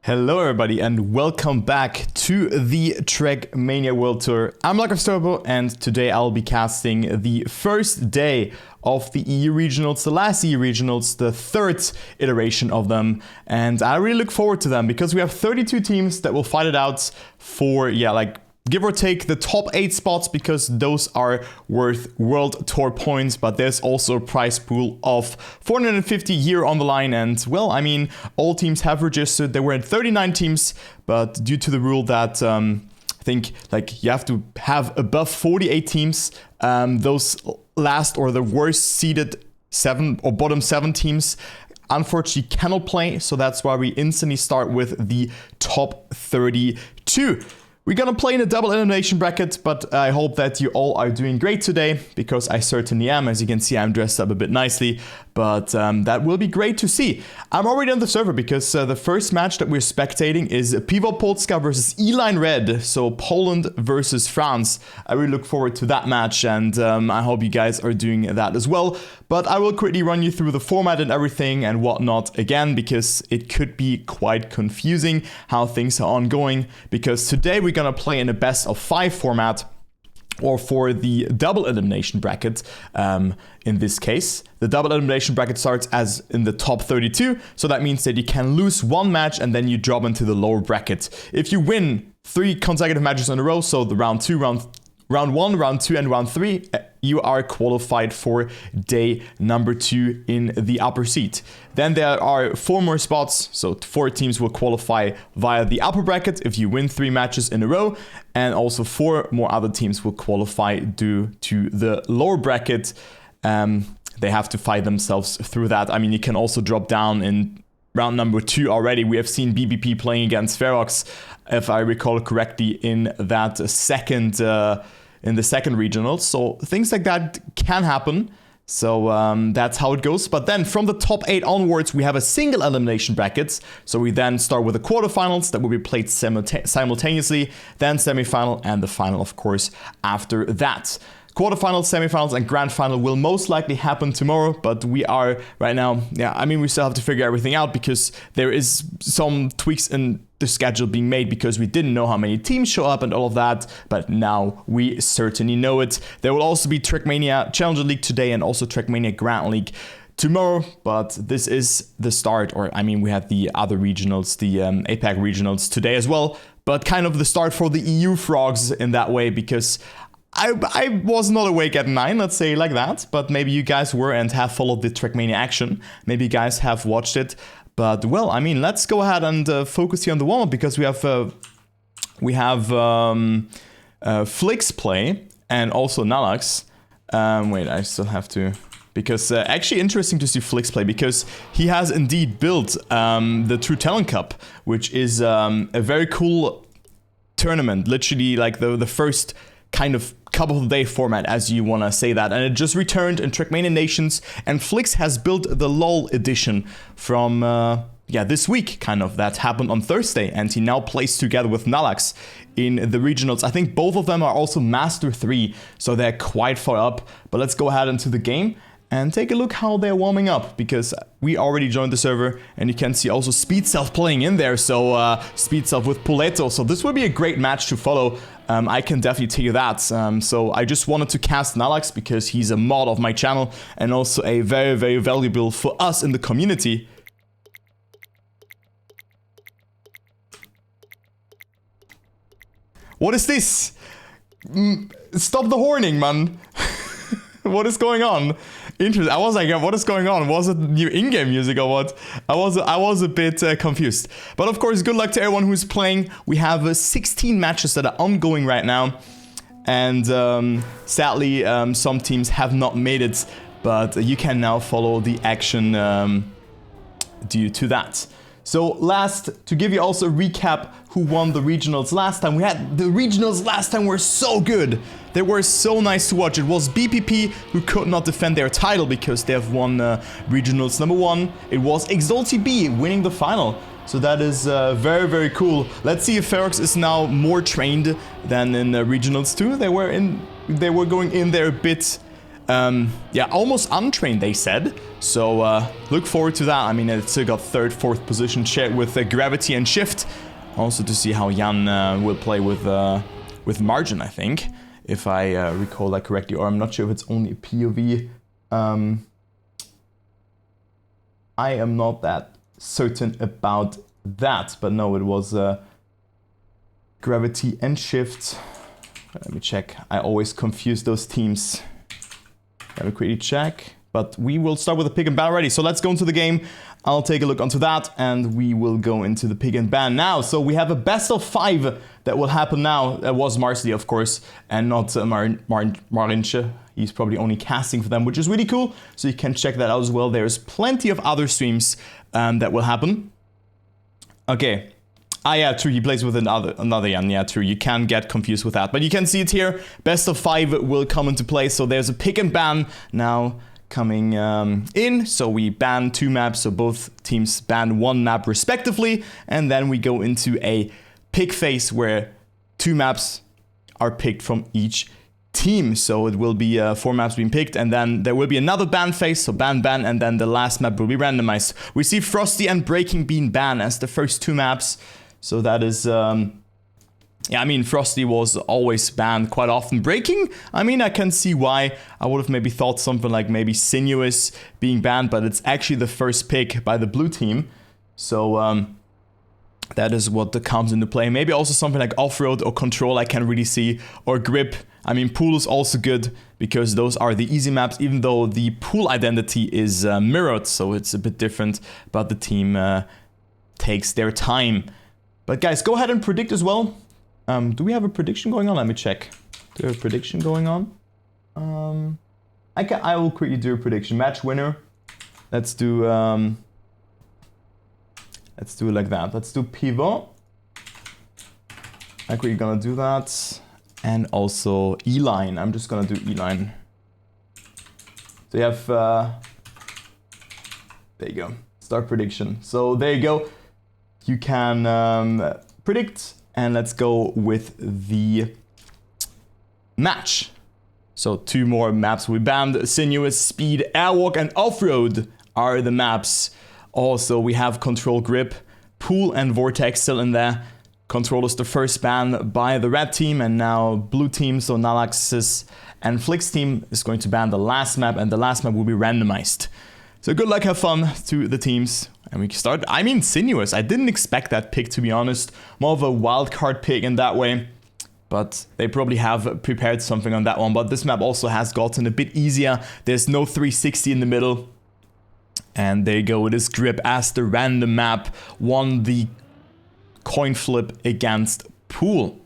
Hello everybody and welcome back to the Trackmania World Tour. I'm Turbo and today I'll be casting the first day of the EU Regionals, the last EU Regionals, the third iteration of them. And I really look forward to them because we have 32 teams that will fight it out for, give or take the top 8 spots because those are worth World Tour points, but there's also a prize pool of 450 here on the line. And well, I mean, all teams have registered. There were 39 teams, but due to the rule that I think you have to have above 48 teams, those last or the worst seeded 7 or bottom 7 teams unfortunately cannot play. So that's why we instantly start with the top 32. We're gonna play in a double elimination bracket, but I hope that you all are doing great today, because I certainly am. As you can see, I'm dressed up a bit nicely, but that will be great to see. I'm already on the server because the first match that we're spectating is Piwo Polska versus E-Line Red, so Poland versus France. I really look forward to that match, and I hope you guys are doing that as well. But I will quickly run you through the format and everything and whatnot again, because it could be quite confusing how things are ongoing, because today we're gonna play in a best of 5 format, or for the double elimination bracket. In this case, the double elimination bracket starts as in the top 32, so that means that you can lose one match and then you drop into the lower bracket. If you win 3 consecutive matches in a row, so the round 1, round 2, and round 3, you are qualified for day number 2 in the upper seat. Then there are 4 more spots, so 4 teams will qualify via the upper bracket if you win 3 matches in a row, and also 4 more other teams will qualify due to the lower bracket. They have to fight themselves through that. I mean, you can also drop down in round number 2 already. We have seen BBP playing against Ferox, if I recall correctly, in that second regional. So things like that can happen. So that's how it goes. But then from the top 8 onwards, we have a single elimination brackets. So we then start with the quarterfinals that will be played simultaneously, then semifinal, and the final, of course, after that. Quarterfinals, semifinals, and grand final will most likely happen tomorrow, but we are right now, we still have to figure everything out, because there is some tweaks in the schedule being made, because we didn't know how many teams show up and all of that, but now we certainly know it. There will also be Trackmania Challenger League today and also Trackmania Grand League tomorrow, but this is the start, or we had the other regionals, the APAC regionals today as well, but kind of the start for the EU frogs in that way, because I was not awake at 9, let's say like that, but maybe you guys were and have followed the Trackmania action. Maybe you guys have watched it, but well, let's go ahead and focus here on the warm-up, because we have Flix play and also Nalax. Wait, I still have to, because actually interesting to see Flix play, because he has indeed built the True Talent Cup, which is a very cool tournament, literally like the first kind of cup of the day format, as you want to say that, and it just returned in Trackmania Nations, and Flix has built the LOL edition from this week, kind of. That happened on Thursday, and he now plays together with Nalax in the regionals. I think both of them are also Master 3, so they're quite far up, but let's go ahead into the game and take a look how they're warming up, because we already joined the server, and you can see also Speed Self playing in there, so Speed Self with Puleto, so this will be a great match to follow. I can definitely tell you that. So I just wanted to cast Nalax because he's a mod of my channel and also a very, very valuable for us in the community. What is this? Stop the horning, man. What is going on? Interesting. I was like, what is going on? Was it new in-game music or what? I was a bit confused. But of course, good luck to everyone who's playing. We have 16 matches that are ongoing right now. And sadly, some teams have not made it. But you can now follow the action due to that. So to give you also a recap who won the regionals last time. The regionals last time were so good. They were so nice to watch. It was BPP who could not defend their title because they have won regionals number 1. It was Exalty B winning the final. So that is very, very cool. Let's see if Ferox is now more trained than in regionals 2. They were going in there a bit Yeah, almost untrained, they said. So look forward to that. I mean, it's still got 3rd, 4th position shared with Gravity and Shift. Also to see how Jan will play with Margin, I think, if I recall that correctly. Or I'm not sure if it's only a POV. I am not that certain about that, but no, it was Gravity and Shift. Let me check. I always confuse those teams. Let me quickly check. But we will start with the pick and ban already. So let's go into the game. I'll take a look onto that, and we will go into the pick and ban now. So we have a best of 5 that will happen now. That was Marsley, of course, and not Marinche. He's probably only casting for them, which is really cool. So you can check that out as well. There's plenty of other streams that will happen. Okay. Ah, yeah, true. He plays with another Jan. Yeah, true. You can get confused with that. But you can see it here. Best of 5 will come into play. So there's a pick and ban now coming in. So we ban 2 maps. So both teams ban 1 map respectively. And then we go into a pick phase where 2 maps are picked from each team. So it will be 4 maps being picked, and then there will be another ban phase, so ban, and then the last map will be randomized. We see Frosty and Breaking being banned as the first 2 maps. So that is, yeah, I mean, Frosty was always banned quite often. Breaking, I mean, I can see why. I would have maybe thought something like maybe Sinuous being banned, but it's actually the first pick by the blue team. So that is what comes into play. Maybe also something like Off-Road or Control I can really see, or Grip. I mean, Pool is also good because those are the easy maps, even though the pool identity is mirrored, so it's a bit different, but the team takes their time. But guys, go ahead and predict as well. Do we have a prediction going on? Let me check. Do we have a prediction going on? I will quickly do a prediction. Match winner. Let's do it like that. Let's do Pivot. I'm quickly gonna do that. And also E-Line. I'm just gonna do E-Line. So you have, there you go. Start prediction. So there you go. You can predict, and let's go with the match. So 2 more maps we banned. Sinuous, Speed, Airwalk, and Off-Road are the maps. Also, we have Control, Grip, Pool, and Vortex still in there. Control is the first ban by the red team, and now blue team, so Nalax's and Flick's team is going to ban the last map, and the last map will be randomized. So good luck, have fun to the teams. And we can start. I mean, Sinuous. I didn't expect that pick, to be honest. More of a wildcard pick in that way. But they probably have prepared something on that one. But this map also has gotten a bit easier. There's no 360 in the middle. And there you go. It is Grip as the random map. Won the coin flip against Pool.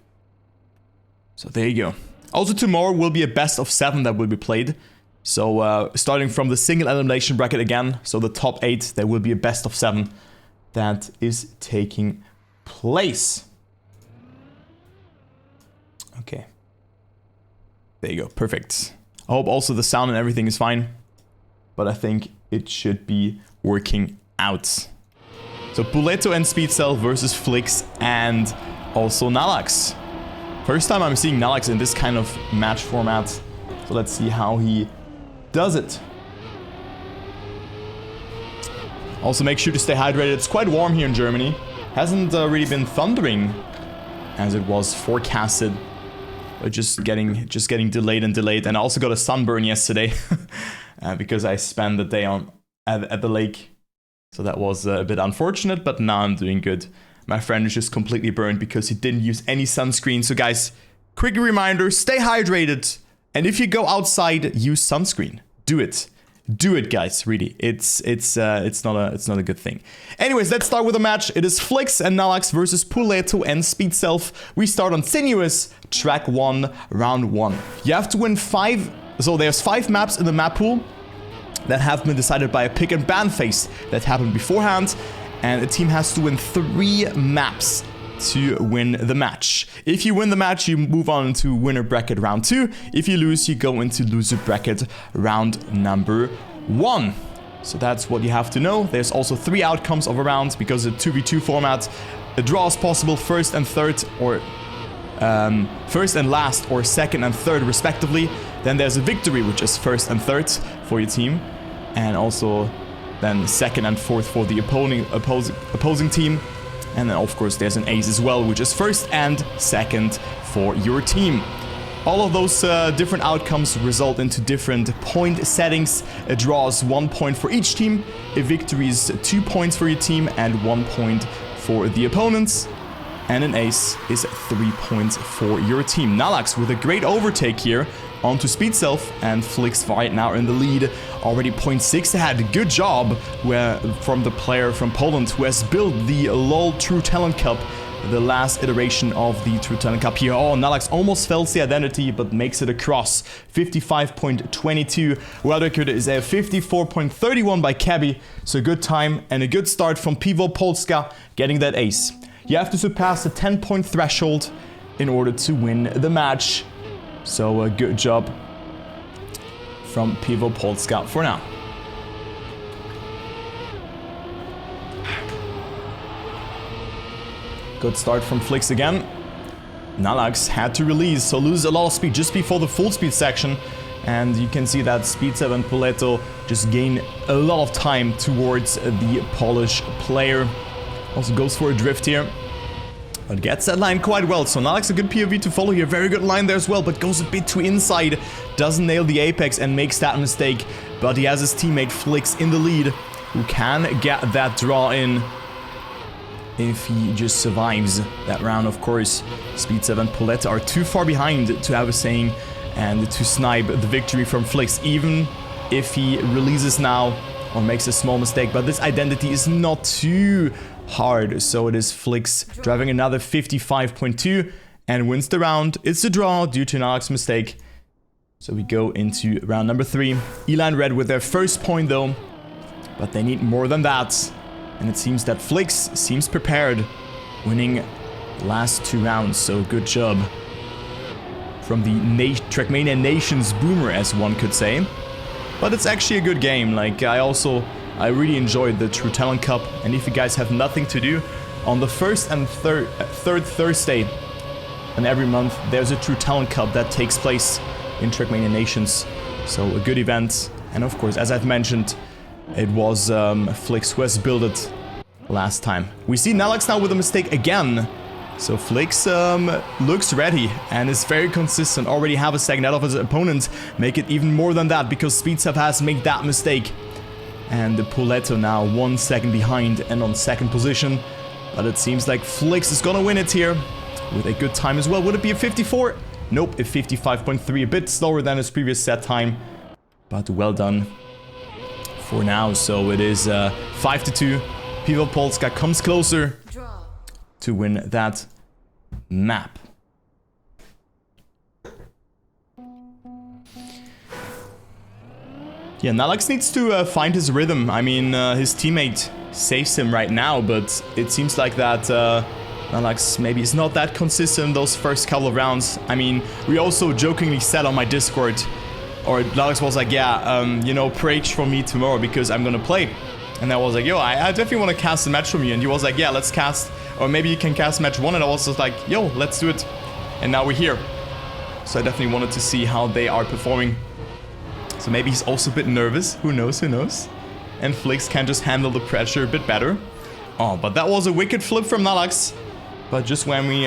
So there you go. Also tomorrow will be a best of 7 that will be played. So starting from the single elimination bracket again, so the top 8, there will be a best of 7 that is taking place. Okay. There you go, perfect. I hope also the sound and everything is fine, but I think it should be working out. So Puleto and Speed Cell versus Flix and also Nalax. First time I'm seeing Nalax in this kind of match format, so let's see how he does it. Also make sure to stay hydrated. It's quite warm here in Germany. Hasn't really been thundering as it was forecasted. But just getting delayed, and I also got a sunburn yesterday because I spent the day at the lake. So that was a bit unfortunate, but now I'm doing good. My friend is just completely burned because he didn't use any sunscreen. So guys, quick reminder, stay hydrated. And if you go outside, use sunscreen. Do it. Do it, guys, really. It's not a good thing. Anyways, let's start with the match. It is Flix and Nalax versus Puleto and Speed Self. We start on Sinuous, track 1, round 1. You have to win 5. So there's 5 maps in the map pool that have been decided by a pick and ban phase that happened beforehand. And the team has to win 3 maps to win the match. If you win the match, you move on to winner bracket round 2. If you lose, you go into loser bracket round number 1. So that's what you have to know. There's also 3 outcomes of a round because it's a 2v2 format. A draw is possible first and third, or first and last, or second and third respectively. Then there's a victory, which is first and third for your team. And also then second and fourth for the opposing team. And then of course there's an ace as well, which is first and second for your team. All of those different outcomes result into different point settings. A draw is 1 point for each team, a victory is 2 points for your team and 1 point for the opponents. And an ace is 3 points for your team. Nalax with a great overtake here onto Speed Self, and Flix right now in the lead, already 0.6 ahead. Good job from the player from Poland who has built the LoL True Talent Cup, the last iteration of the True Talent Cup here. Oh, Nalax almost fails the identity, but makes it across. 55.22. World record is a 54.31 by Cabby. So good time and a good start from Pivo Polska, getting that ace. You have to surpass the 10-point threshold in order to win the match. So a good job from Pivo Polska for now. Good start from Flix again. Nalax had to release, so loses a lot of speed just before the full speed section. And you can see that Speed 7 and Poletto just gain a lot of time towards the Polish player. Also goes for a drift here, but gets that line quite well. So Nalax a good POV to follow here. Very good line there as well, but goes a bit too inside. Doesn't nail the apex and makes that mistake. But he has his teammate Flix in the lead, who can get that draw in if he just survives that round. Of course, Speed 7 and Poletto are too far behind to have a saying and to snipe the victory from Flix, even if he releases now or makes a small mistake. But this identity is not too hard, so it is Flix driving another 55.2 and wins the round. It's a draw due to Nalax's mistake. So we go into round number 3. Eline Red with their first point though, but they need more than that. And it seems that Flix seems prepared, winning the last 2 rounds, so good job from the Trackmania Nations Boomer, as one could say. But it's actually a good game. Like, I really enjoyed the True Talent Cup, and if you guys have nothing to do, on the first and third Thursday in every month, there's a True Talent Cup that takes place in Trackmania Nations. So a good event, and of course, as I've mentioned, it was Flix who has built it last time. We see Nalax now with a mistake again. So Flix looks ready and is very consistent. Already have a second out of his opponent. Make it even more than that because Speedstep has made that mistake. And the Poletto now 1 second behind and on second position. But it seems like Flix is gonna win it here with a good time as well. Would it be a 54? Nope, a 55.3. A bit slower than his previous set time. But well done for now. So it is 5-2. Pivo Polska comes closer to win that map. Yeah, Nalax needs to find his rhythm. I mean, his teammate saves him right now, but it seems like that Nalax maybe is not that consistent in those first couple of rounds. I mean, we also jokingly said on my Discord, or Nalax was like, yeah, you know, pray for me tomorrow because I'm gonna play. And I was like, yo, I definitely want to cast a match from you. And he was like, yeah, let's cast, or maybe you can cast match 1. And I was just like, yo, let's do it. And now we're here. So I definitely wanted to see how they are performing. So maybe he's also a bit nervous. Who knows, who knows? And Flix can just handle the pressure a bit better. Oh, but that was a wicked flip from Nalax. But just when we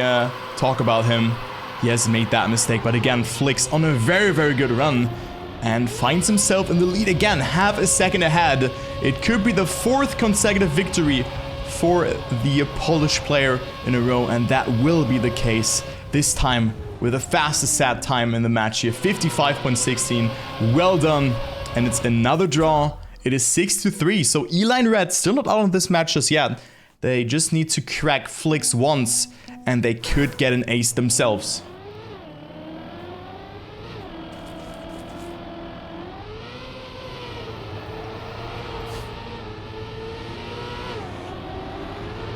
talk about him, he has made that mistake. But again, Flix on a very, very good run. And finds himself in the lead again, half a second ahead. It could be the 4th consecutive victory for the Polish player in a row, and that will be the case this time with the fastest set time in the match here, 55.16. Well done, and it's another draw. It is 6-3, so Eline Red still not out of this match just yet. They just need to crack Flix once, and they could get an ace themselves.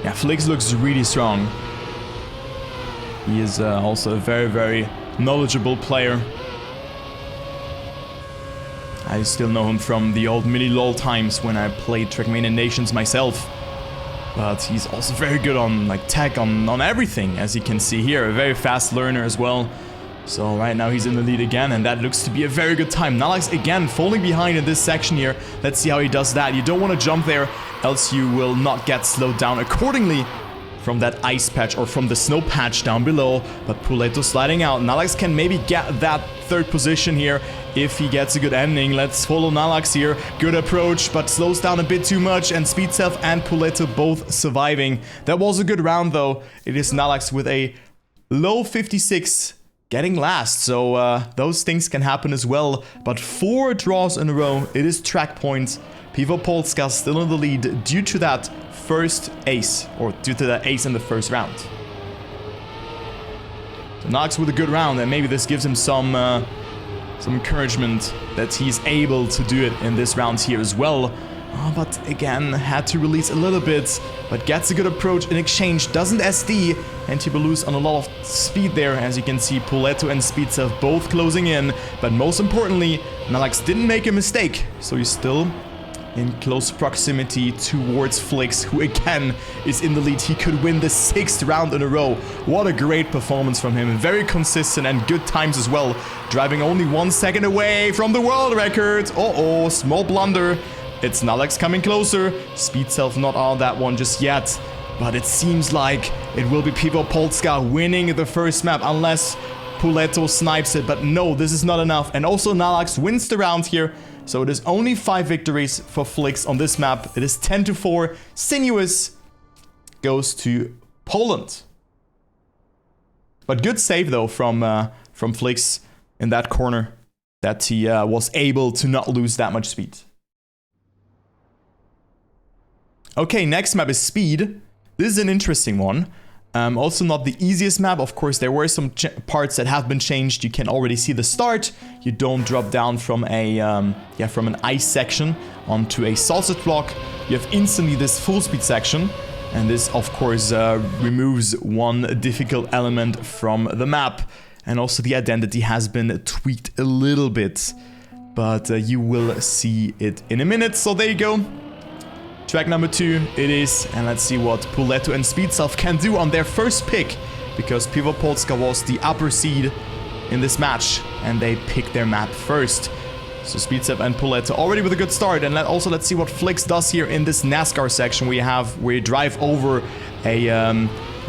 Yeah, Flix looks really strong. He is also a very, very knowledgeable player. I still know him from the old mini LoL times when I played Trackmania Nations myself. But he's also very good on like tech, on everything, as you can see here. A very fast learner as well. So right now he's in the lead again, and that looks to be a very good time. Nalax again falling behind in this section here. Let's see how he does that. You don't want to jump there, else you will not get slowed down accordingly from that ice patch or from the snow patch down below. But Puleto sliding out. Nalax can maybe get that third position here if he gets a good ending. Let's follow Nalax here. Good approach, but slows down a bit too much. And Speedself and Puleto both surviving. That was a good round though. It is Nalax with a low 56 getting last. So those things can happen as well. But 4 draws in a row. It is track points. Pivo Polska still in the lead due to that first ace, or due to that ace in the first round. So Nalax with a good round, and maybe this gives him some encouragement that he's able to do it in this round here as well. But again, had to release a little bit, but gets a good approach in exchange, doesn't SD, and he will lose on a lot of speed there. As you can see, Puleto and Speedself both closing in, but most importantly, Nalax didn't make a mistake, so he's still in close proximity towards Flix, who again is in the lead. He could win the 6th round in a row. What a great performance from him. Very consistent and good times as well. Driving only 1 second away from the world record. Uh-oh, small blunder. It's Nalax coming closer. Speedself not on that one just yet. But it seems like it will be Pivo Polska winning the first map unless Puleto snipes it. But no, this is not enough. And also Nalax wins the round here. So it is only 5 victories for Flix on this map. It is 10-4. Sinuous goes to Poland. But good save though from Flix in that corner, that he was able to not lose that much speed. Okay, next map is Speed. This is an interesting one. Also not the easiest map. Of course, there were some parts that have been changed. You can already see the start. You don't drop down from a from an ice section onto a sausage block. You have instantly this full speed section, and this of course removes one difficult element from the map. And also the identity has been tweaked a little bit, but you will see it in a minute. So there you go. Track number 2 it is, and let's see what Puleto and Speedself can do on their first pick, because Pivo Polska was the upper seed in this match, and they picked their map first. So Speedself and Puleto already with a good start, and let's see what Flix does here in this NASCAR section where you drive over a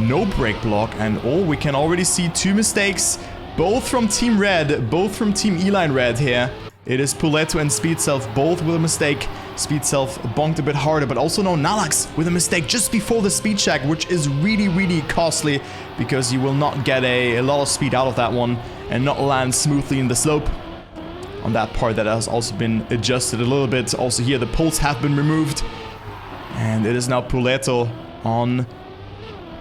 no brake block, and we can already see 2 mistakes, both from Team Red, both from Team Eline Red here. It is Puleto and Speedself both with a mistake. Speedself bonked a bit harder, but also no, Nalax with a mistake just before the speed check, which is really, really costly because you will not get a lot of speed out of that one and not land smoothly in the slope. On that part that has also been adjusted a little bit. Also here the poles have been removed, and it is now Puleto on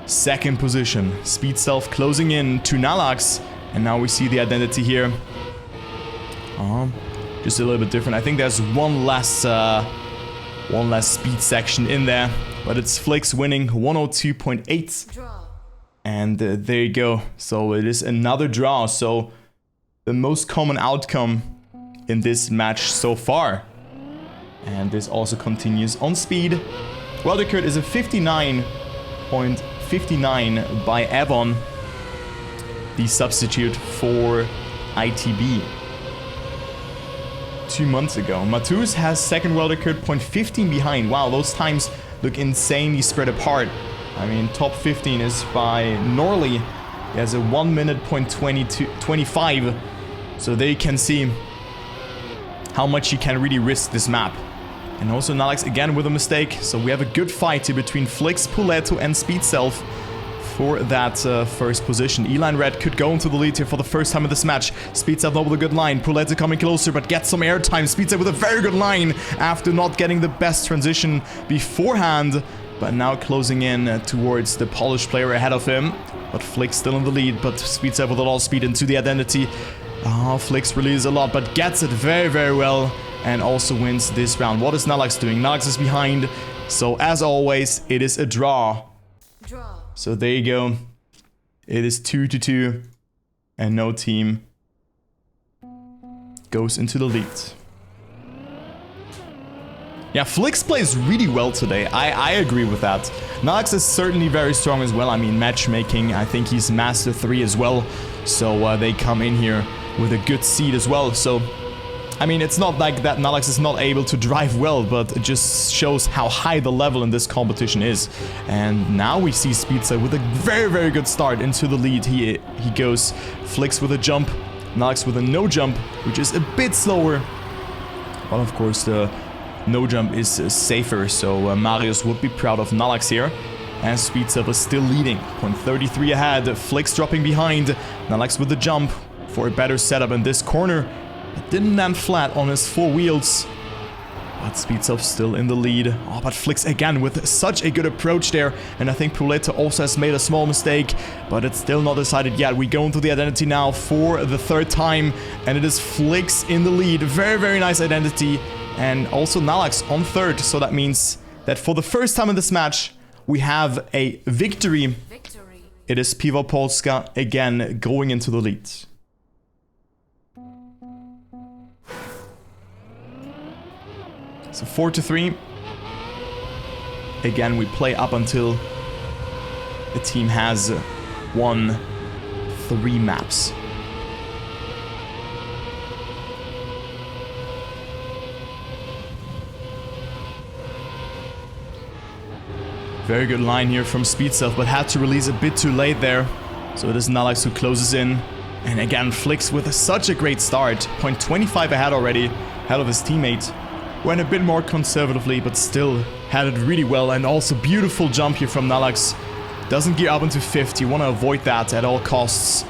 2nd position. Speedself closing in to Nalax, and now we see the identity here. Just a little bit different. I think there's one less speed section in there, but it's Flix winning 102.8. And there you go. So it is another draw. So the most common outcome in this match so far. And this also continues on speed. World record is a 59.59 by Avon, the substitute for ITB. 2 months ago. Matus has 2nd world record, 0.15 behind. Wow, those times look insanely spread apart. I mean, top 15 is by Norley. He has a 1 minute, 0.25. So there you can see how much he can really risk this map. And also Nalax again with a mistake. So we have a good fight here between Flix, Puleto and Speedself for that first position. Eline Red could go into the lead here for the first time in this match. Speedself with a good line. Puleto coming closer, but gets some airtime. Speedself with a very good line after not getting the best transition beforehand. But now closing in towards the Polish player ahead of him. But Flix still in the lead, but Speedself with a lot of speed into the identity. Flix releases a lot, but gets it very, very well. And also wins this round. What is Nalax doing? Nalax is behind. So as always, it is a draw. So there you go. It is 2-2, and no team goes into the lead. Yeah, Flix plays really well today. I agree with that. Nalax is certainly very strong as well. I mean, matchmaking, I think he's Master 3 as well. So they come in here with a good seed as well. So, I mean, it's not like that Nalax is not able to drive well, but it just shows how high the level in this competition is. And now we see Speedster with a very, very good start into the lead. He goes Flix with a jump, Nalax with a no jump, which is a bit slower. But of course, the no jump is safer, so Marius would be proud of Nalax here. And Speedster is still leading, 0.33 ahead, Flix dropping behind, Nalax with the jump for a better setup in this corner. It didn't land flat on his four wheels, but Speedster still in the lead. Oh, but Flix again with such a good approach there, and I think Puleto also has made a small mistake, but it's still not decided yet. We go into the identity now for the third time, and it is Flix in the lead. Very, very nice identity. And also Nalax on third, so that means that for the first time in this match, we have a victory. It is Piwo Polska again going into the lead. So 4-3. Again, we play up until the team has won 3 maps. Very good line here from Speedself, but had to release a bit too late there. So it is Nalax who closes in. And again, Flix with such a great start. 0.25 ahead already, ahead of his teammate. Went a bit more conservatively, but still had it really well. And also beautiful jump here from Nalax. Doesn't gear up into 5th. You want to avoid that at all costs.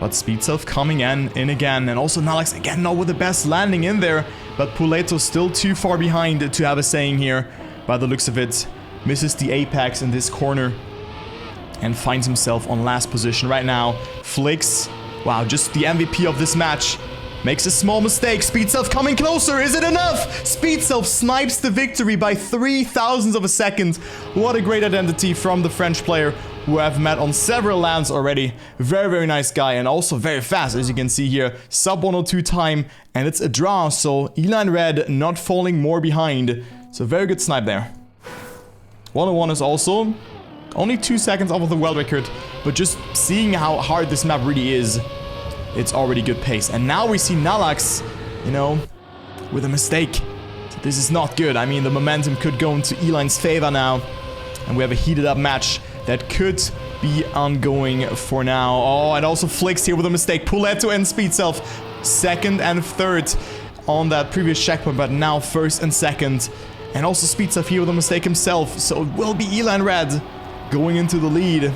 But Speedself coming in again. And also Nalax again not with the best landing in there. But Puleto still too far behind to have a saying here, by the looks of it. Misses the apex in this corner and finds himself on last position right now. Flix, wow, just the MVP of this match, makes a small mistake. Speedself coming closer. Is it enough? Speedself snipes the victory by 0.003 of a second. What a great identity from the French player who I've met on several lands already. Very, very nice guy, and also very fast, as you can see here. Sub 102 time, and it's a draw, so Eline Red not falling more behind. So very good snipe there. 101 is also only 2 seconds off of the world record, but just seeing how hard this map really is, it's already good pace. And now we see Nalax, you know, with a mistake. This is not good. I mean, the momentum could go into Eline's favor now, and we have a heated up match that could be ongoing for now. Oh, and also Flix here with a mistake. Puleto and Speedself, 2nd and 3rd on that previous checkpoint, but now 1st and 2nd. And also Speedself here with a mistake himself, so it will be Eline Red going into the lead.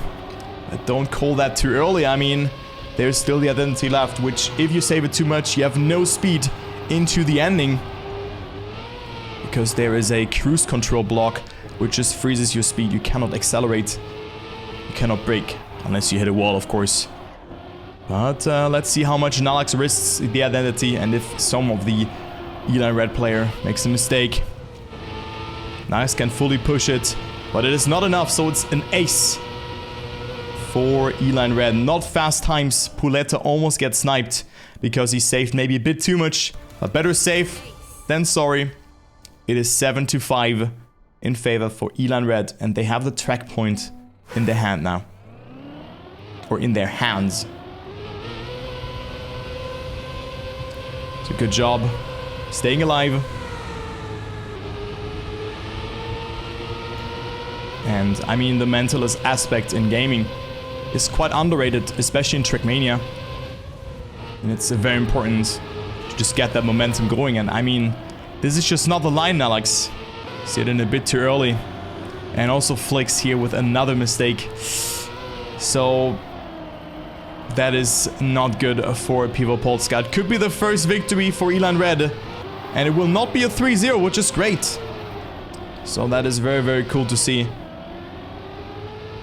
But don't call that too early. I mean, there's still the identity left, which if you save it too much, you have no speed into the ending. Because there is a cruise control block, which just freezes your speed. You cannot accelerate. You cannot brake, unless you hit a wall, of course. But let's see how much Nalax risks the identity, and if some of the Eline Red player makes a mistake. Nalax can fully push it, but it is not enough, so it's an ace for Eline Red. Not fast times. Puleto almost gets sniped because he saved maybe a bit too much, but better safe than sorry. It is 7-5 in favor for Eline Red, and they have the track point in their hand now. Or in their hands. So good job staying alive. And I mean, the mentalist aspect in gaming is quite underrated, especially in Trackmania. And it's very important to just get that momentum going. And I mean, this is just not the line, Nalax. See it in a bit too early. And also Flix here with another mistake. So that is not good for Piwo Polska. It could be the first victory for Eline Red. And it will not be a 3-0, which is great. So that is very, very cool to see.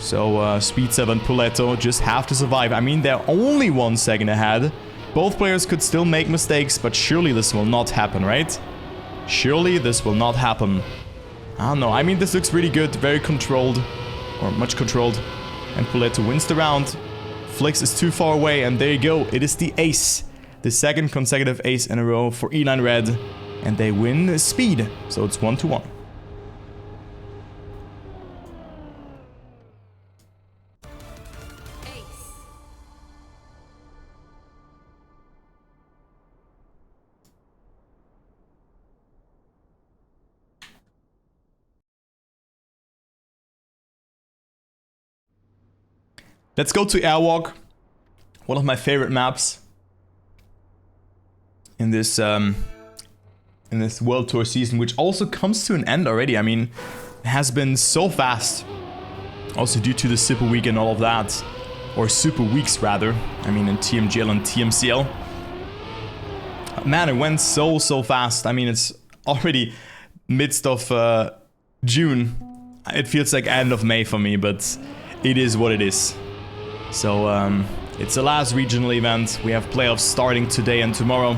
So Speedself and Puleto just have to survive. I mean, they're only 1 second ahead. Both players could still make mistakes, but surely this will not happen, right? Surely this will not happen. I don't know. I mean, this looks really good. Very controlled. Or much controlled. And Puleto wins the round. Flix is too far away, and there you go. It is the ace. The 2nd consecutive ace in a row for Eline Red. And they win speed, so it's 1-1. Let's go to Airwalk, one of my favorite maps in this World Tour season, which also comes to an end already. I mean, it has been so fast, also due to the Super Week and all of that, or Super Weeks rather. I mean, in TMGL and TMCL. Man, it went so fast. I mean, it's already midst of June. It feels like end of May for me, but it is what it is. So it's the last regional event. We have playoffs starting today and tomorrow.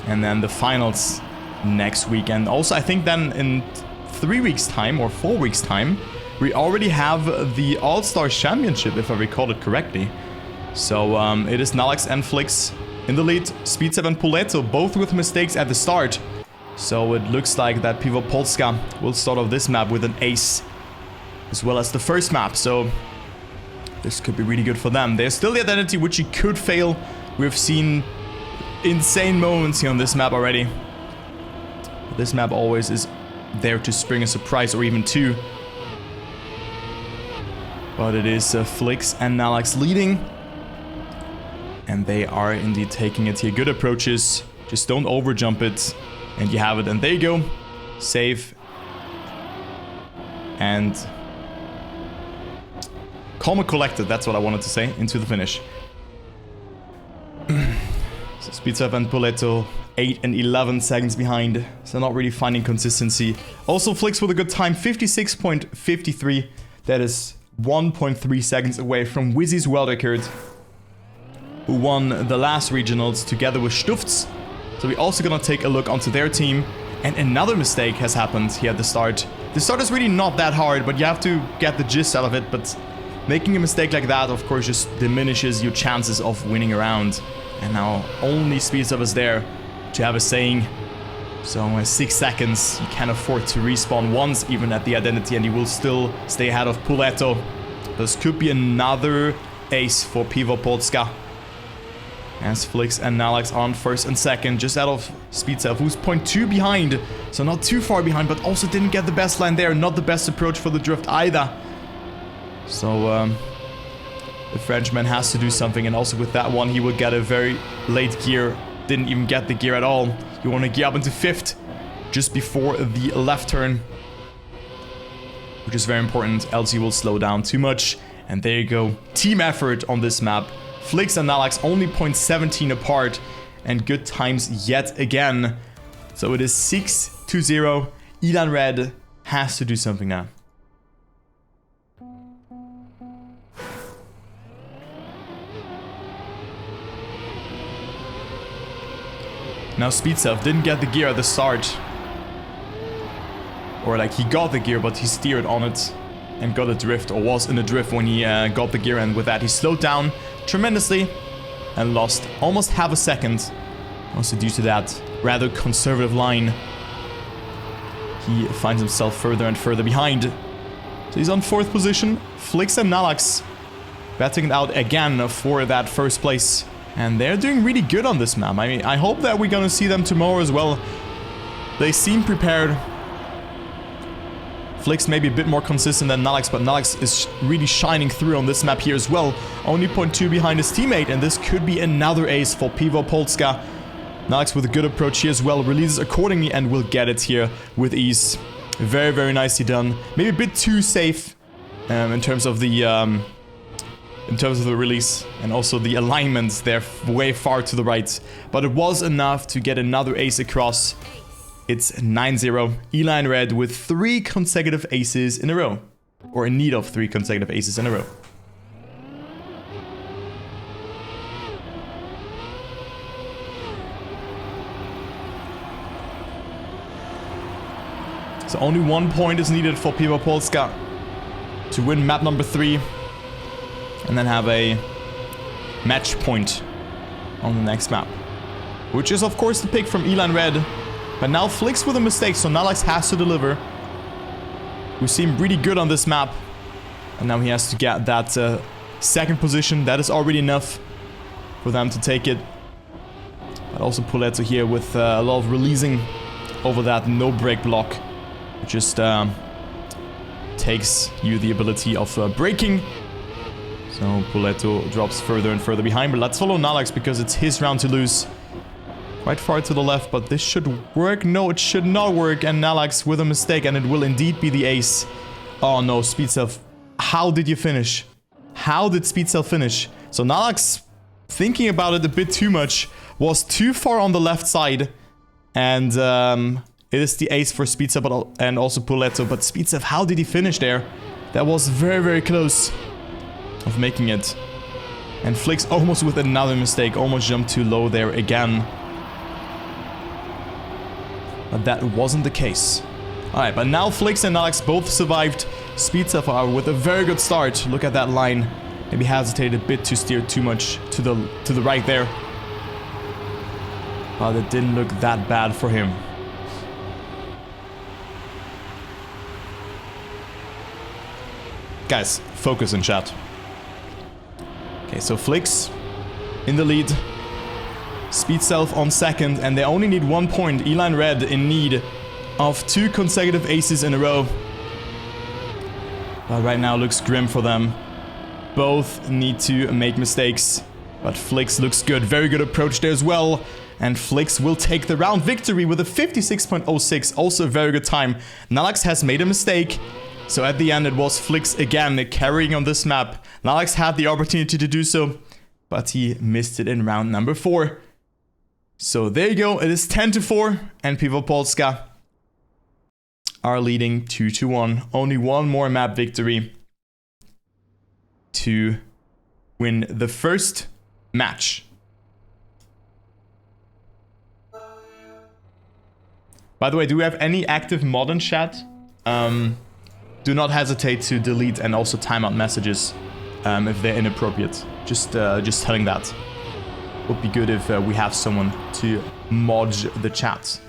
And then the finals next weekend. Also, I think then in 3 weeks' time or 4 weeks' time, we already have the All-Stars Championship, if I recall it correctly. So it is Nalax and Flix in the lead. Speedsev and Puleto, both with mistakes at the start. So it looks like that Pivo Polska will start off this map with an ace, as well as the first map. So this could be really good for them. There's still the identity, which he could fail. We've seen insane moments here on this map already. This map always is there to spring a surprise, or even two. But it is Flix and Nalax leading. And they are indeed taking it here. Good approaches. Just don't overjump it. And you have it. And there you go. Save. And calm and collected, that's what I wanted to say, into the finish. So Speedsev and Puleto 8 and 11 seconds behind, so not really finding consistency. Also Flix with a good time, 56.53. That is 1.3 seconds away from Wizzy's world record, who won the last regionals together with Stufts. So we're also gonna take a look onto their team. And another mistake has happened here at the start. The start is really not that hard, but you have to get the gist out of it. But making a mistake like that, of course, just diminishes your chances of winning a round. And now only Speedsev is there to have a saying. So 6 seconds, you can afford to respawn once, even at the identity, and you will still stay ahead of Puleto. This could be another ace for Pivo Polska, as Flix and Nalax on first and second, just out of Speedsev, who's 0.2 behind. So not too far behind, but also didn't get the best line there. Not the best approach for the drift either. So the Frenchman has to do something, and also with that one he will get a very late gear. Didn't even get the gear at all. You want to gear up into 5th just before the left turn, which is very important, else you will slow down too much. And there you go, team effort on this map. Flix and Nalax only 0.17 apart, and good times yet again. So it is 6-0. Elan Red has to do something now. Now Speedsev didn't get the gear at the start. Or like he got the gear, but he steered on it and got a drift, or was in a drift when he got the gear, and with that he slowed down tremendously and lost almost half a second. Also due to that rather conservative line, he finds himself further and further behind. So he's on 4th position. Flix and Nalax batting it out again for that first place. And they're doing really good on this map. I mean, I hope that we're gonna see them tomorrow as well. They seem prepared. Flix may be a bit more consistent than Nalax, but Nalax is really shining through on this map here as well. Only 0.2 behind his teammate, and this could be another ace for Pivo Polska. Nalax with a good approach here as well, releases accordingly and will get it here with ease. Very, very nicely done. Maybe a bit too safe in terms of the release, and also the alignments. They're way far to the right, but it was enough to get another ace across. It's 9-0. Elan Red with 3 consecutive aces in a row, or in need of 3 consecutive aces in a row. So only 1 point is needed for Pivo Polska to win map number 3. And then have a match point on the next map. Which is of course the pick from Elan Red. But now Flix with a mistake, so Nalax has to deliver. We seem really good on this map. And now he has to get that second position. That is already enough for them to take it. But also Puletto here with a lot of releasing over that no break block. It just takes you the ability of braking. So Puletto drops further and further behind. But let's follow Nalax because it's his round to lose. Quite far to the left, but this should work. No, it should not work. And Nalax with a mistake, and it will indeed be the ace. Oh no, Speedself. How did you finish? How did Speedself finish? So Nalax, thinking about it a bit too much, was too far on the left side. And it is the ace for Speedself and also Puletto. But Speedself, how did he finish there? That was very, very close of making it. And Flix almost with another mistake. Almost jumped too low there again. But that wasn't the case. Alright, but now Flix and Nalax both survived. Speedself with a very good start. Look at that line. Maybe hesitated a bit to steer too much to the right there. But it didn't look that bad for him. Guys, focus in chat. Okay, so Flix in the lead. Speedself on second, and they only need 1 point. Eline Red in need of 2 consecutive aces in a row. But right now looks grim for them. Both need to make mistakes. But Flix looks good. Very good approach there as well. And Flix will take the round victory with a 56.06. Also a very good time. Nalax has made a mistake. So at the end it was Flix again carrying on this map. Nalax had the opportunity to do so, but he missed it in round number 4. So there you go, it is 10-4, and Pivo Polska are leading 2-1. Only one more map victory to win the first match. By the way, do we have any active mod in chat? Do not hesitate to delete and also timeout messages if they're inappropriate. Just telling that. Would be good if we have someone to mod the chat.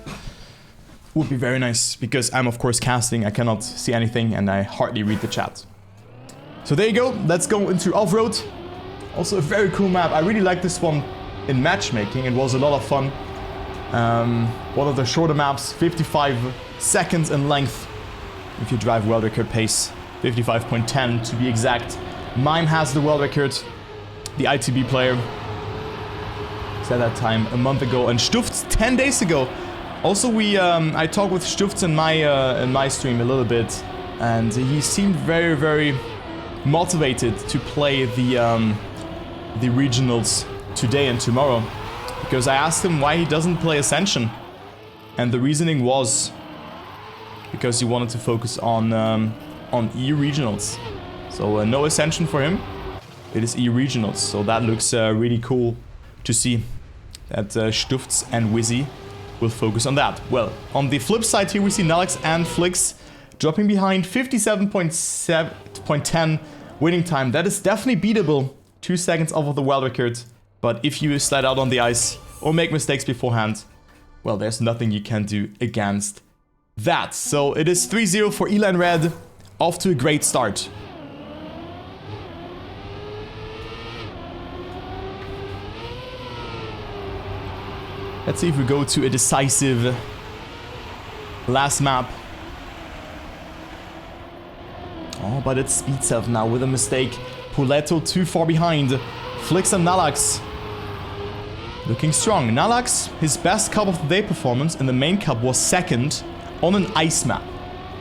Would be very nice, because I'm of course casting, I cannot see anything and I hardly read the chat. So there you go, let's go into off-road. Also a very cool map. I really like this one in matchmaking, it was a lot of fun. One of the shorter maps, 55 seconds in length. If you drive world record pace, 55.10 to be exact. Mime has the world record, the ITB player. At that time a month ago, and Stufts 10 days ago. Also I talked with Stufts in my stream a little bit, and he seemed very, very motivated to play the regionals today and tomorrow, because I asked him why he doesn't play Ascension, and the reasoning was because he wanted to focus on E regionals. So no Ascension for him, it is E regionals, so that looks really cool to see that Stufts and Wizzy will focus on that. Well, on the flip side here we see Nalax and Flix dropping behind, 57.10 winning time. That is definitely beatable, 2 seconds off of the world record. But if you slide out on the ice or make mistakes beforehand, well, there's nothing you can do against that. So it is 3-0 for Eline Red, off to a great start. Let's see if we go to a decisive last map. Oh, but it's Speedself now with a mistake. Puletto too far behind. Flix and Nalax looking strong. Nalax, his best Cup of the Day performance in the main cup was second on an ice map.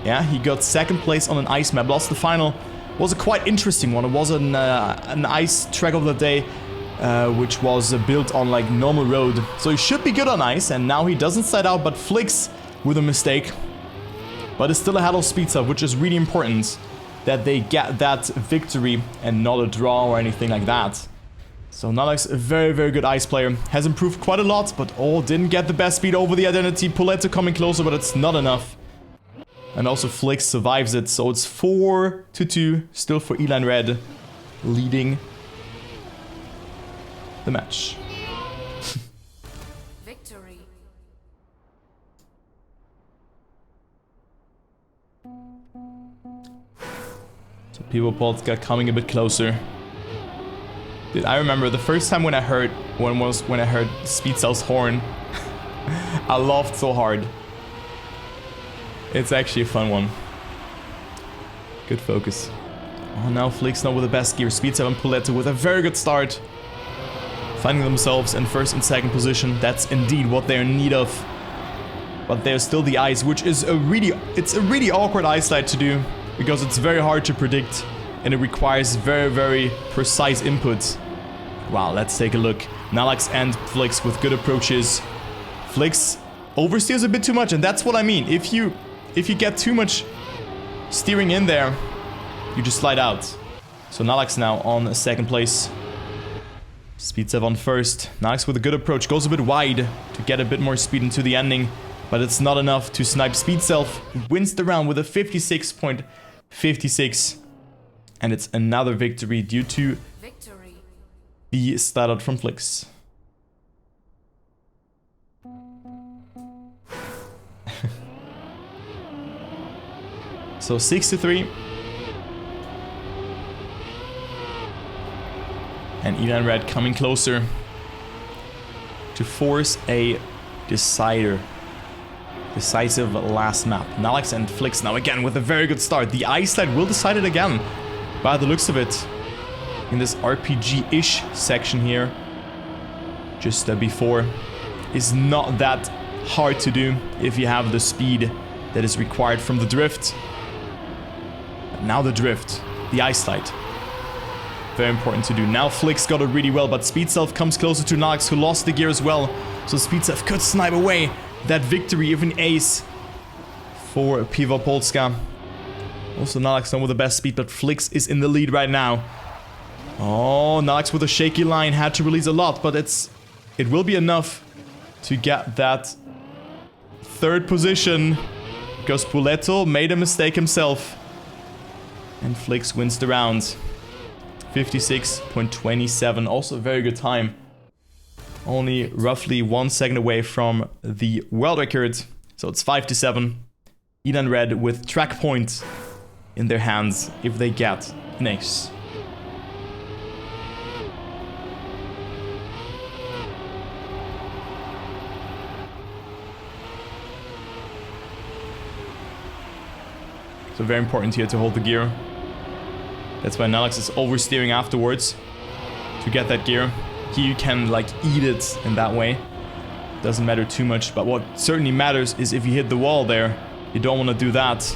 Yeah, he got second place on an ice map. Lost the final. Was a quite interesting one. It was an ice track of the day. Which was built on like normal road. So he should be good on ice, and now he doesn't slide out, but Flix with a mistake. But it's still ahead of Speedself, which is really important that they get that victory and not a draw or anything like that. So Nalax, a very, very good ice player. Has improved quite a lot, but didn't get the best speed over the identity. Puletto coming closer, but it's not enough. And also Flix survives it, so it's 4-2 still for Eline Red, leading the match. Victory. Pivo Polska coming a bit closer. Dude, I remember the first time when I heard Speed Cell's horn. I laughed so hard. It's actually a fun one. Good focus. Oh, now Flix not with the best gear. Speed 7 Puletto with a very good start. Finding themselves in first and second position. That's indeed what they're in need of. But there's still the ice, which is a really awkward ice slide to do. Because it's very hard to predict. And it requires very, very precise inputs. Wow, let's take a look. Nalax and Flix with good approaches. Flix oversteers a bit too much, and that's what I mean. If you get too much steering in there, you just slide out. So Nalax now on second place. Speed 7 first. Nalax with a good approach. Goes a bit wide to get a bit more speed into the ending. But it's not enough to snipe Speed Self. Wins the round with a 56.56. And it's another victory due to the start out from Flix. So 6-3. And Elan Red coming closer to force a decisive last map. Nalax and Flix now again with a very good start. The ice slide will decide it again, by the looks of it, in this RPG-ish section here. Just before is not that hard to do if you have the speed that is required from the drift. But now the drift, the ice slide. Very important to do. Now Flix got it really well, but Speed Self comes closer to Nalax, who lost the gear as well. So Speed Self could snipe away that victory, even ace, for Pivo Polska. Also Nalax done with the best speed, but Flix is in the lead right now. Oh, Nalax with a shaky line, had to release a lot, but it will be enough to get that third position. Because Puletto made a mistake himself. And Flix wins the round. 56.27, also a very good time. Only roughly 1 second away from the world record. So it's 5-7. Elan Red with track point in their hands if they get an ace. So very important here to hold the gear. That's why Nalax is oversteering afterwards to get that gear. Here you can like eat it in that way. Doesn't matter too much, but what certainly matters is if you hit the wall there. You don't want to do that.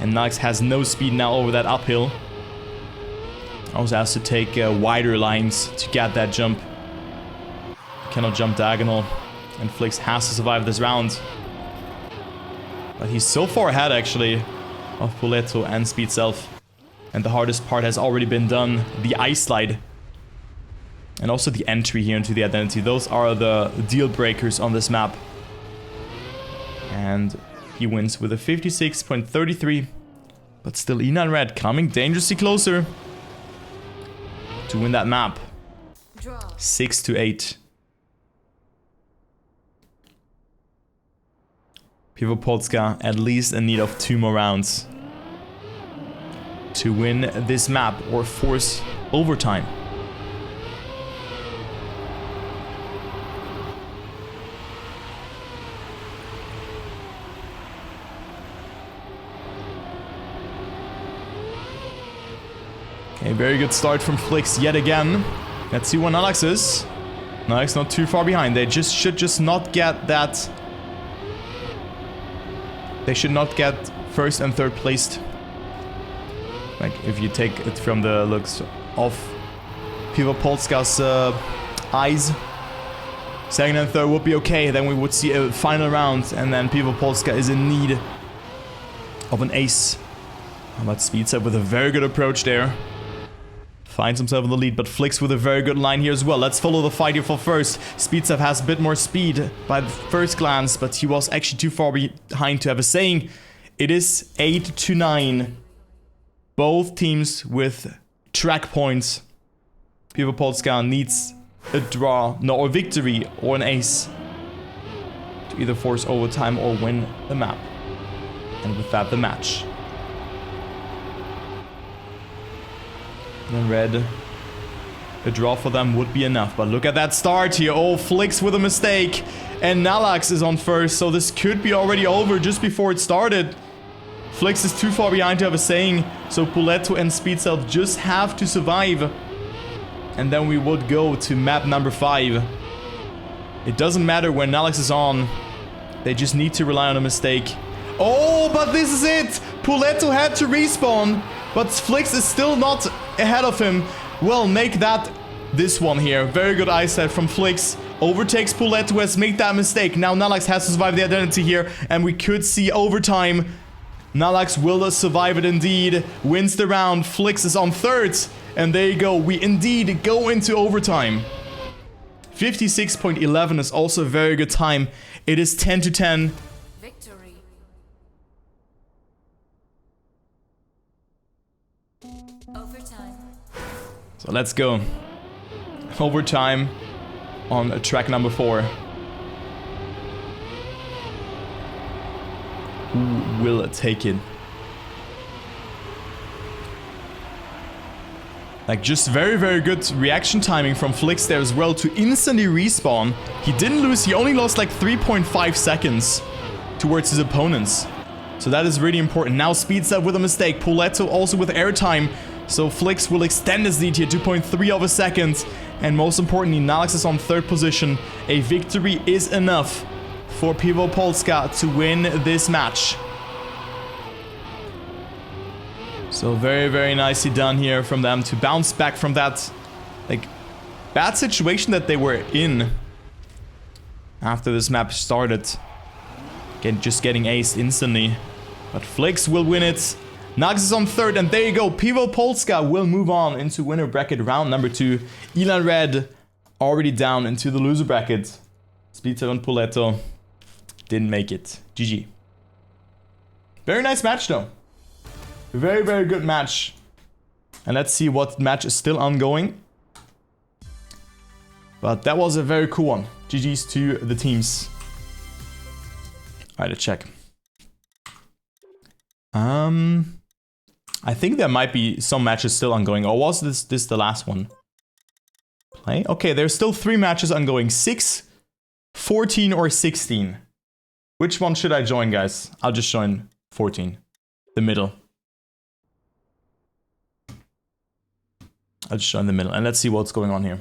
And Nalax has no speed now over that uphill. Also has to take wider lines to get that jump. Cannot jump diagonal. And Flix has to survive this round. But he's so far ahead actually of Puletto and Speed Self. And the hardest part has already been done. The ice slide. And also the entry here into the identity. Those are the deal breakers on this map. And he wins with a 56.33. But still Elan Red coming dangerously closer to win that map. 6-8. Pivo Polska at least in need of 2 more rounds to win this map or force overtime. Okay, very good start from Flix yet again. Let's see what Nalax is. Nalax not too far behind. They should just not get that. They should not get first and third placed. Like if you take it from the looks of Pivo Polska's eyes. Second and third would be okay. Then we would see a final round, and then Pivo Polska is in need of an ace. How about Speedset with a very good approach there. Finds himself in the lead, but Flix with a very good line here as well. Let's follow the fight here for first. Speedset has a bit more speed by the first glance, but he was actually too far behind to have a saying. It is 8-9. Both teams with track points. Pivo Polska needs a draw, no, or victory, or an ace to either force overtime or win the map. And with that, the match. And red. A draw for them would be enough. But look at that start here. Oh, Flix with a mistake. And Nalax is on first. So this could be already over just before it started. Flix is too far behind to have a saying. So Puletto and Speedself just have to survive. And then we would go to map number 5. It doesn't matter when Nalax is on. They just need to rely on a mistake. Oh, but this is it! Puletto had to respawn. But Flix is still not ahead of him. Well, make that this one here. Very good eyesight from Flix. Overtakes Puletto, who has made that mistake. Now Nalax has to survive the identity here. And we could see overtime. Nalax will survive it indeed. Wins the round. Flix is on third. And there you go. We indeed go into overtime. 56.11 is also a very good time. It is 10-10. Victory. Overtime. So let's go. Overtime on track number 4. Who will take it? Like, just very, very good reaction timing from Flix there as well to instantly respawn. He didn't lose, he only lost like 3.5 seconds towards his opponents. So that is really important. Now Speedstep with a mistake. Puletto also with airtime. So Flix will extend his lead here, 2.3 of a second. And most importantly, Nalax is on third position. A victory is enough for Pivo Polska to win this match. So very, very nicely done here from them to bounce back from that, like, bad situation that they were in after this map started. Just getting aced instantly. But Flix will win it. Nags is on third, and there you go. Pivo Polska will move on into winner bracket round number 2. Elan Red already down into the loser bracket. Speedster and Puletto didn't make it. GG. Very nice match though. Very, very good match. And let's see what match is still ongoing. But that was a very cool one. GG's to the teams. Alright, let's check. I think there might be some matches still ongoing. Or was this the last one? Play? Okay, there's still 3 matches ongoing. 6, 14, or 16. Which one should I join, guys? I'll just join 14. The middle. I'll just join the middle. And let's see what's going on here.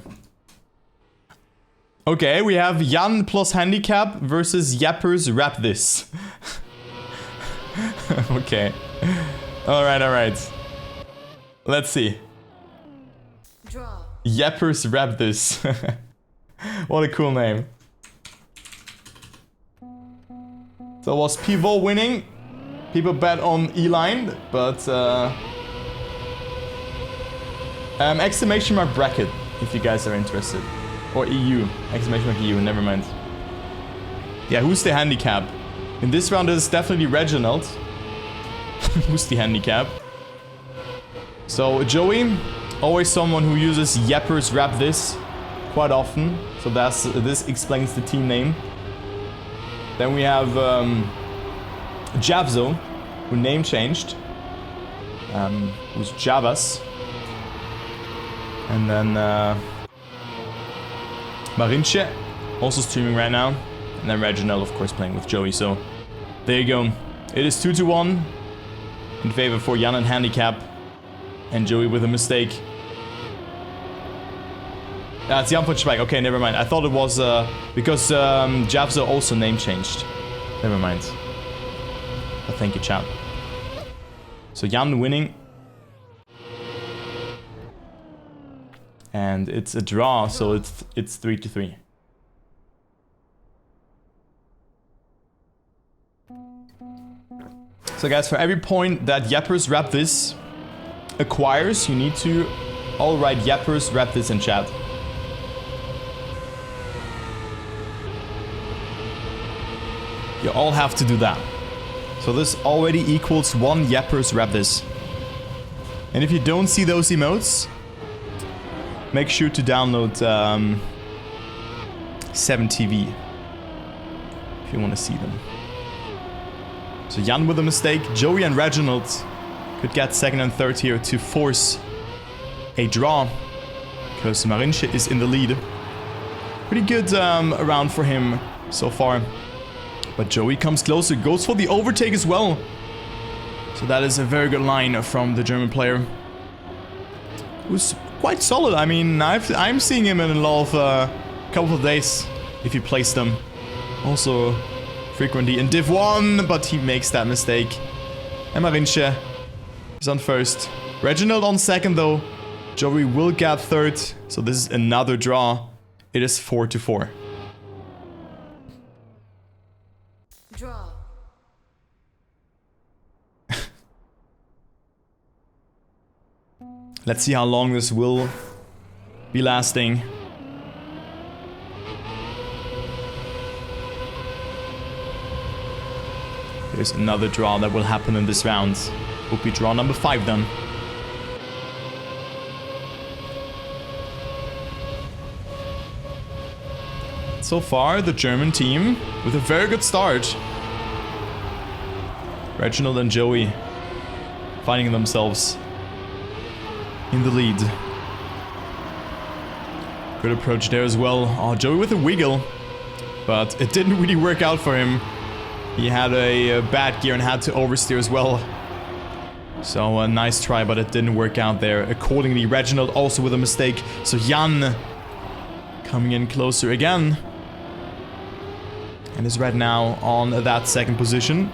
Okay, we have Jan plus handicap versus Yappers Rap This. Okay. Alright, alright. Let's see. Draw. Yappers Rap This. What a cool name. So was Pivo winning? People bet on E-line, but exclamation mark bracket if you guys are interested. Or EU. Exclamation mark EU, never mind. Yeah, who's the handicap? In this round, it's definitely Reginald. Who's the handicap? So, Joey, always someone who uses Yappers Rap This quite often. So this explains the team name. Then we have Javzo, who name changed. Who's Javas. And then Marinche, also streaming right now. And then Reginald, of course, playing with Joey. So there you go. It is 2-1 in favor for Jan and handicap. And Joey with a mistake. It's Jan for Spike. Okay, never mind. I thought it was because Javzo also name changed. Never mind. But thank you, chat. So Jan winning. And it's a draw, so it's 3-3. So guys, for every point that Yappers Rap This acquires, you need to all write Yappers Rap This in chat. You all have to do that. So this already equals 1 Yappers Rap This. And if you don't see those emotes, make sure to download 7TV if you want to see them. So Jan with a mistake. Joey and Reginald could get second and third here to force a draw because Marinche is in the lead. Pretty good round for him so far. But Joey comes closer, goes for the overtake as well. So that is a very good line from the German player. Who's quite solid. I mean, I'm seeing him in a lot of couple of days if he plays them. Also frequently in Div 1, but he makes that mistake. And Marinche is on first. Reginald on second though. Joey will get third. So this is another draw. It is 4-4. Draw. Let's see how long this will be lasting. There's another draw that will happen in this round. Will be draw number 5 then. So far, the German team with a very good start. Reginald and Joey finding themselves in the lead. Good approach there as well. Oh, Joey with a wiggle. But it didn't really work out for him. He had a bad gear and had to oversteer as well. So a nice try, but it didn't work out there. Accordingly, Reginald also with a mistake. So Jan coming in closer again. And is right now on that second position.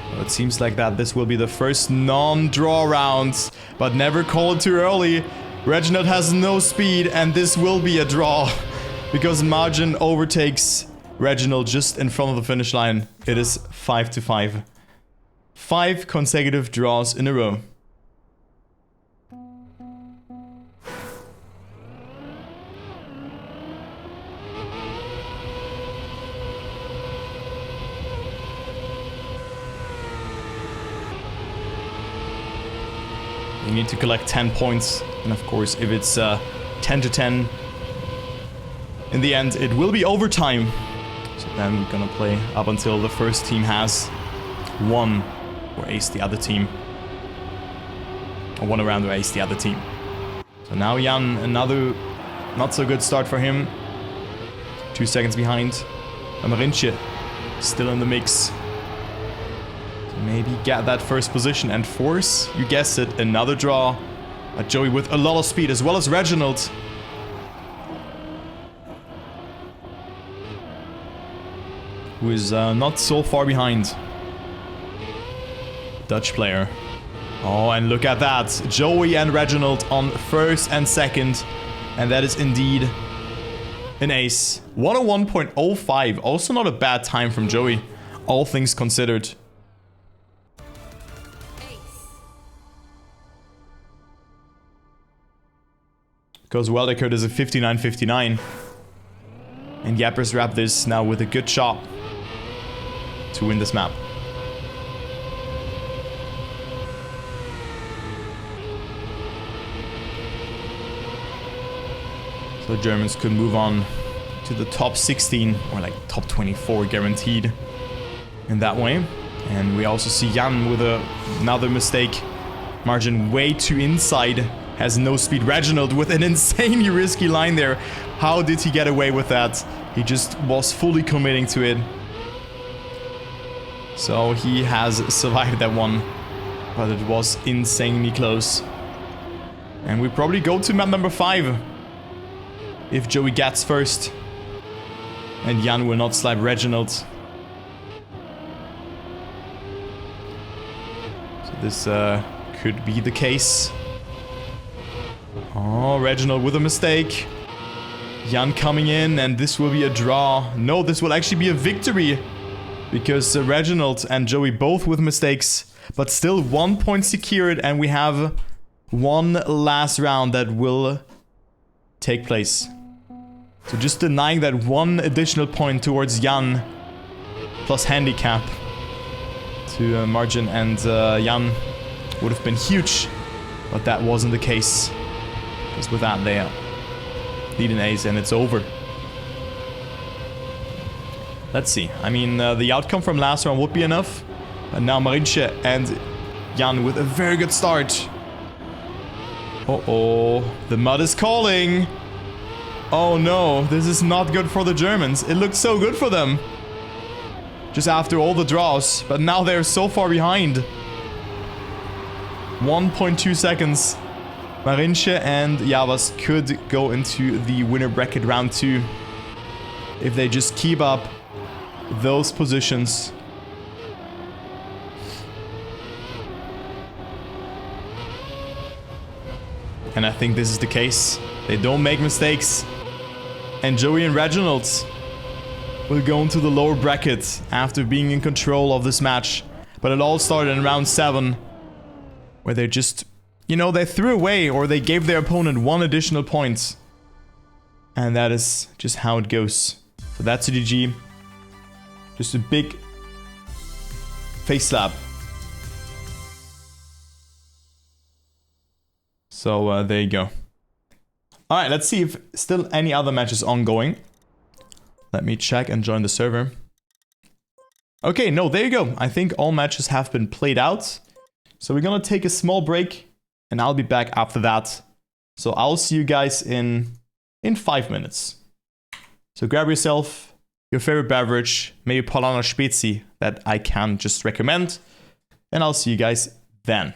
Well, it seems like that this will be the first non-draw round. But never call it too early. Reginald has no speed and this will be a draw. Because Margin overtakes Reginald just in front of the finish line. It is 5-5. 5 consecutive draws in a row. You need to collect 10 points. And of course, if it's 10-10, in the end, it will be overtime. So then we're gonna play up until the first team has won or aced the other team. Or won a round or aced the other team. So now Jan, another not so good start for him. 2 seconds behind. Marinche still in the mix. Maybe get that first position and force, you guessed it, another draw. Joey with a lot of speed as well as Reginald. Who is not so far behind. Dutch player. Oh, and look at that. Joey and Reginald on first and second. And that is indeed an ace. 101.05. Also not a bad time from Joey, all things considered. Because Weldeckert is a 59.59. And Yappers wrap this now with a good shot to win this map. So the Germans could move on to the top 16 or like top 24 guaranteed in that way. And we also see Jan with another mistake. Margin way too inside. Has no speed. Reginald with an insanely risky line there. How did he get away with that? He just was fully committing to it. So he has survived that one. But it was insanely close. And we probably go to map number 5. If Joey gets first. And Jan will not slap Reginald. So this could be the case. Oh, Reginald with a mistake. Jan coming in, and this will be a draw. No, this will actually be a victory. Because Reginald and Joey both with mistakes. But still 1 point secured, and we have one last round that will take place. So just denying that one additional point towards Jan. Plus handicap to Margin and Jan would have been huge. But that wasn't the case. Because with that, they lead an ace and it's over. Let's see. I mean, the outcome from last round would be enough. And now Marinche and Jan with a very good start. Uh-oh. The mud is calling. Oh no, this is not good for the Germans. It looked so good for them. Just after all the draws. But now they're so far behind. 1.2 seconds. Marinche and Javas could go into the winner bracket round 2. If they just keep up those positions. And I think this is the case. They don't make mistakes. And Joey and Reginald will go into the lower bracket after being in control of this match. But it all started in round 7. Where they just, you know, they threw away or they gave their opponent 1 additional point. And that is just how it goes. So that's a GG. Just a big face slap. So there you go. Alright, let's see if still any other matches ongoing. Let me check and join the server. Okay, no, there you go. I think all matches have been played out. So we're gonna take a small break and I'll be back after that. So I'll see you guys in 5 minutes. So grab yourself your favorite beverage, maybe Polana Spezi that I can just recommend. And I'll see you guys then,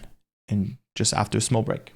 and just after a small break.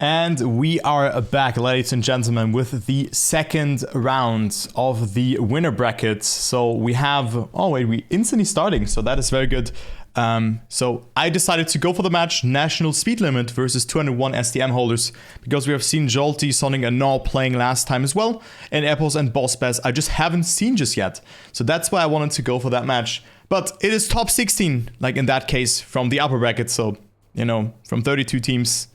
And we are back, ladies and gentlemen, with the second round of the winner bracket. So we have, oh wait, we instantly starting, so that is very good. So I decided to go for the match National Speed Limit versus 201 STM holders, because we have seen Jolty, Sonic and Gnaw playing last time as well, and Apples and Boss Bass I just haven't seen just yet. So that's why I wanted to go for that match. But it is top 16, like in that case, from the upper bracket. So, you know, from 32 teams,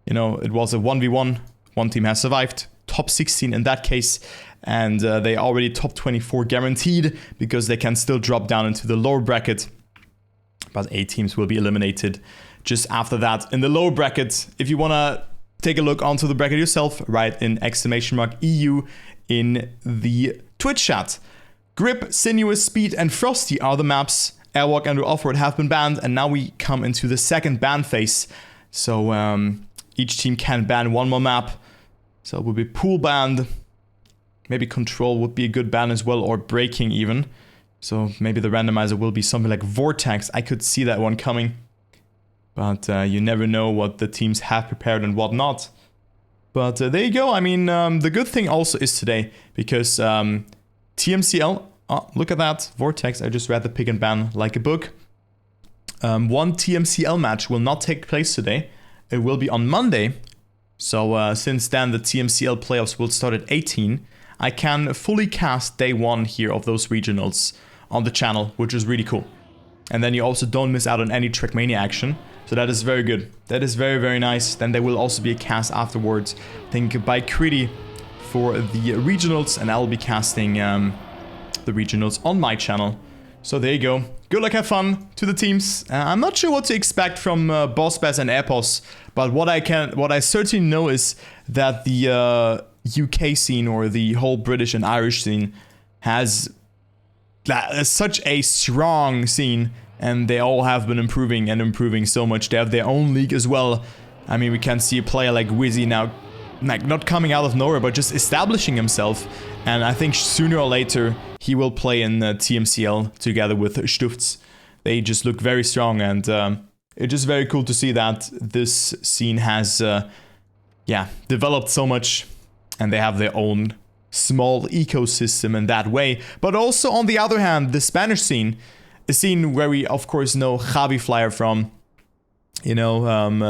you know, it was a 1v1. One team has survived. Top 16 in that case. And they are already top 24 guaranteed, because they can still drop down into the lower bracket. But 8 teams will be eliminated just after that. In the lower bracket, if you want to take a look onto the bracket yourself, write in !EU in the Twitch chat. Grip, Sinuous, Speed and Frosty are the maps. Airwalk and Offroad have been banned, and now we come into the second ban phase. So each team can ban one more map. So it will be pool banned. Maybe Control would be a good ban as well, or Braking even. So maybe the randomizer will be something like Vortex. I could see that one coming. But you never know what the teams have prepared and what not. But there you go. I mean, the good thing also is today, because TMCL, oh, look at that, Vortex, I just read the pick and ban like a book. One TMCL match will not take place today. It will be on Monday. So since then the TMCL playoffs will start at 18. I can fully cast day 1 here of those regionals on the channel, which is really cool. And then you also don't miss out on any Trackmania action. So that is very good. That is very, very nice. Then there will also be a cast afterwards, I think by Critty, for the regionals, and I'll be casting the regionals on my channel. So there you go. Good luck, have fun to the teams. I'm not sure what to expect from Boss Bass and Epos, but what I certainly know is that the UK scene, or the whole British and Irish scene, has such a strong scene, and they all have been improving and improving so much. They have their own league as well. I mean, we can see a player like Wizzy now, like not coming out of nowhere, but just establishing himself. And I think sooner or later he will play in TMCL together with Stufts. They just look very strong, and it's just very cool to see that this scene has developed so much, and they have their own small ecosystem in that way. But also on the other hand, the Spanish scene, a scene where we of course know Javi Flyer from, you know,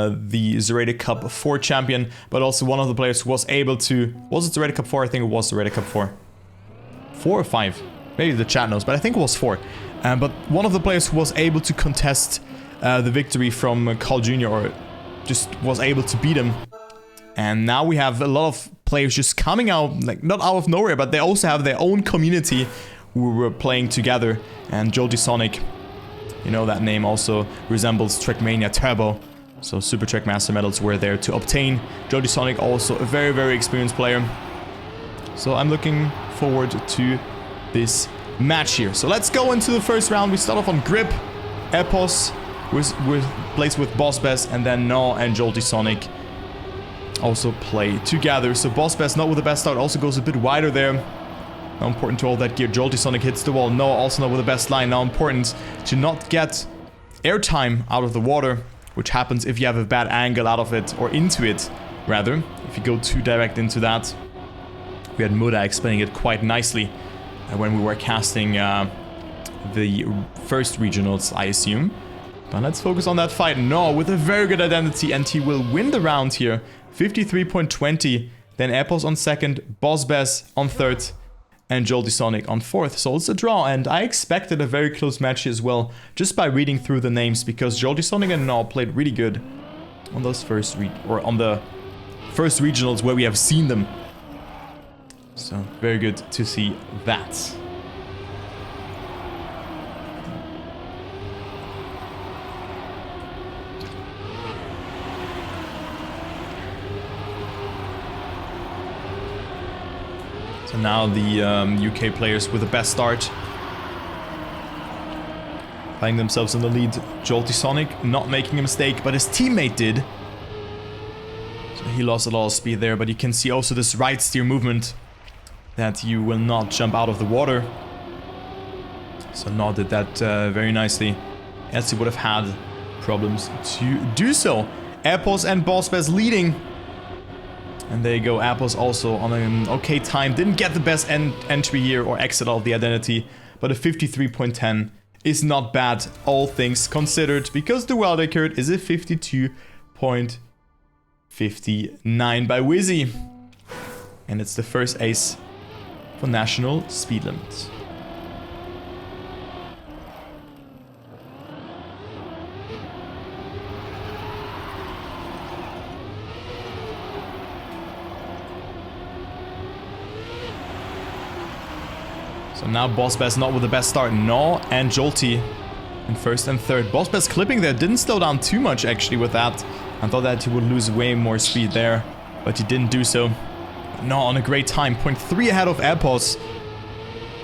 the Zerata Cup 4 champion, but also one of the players who was able to... Was it Zerata Cup 4? I think it was Zerata Cup 4. 4 or 5? Maybe the chat knows, but I think it was 4. But one of the players who was able to contest the victory from Carl Jr., or just was able to beat him. And now we have a lot of players just coming out, like not out of nowhere, but they also have their own community who were playing together. And Jolty Sonic, you know, that name also resembles Trackmania Turbo. So Super Track Master medals were there to obtain. Jolty Sonic also a very, very experienced player. So I'm looking forward to this match here. So let's go into the first round. We start off on Grip, Epos, plays with Boss Bass, and then Gnaw and Jolty Sonic also play together. So Boss Bass, not with the best start, also goes a bit wider there. Now important to all that gear. Jolty Sonic hits the wall. No, also not with the best line. Now important to not get airtime out of the water, which happens if you have a bad angle out of it, or into it, rather. If you go too direct into that. We had Muda explaining it quite nicely when we were casting the first regionals, I assume. But let's focus on that fight. No, with a very good identity, and he will win the round here. 53.20. Then Apples on second, Boss Bass on third, and Jolty Sonic on fourth. So it's a draw, and I expected a very close match as well, just by reading through the names, because Jolty Sonic and Gnaw played really good on those on the first regionals where we have seen them. So very good to see that. So now the UK players with the best start, finding themselves in the lead. Jolty Sonic not making a mistake, but his teammate did. So he lost a lot of speed there, but you can see also this right steer movement, that you will not jump out of the water. So Gnaw did that very nicely, as he would have had problems to do so Apples and Boss Bass leading. And there you go, Apples also on an okay time. Didn't get the best entry here or exit of the identity, but a 53.10 is not bad, all things considered, because the world record is a 52.59 by Wizzy. And it's the first ace for national speed limit. So now Boss Bass not with the best start. No, and Jolty in first and third. Boss Bass clipping there. Didn't slow down too much actually with that. I thought that he would lose way more speed there, but he didn't do so. No, on a great time. 0.3 ahead of Airpods,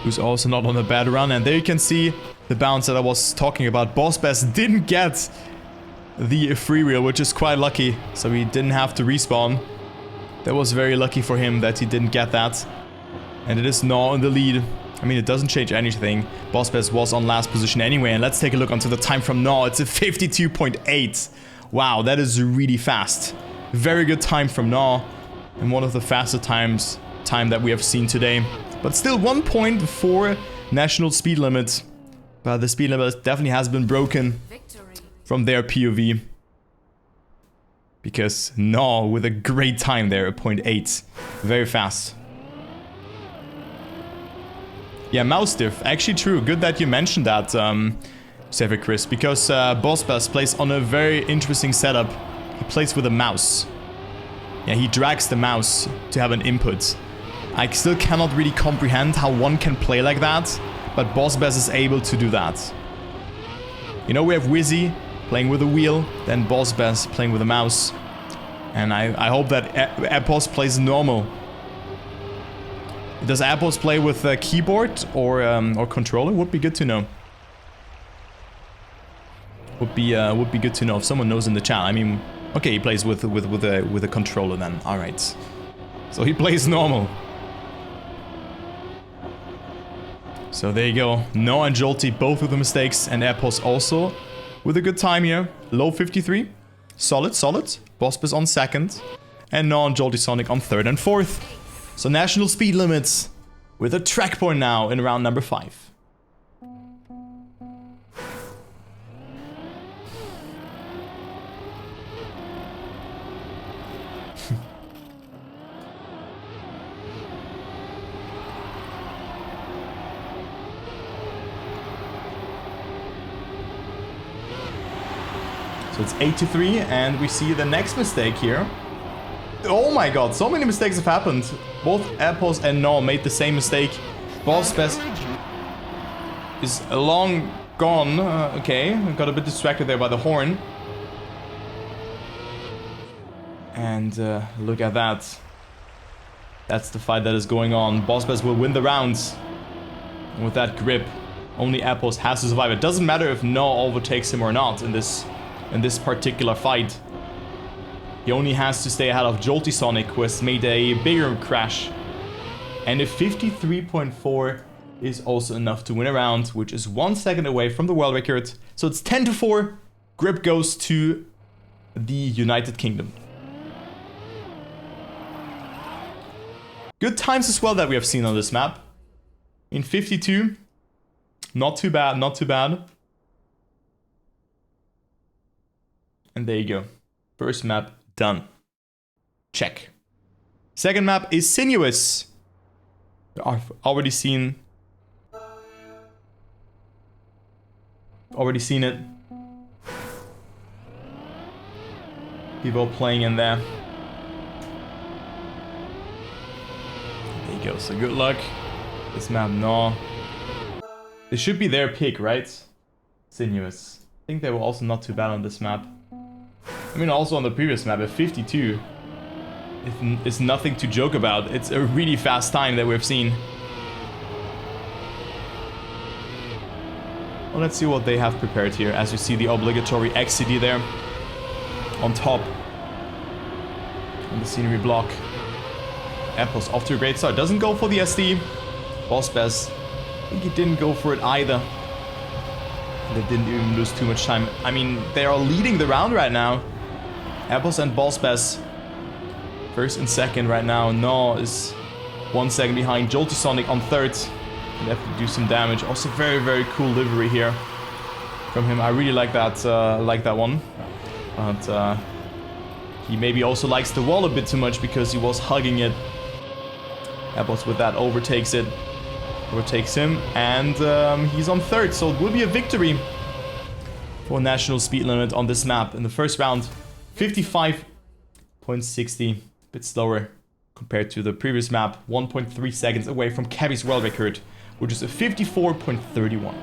who's also not on a bad run. And there you can see the bounce that I was talking about. Boss Bass didn't get the free wheel, which is quite lucky. So he didn't have to respawn. That was very lucky for him that he didn't get that. And it is Gnaw in the lead. I mean, it doesn't change anything. Boss Bass was on last position anyway. And let's take a look onto the time from Gnaw. It's a 52.8. Wow, that is really fast. Very good time from Gnaw. And one of the fastest time that we have seen today. But still 1.4 national speed limit. But the speed limit definitely has been broken from their POV. Because Gnaw with a great time there, a 0.8. Very fast. Yeah, mouse diff. Actually true. Good that you mentioned that, Xavier Chris. Because Boss Bass plays on a very interesting setup. He plays with a mouse. Yeah, he drags the mouse to have an input. I still cannot really comprehend how one can play like that. But Boss Bass is able to do that. You know, we have Wizzy playing with a wheel. Then Boss Bass playing with a mouse. And I hope that Apples plays normal. Does Apples play with a keyboard or controller? Would be good to know. Would be good to know if someone knows in the chat. I mean, okay, he plays with a controller then. All right, so he plays normal. So there you go. No and Jolty both with the mistakes, and Apples also with a good time here. Low 53, solid. Boss Bass on second, and No and Jolty Sonic on third and fourth. So national speed limits with a track point now in round number 5. So it's 8-3, and we see the next mistake here. Oh my god, so many mistakes have happened. Both Apples and Gnaw made the same mistake. Boss Bass is long gone. Okay, I got a bit distracted there by the horn. And look at that. That's the fight that is going on. Boss Bass will win the rounds. And with that grip, only Apples has to survive. It doesn't matter if Gnaw overtakes him or not in this particular fight. He only has to stay ahead of Jolty Sonic, who has made a bigger crash. And a 53.4 is also enough to win a round, which is 1 second away from the world record. So it's 10-4. Grip goes to the United Kingdom. Good times as well that we have seen on this map. In 52. Not too bad, not too bad. And there you go. First map done. Check. Second map is Sinuous. I've already seen it. People playing in there. There you go. So good luck. This map, no. This should be their pick, right? Sinuous. I think they were also not too bad on this map. I mean, also on the previous map, at 52. It's nothing to joke about. It's a really fast time that we've seen. Well, let's see what they have prepared here. As you see, the obligatory XCD there on top on the scenery block. Apples off to a great start. Doesn't go for the SD. Boss Bass, I think he didn't go for it either. They didn't even lose too much time. I mean, they are leading the round right now. Apples and Ballspaz. First and second right now. No is 1 second behind. Jolty Sonic on third. Can definitely do some damage. Also very, very cool livery here from him. I really like that one. But he maybe also likes the wall a bit too much because he was hugging it. Apples with that overtakes it. Overtakes him. And he's on third. So it will be a victory for national speed limit on this map in the first round. 55.60. A bit slower compared to the previous map. 1.3 seconds away from Cabby's world record, which is a 54.31.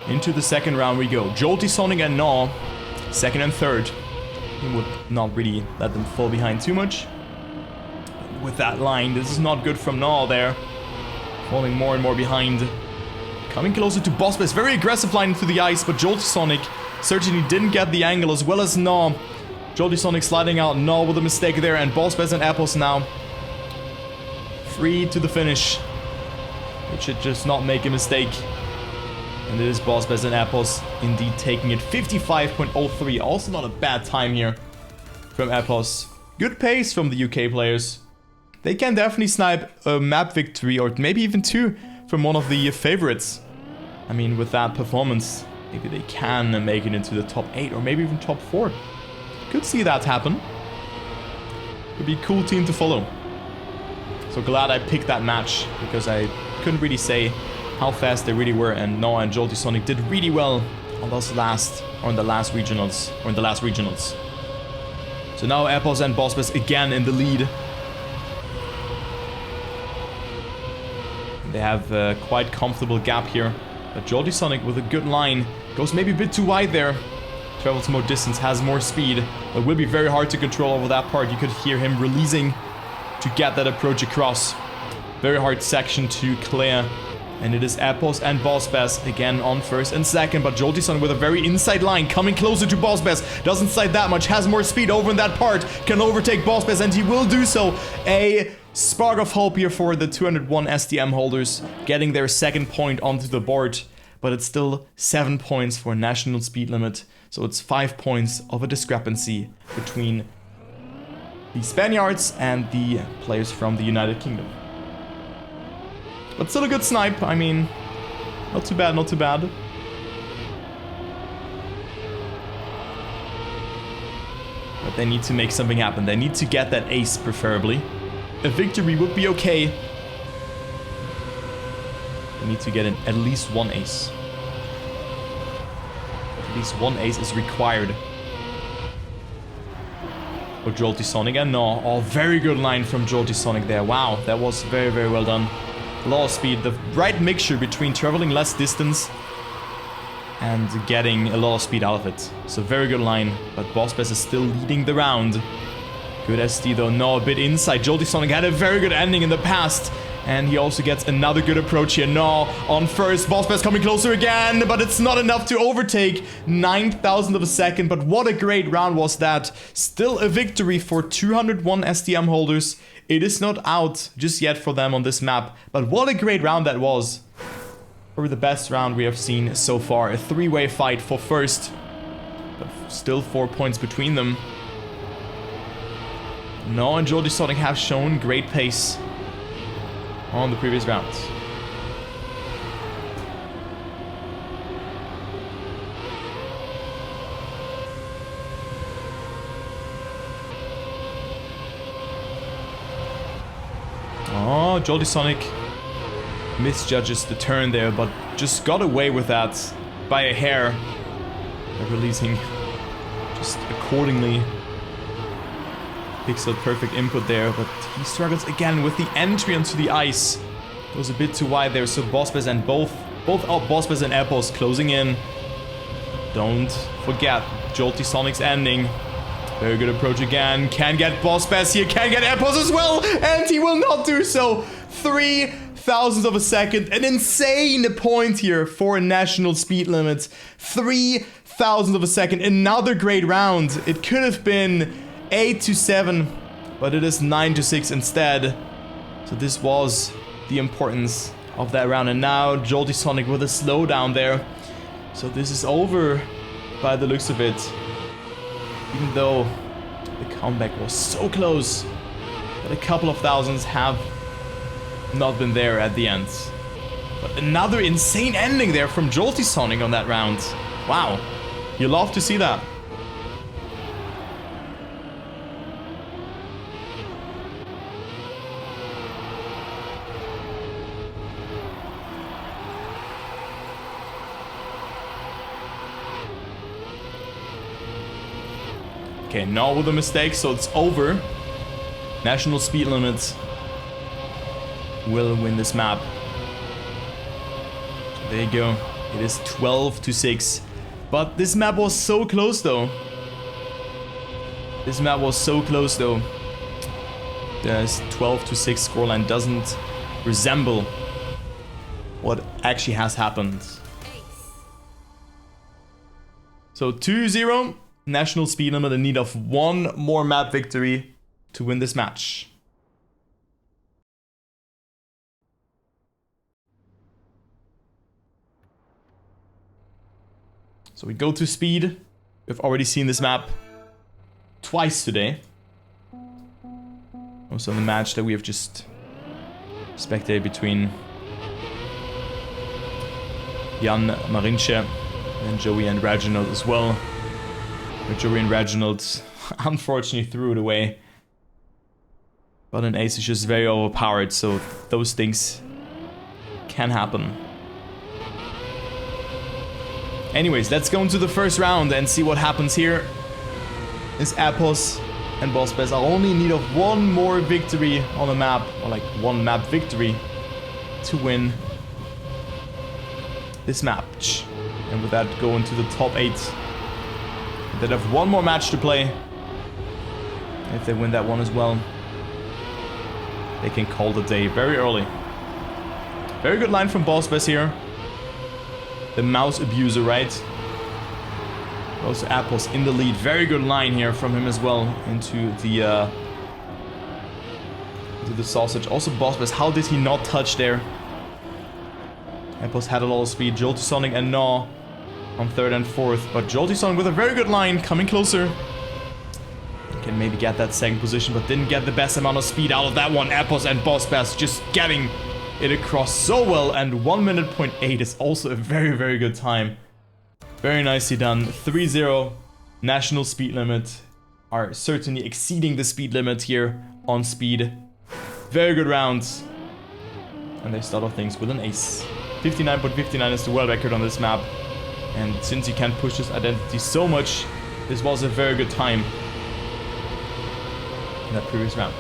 Into the second round we go. Jolty Sonic and Gnaw, second and third. He would not really let them fall behind too much. But with that line, this is not good from Gnaw there. Falling more and more behind. Coming closer to Ballspaz. Very aggressive line into the ice, but Jolty Sonic certainly didn't get the angle as well as Gnaw. Jolty Sonic sliding out, Gnaw with a mistake there, and Ballspaz and Apples now free to the finish. It should just not make a mistake. And it is Ballspaz and Apples indeed taking it. 55.03. Also not a bad time here from Apples. Good pace from the UK players. They can definitely snipe a map victory or maybe even two from one of the favorites. I mean, with that performance, maybe they can make it into the top 8 or maybe even top 4. Could see that happen. Would be a cool team to follow. So glad I picked that match because I couldn't really say how fast they really were, and Noah and Jolty Sonic did really well on those last regionals. So now Apples and Ballspaz again in the lead. They have a quite comfortable gap here, but Jolty Sonic with a good line goes maybe a bit too wide there. Travels more distance, has more speed, but will be very hard to control over that part. You could hear him releasing to get that approach across. Very hard section to clear. And it is Apples and Ballspaz again on first and second, but Jolty Sonic with a very inside line, coming closer to Ballspaz. Doesn't slide that much, has more speed over in that part, can overtake Ballspaz, and he will do so. A spark of hope here for the 201 STM holders, getting their second point onto the board, but it's still 7 points for national speed limit, so it's 5 points of a discrepancy between the Spaniards and the players from the United Kingdom. But still a good snipe, I mean, not too bad, not too bad. But they need to make something happen. They need to get that ace, preferably. A victory would be okay. They need to get at least one ace. At least one ace is required. For Jolty Sonic and no. Oh, very good line from Jolty Sonic there. Wow, that was very, very well done. A lot of speed, the right mixture between traveling less distance and getting a lot of speed out of it. So very good line, but Ballspaz is still leading the round. Good SD though, no, a bit inside. Jolty Sonic had a very good ending in the past, and he also gets another good approach here. No, on first, Ballspaz coming closer again, but it's not enough to overtake. 9,000 of a second, but what a great round was that. Still a victory for 201 STM holders. It is not out just yet for them on this map, but what a great round that was. Probably the best round we have seen so far. A three-way fight for first, but still 4 points between them. No, and Jolty Sonic have shown great pace on the previous rounds. Oh, Jolty Sonic misjudges the turn there, but just got away with that by a hair. Releasing just accordingly. Pixel perfect input there, but he struggles again with the entry onto the ice. Goes a bit too wide there, so Ballspaz and both Ballspaz and Apples closing in. Don't forget Jolty Sonic's ending. Very good approach again. Can get Ballspaz here, can get Apples as well, and he will not do so. 3 thousandths of a second. An insane point here for a national speed limit. 3 thousandths of a second. Another great round. It could have been 8-7, but it is 9-6 instead. So this was the importance of that round. And now Jolty Sonic with a slowdown there. So this is over by the looks of it. Even though the comeback was so close, but a couple of thousands have not been there at the end. But another insane ending there from Jolty Sonic on that round. Wow. You love to see that. Okay, not with a mistake, so it's over. National speed limit will win this map. There you go. It is 12-6. But this map was so close though. This 12-6 scoreline doesn't resemble what actually has happened. So 2-0. National speed limit in need of one more map victory to win this match. So we go to speed. We've already seen this map twice today. Also in the match that we have just spectated between Jan Marinche and Joey and Reginald as well. But Joey and Reginald unfortunately threw it away. But an ace is just very overpowered, so those things can happen. Anyways, let's go into the first round and see what happens here. Is Appos and Boss Bass are only in need of one more victory on the map, or like one map victory to win this match. And with that, go into the top 8. They have one more match to play. If they win that one as well, they can call the day very early. Very good line from Boss Bass here. The mouse abuser, right? Also Apples in the lead. Very good line here from him as well into the sausage. Also Boss Bass, how did he not touch there? Apples had a lot of speed. Jolty Sonic and Gnaw on 3rd and 4th, but Jolty Sonic with a very good line, coming closer. Can maybe get that 2nd position, but didn't get the best amount of speed out of that one. Apples and Boss Bass just getting it across so well, and 1 minute point 8 is also a very, very good time. Very nicely done. 3-0. National speed limit are certainly exceeding the speed limit here on speed. Very good rounds. And they start off things with an ace. 59.59 is the world record on this map. And since you can push this identity so much, this was a very good time in that previous round.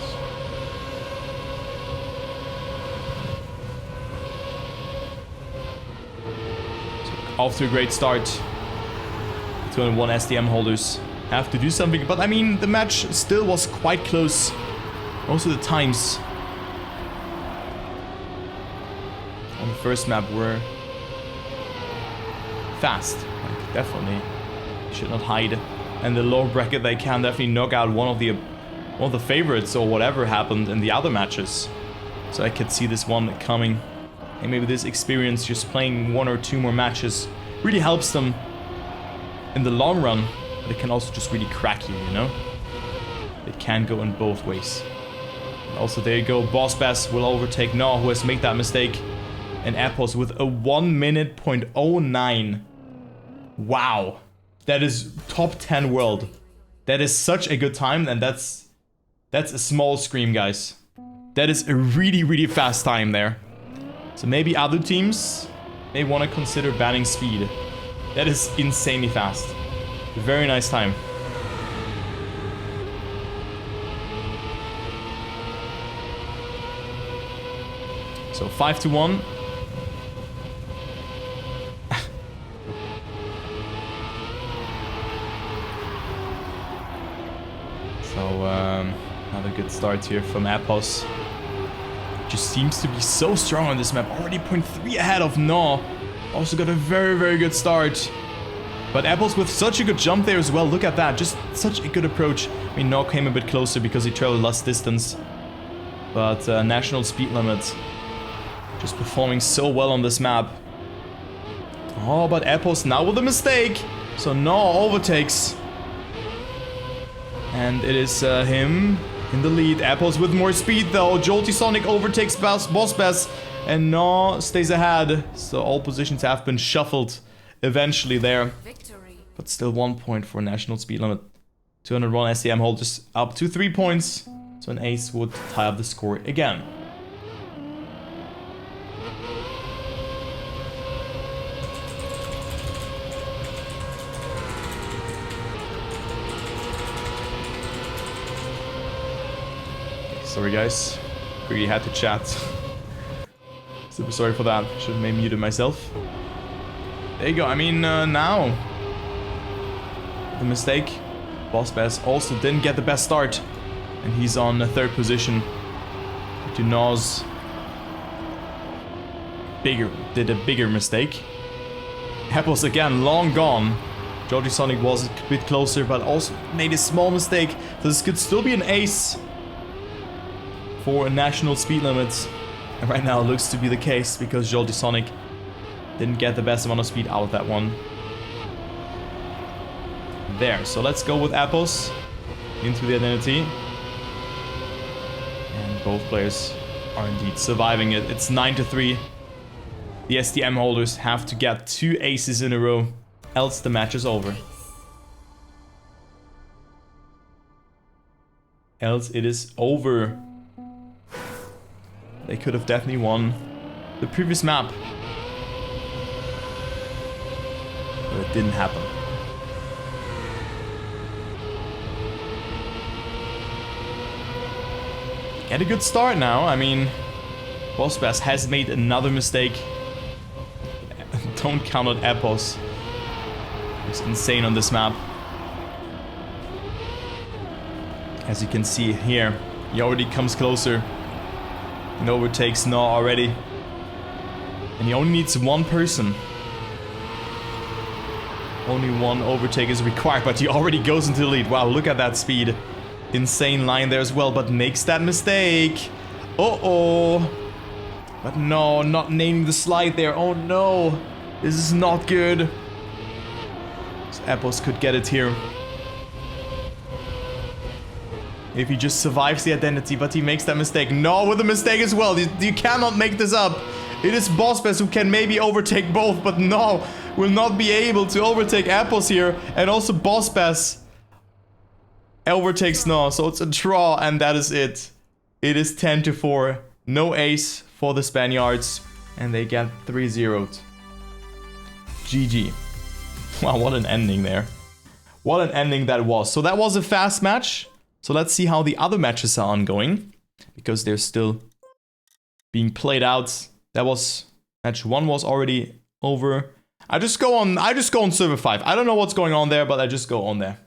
So off to a great start. 201 SDM holders have to do something, but I mean, the match still was quite close. Most of the times on the first map were fast, like definitely should not hide. And the lower bracket, they can definitely knock out one of the favorites or whatever happened in the other matches. So I could see this one coming, and maybe this experience just playing 1 or 2 more matches really helps them in the long run. But it can also just really crack you, you know. It can go in both ways. And also there you go, Boss Bass will overtake Gnaw, who has made that mistake, and Apples with a 1 minute point 09. Wow, that is top 10 world. That is such a good time, and that's a small scream, guys. That is a really, really fast time there. So maybe other teams may want to consider banning speed. That is insanely fast. Very nice time. So 5-1. So another good start here from Appos. just seems to be so strong on this map. Already 0.3 ahead of No. Also got a very, very good start. But Apples with such a good jump there as well. Look at that. Just such a good approach. I mean, No came a bit closer because he traveled less distance. But national speed limit. Just performing so well on this map. Oh, but Apples now with a mistake. So No overtakes. And it is him in the lead. Apples with more speed though. Jolty Sonic overtakes Boss Bass. And No stays ahead. So all positions have been shuffled eventually there. Victory. But still 1 point for national speed limit. 201 SCM holders up to 3 points. So an ace would tie up the score again. Sorry guys, quickly had to chat. Super sorry for that, should have maybe muted myself. There you go, I mean now. The mistake. Boss Bass also didn't get the best start. And he's on the 3rd position. To Noz. Did a bigger mistake. Apples again, long gone. Jolty Sonic was a bit closer, but also made a small mistake. So this could still be an ace for national speed limits. And right now it looks to be the case because Jolty Sonic didn't get the best amount of speed out of that one. There, so let's go with Apples into the identity. And both players are indeed surviving it. It's 9-3. The SDM holders have to get 2 aces in a row, else the match is over. Else it is over. They could have definitely won the previous map. But it didn't happen. Get a good start now. I mean, Boss Bass has made another mistake. Don't count on Apples. It's insane on this map. As you can see here, he already comes closer. And overtakes No already. And he only needs 1 person. Only 1 overtake is required, but he already goes into the lead. Wow, look at that speed. Insane line there as well, but makes that mistake. Uh-oh. But no, not naming the slide there. Oh no. This is not good. So Apples could get it here. If he just survives the identity, but he makes that mistake. No, with a mistake as well. You cannot make this up. It is Boss Bass who can maybe overtake both, but No will not be able to overtake Apples here. And also Boss Bass overtakes No, so it's a draw, and that is it. It is 10-4. No ace for the Spaniards, and they get 3-0'd. GG. Wow, what an ending there. What an ending that was. So that was a fast match. So let's see how the other matches are ongoing, because they're still being played out. That was match 1 was already over. I just go on server 5. I don't know what's going on there, but I just go on there.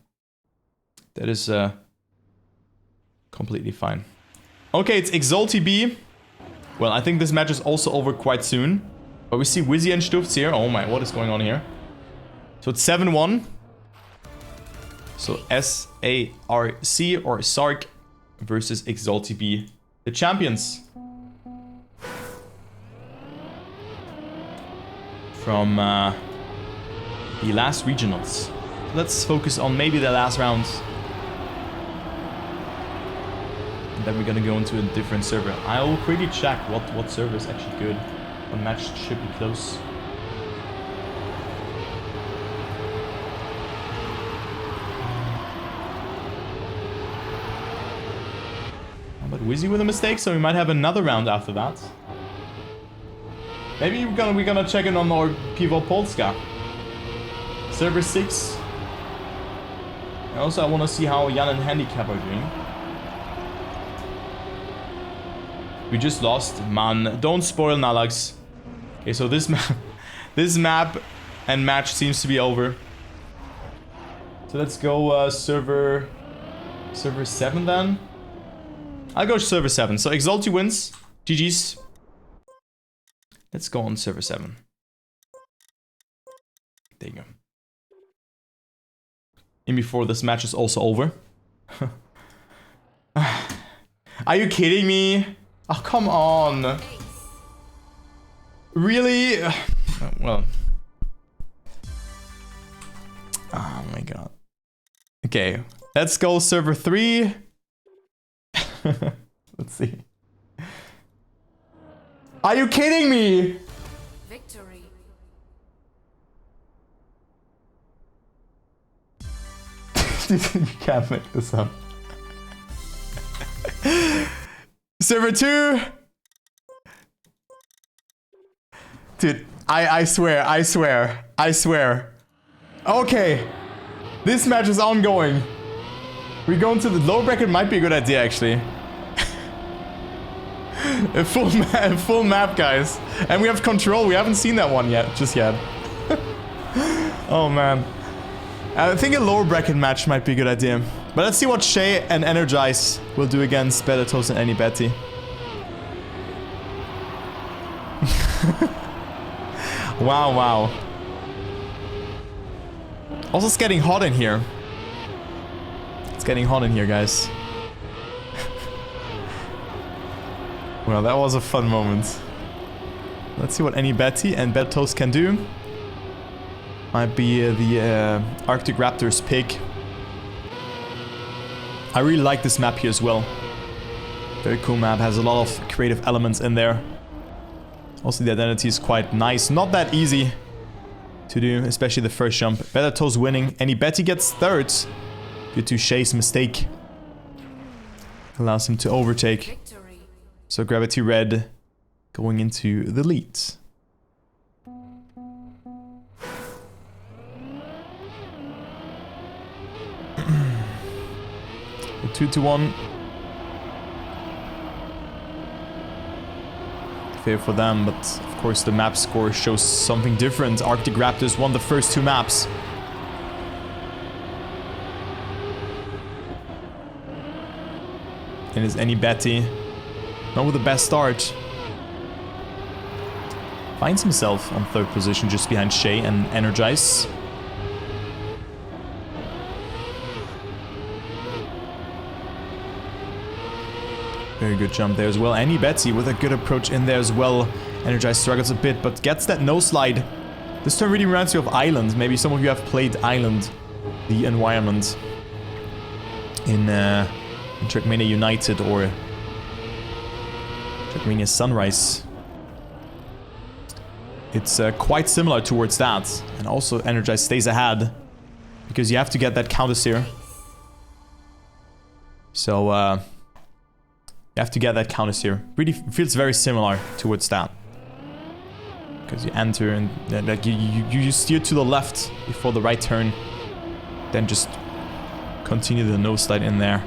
That is completely fine. Okay, it's Exalty B. Well, I think this match is also over quite soon. But we see Wizzy and Stufts here. Oh my, what is going on here? So it's 7-1. So S-A-R-C or Sark versus Exalty B, the champions. From the last regionals. Let's focus on maybe the last round. And then we're gonna go into a different server. I will quickly check what server is actually good. What match should be close. But Wizzy with a mistake, so we might have another round after that. Maybe we're gonna check in on our Pivo Polska. Server 6. And also I wanna see how Jan and Handicap are doing. We just lost. Man, don't spoil Nalax. Okay, so this map and match seems to be over. So let's go server 7 then. I'll go server 7. So Exalty wins. GG's. Let's go on server 7. There you go. And before this match is also over. Are you kidding me? Oh, come on. Really? Well. Oh my god. Okay, let's go server 3. Let's see. Are you kidding me? Victory. You can't make this up. Server 2. Dude, I swear. Okay. This match is ongoing. We go into the lower bracket, might be a good idea actually. A full map, guys. And we have control. We haven't seen that one just yet. Oh man. I think a lower bracket match might be a good idea. But let's see what Shay and Energize will do against Better Toast and Annie Betty. Wow. Also, it's getting hot in here. It's getting hot in here, guys. Well, that was a fun moment. Let's see what Annie Betty and Better Toast can do. Might be the Arctic Raptors pick. I really like this map here as well. Very cool map, has a lot of creative elements in there. Also the identity is quite nice. Not that easy to do, especially the first jump. Better Toast winning. Annie Betty gets third due to Shay's mistake. Allows him to overtake. Victory. So Gravity Red going into the lead. 2-1. Fair for them, but of course the map score shows something different. Arctic Raptors won the first 2 maps. And is Annie Betty not with the best start. Finds himself on 3rd position just behind Shay and Energize. Very good jump there as well. Annie Betty with a good approach in there as well. Energize struggles a bit, but gets that no slide. This turn really reminds you of Island. Maybe some of you have played Island, the environment, in Trackmania United or Trackmania Sunrise. It's quite similar towards that. And also Energize stays ahead because you have to get that counter steer. So you have to get that counter steer. Really feels very similar towards that. Because you enter and like you steer to the left before the right turn. Then just continue the nose slide in there.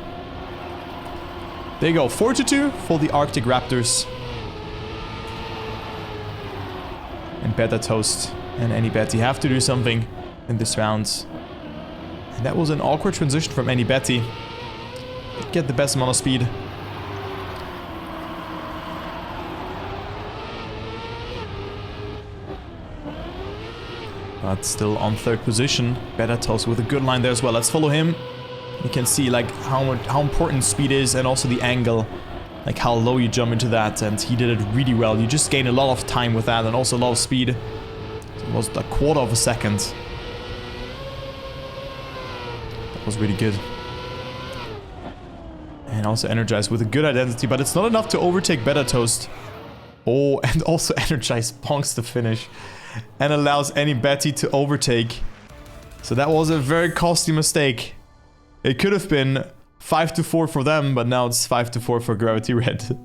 There you go, 4-2 for the Arctic Raptors. And Better Toast and Annie Betty have to do something in this round. And that was an awkward transition from Annie Betty. Didn't get the best amount of speed. But still on 3rd position. Better Toast with a good line there as well. Let's follow him. You can see like how important speed is and also the angle. Like how low you jump into that, and he did it really well. You just gain a lot of time with that and also a lot of speed. It's almost a quarter of a second. That was really good. And also Energize with a good identity, but it's not enough to overtake Better Toast. Oh, and also Energize bonks the finish and allows Annie Betty to overtake. So that was a very costly mistake. It could have been 5-4 for them, but now it's 5-4 for Gravity Red.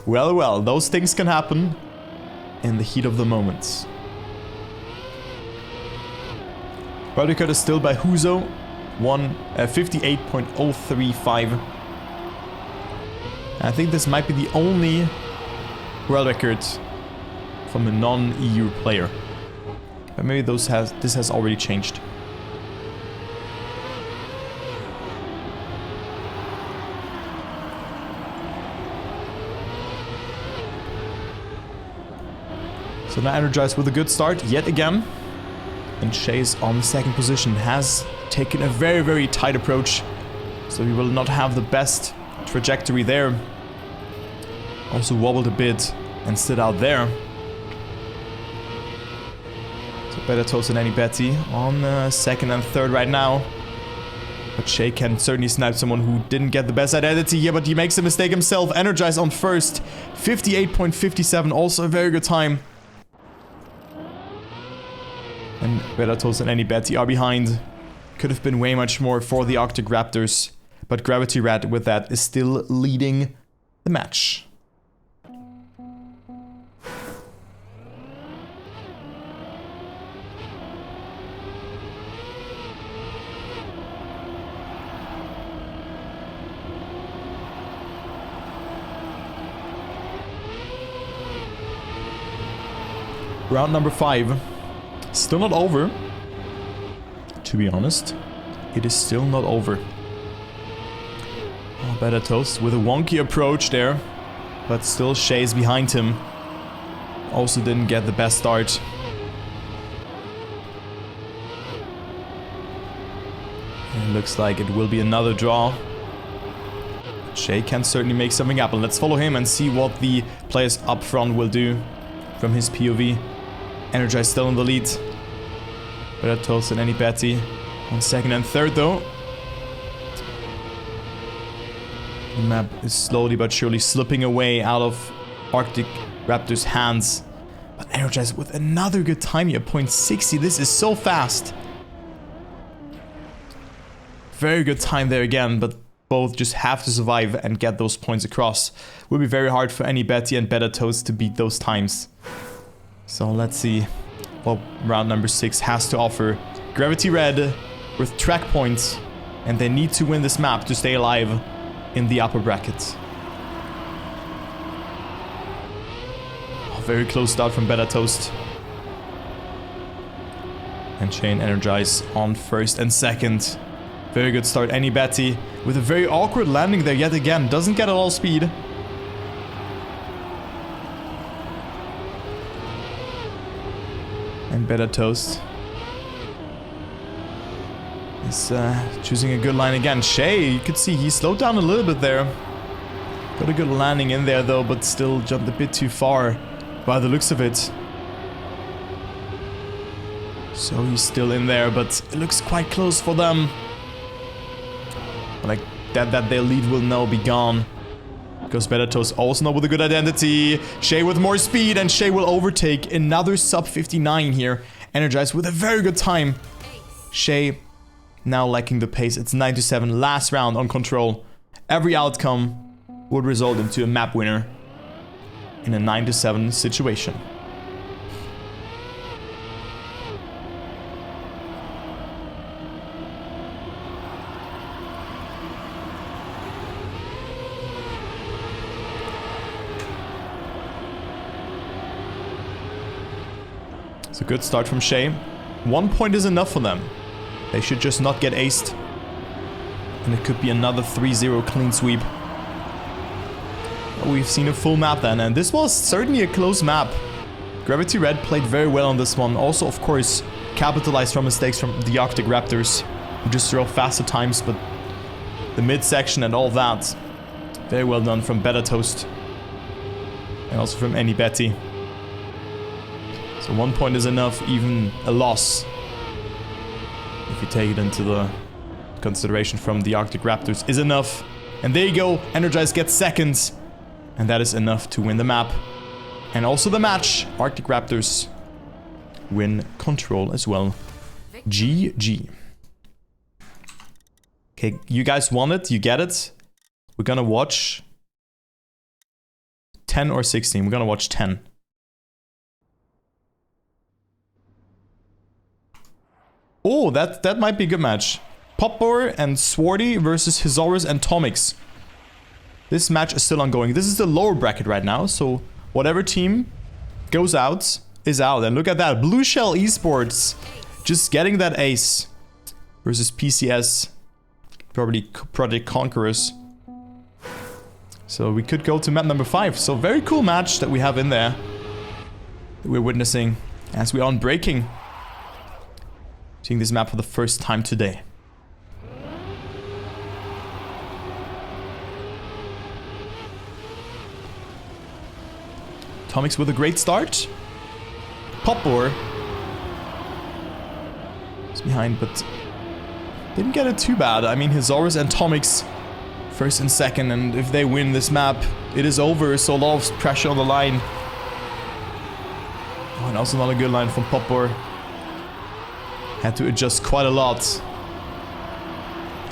Well, those things can happen in the heat of the moment. World record is still by Huzo, 58.035. I think this might be the only world record from a non-EU player. But maybe this has already changed. So now Energized with a good start yet again. And Chase on the second position has taken a very, very tight approach. So he will not have the best trajectory there. Also wobbled a bit and stood out there. So better toast than any Betty on second and third right now. But Shay can certainly snipe someone who didn't get the best identity here, but he makes a mistake himself. Energized on first. 58.57, also a very good time. And better toast than any Betty are behind. Could have been way much more for the Arctic Raptors. But Gravity Rat with that is still leading the match. Round number 5. Still not over. To be honest, it is still not over. Oh, better toast with a wonky approach there. But still Shay's behind him. Also didn't get the best start. And it looks like it will be another draw. Shay can certainly make something happen. Let's follow him and see what the players up front will do from his POV. Energized still in the lead. Better toast than any Betty. On second and third though. The map is slowly but surely slipping away out of Arctic Raptors' hands. But Energized with another good time here. 0.60. This is so fast. Very good time there again, but both just have to survive and get those points across. Will be very hard for any Betty and Better Toast to beat those times. So let's see what round number 6 has to offer. Gravity Red with track points, and they need to win this map to stay alive in the upper bracket. Oh, very close start from Better Toast. And Chain Energize on first and second. Very good start, any Betty, with a very awkward landing there yet again. Doesn't get at all speed. And Better Toast is choosing a good line again. Shay, you could see he slowed down a little bit there. Got a good landing in there though, but still jumped a bit too far by the looks of it. So he's still in there, but it looks quite close for them. Like that their lead will now be gone. Because Better Toast also not with a good identity. Shay with more speed, and Shay will overtake another sub 59 here. Energized with a very good time. Shay now lacking the pace. It's 9-7, last round on control. Every outcome would result into a map winner in a 9-7 situation. It's a good start from Shay. 1 point is enough for them. They should just not get aced. And it could be another 3-0 clean sweep. We've seen a full map then, and this was certainly a close map. Gravity Red played very well on this one. Also, of course, capitalized from mistakes from the Arctic Raptors, who just throw faster times, but the midsection and all that, very well done from Better Toast. And also from any Betty. So 1 point is enough, even a loss, if you take it into the consideration from the Arctic Raptors, is enough. And there you go, Energize gets seconds. And that is enough to win the map. And also the match. Arctic Raptors win control as well. GG. Okay, you guys want it, you get it. We're gonna watch 10 or 16. We're gonna watch 10. Oh, that might be a good match. Popbor and Swarty versus Hisaurus and Tomix. This match is still ongoing. This is the lower bracket right now, so whatever team goes out is out. And look at that, Blue Shell Esports just getting that ace versus PCS, probably Project Conquerors. So we could go to map number 5. So very cool match that we have in there. that we're witnessing as we are on braking. Seeing this map for the first time today. Atomics with a great start. Popor is behind, but didn't get it too bad. I mean, Hisaurus and Atomics first and second, and if they win this map, it is over. So a lot of pressure on the line. Oh, and also not a good line from Popor. Had to adjust quite a lot.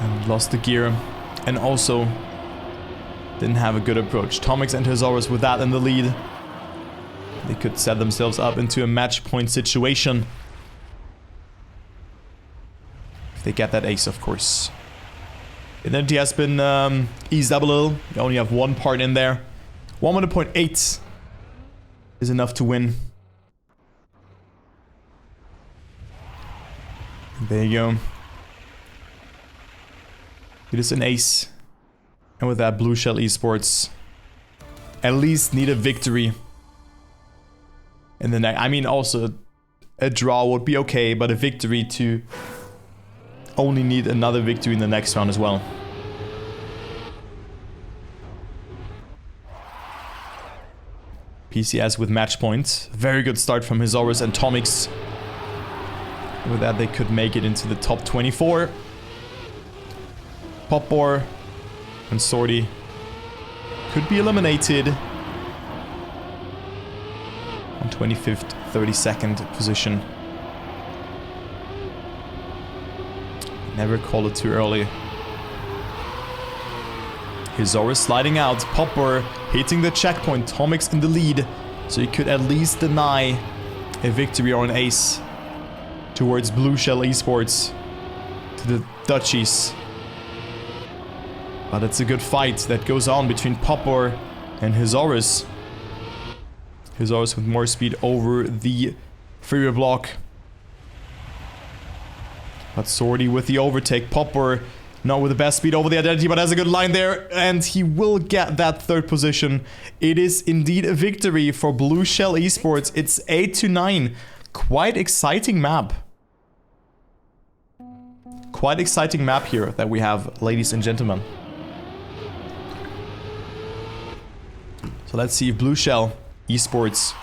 And lost the gear. And also didn't have a good approach. Atomics and Hisaurus with that in the lead. They could set themselves up into a match point situation. If they get that ace, of course. Identity has been eased up a little. You only have one part in there. 1.8 is enough to win. There you go. It is an ace. And with that, Blue Shell Esports at least need a victory. In the next, I mean, also a draw would be okay, but a victory to only need another victory in the next round as well. PCS with match points. Very good start from Hisaurus and Atomics. With that, they could make it into the top 24. Popor and Sorty could be eliminated. On 25th, 32nd position. Never call it too early. Hisaurus sliding out. Popor hitting the checkpoint. Atomics in the lead. So he could at least deny a victory or an ace towards Blue Shell Esports, to the Duchies. But it's a good fight that goes on between Popor and Hisaurus. Hisaurus with more speed over the freeway block. But Sorty with the overtake. Popor not with the best speed over the Identity, but has a good line there. And he will get that third position. It is indeed a victory for Blue Shell Esports. It's 8-9. Quite exciting map. Quite exciting map here that we have, ladies and gentlemen. So let's see if Blue Shell Esports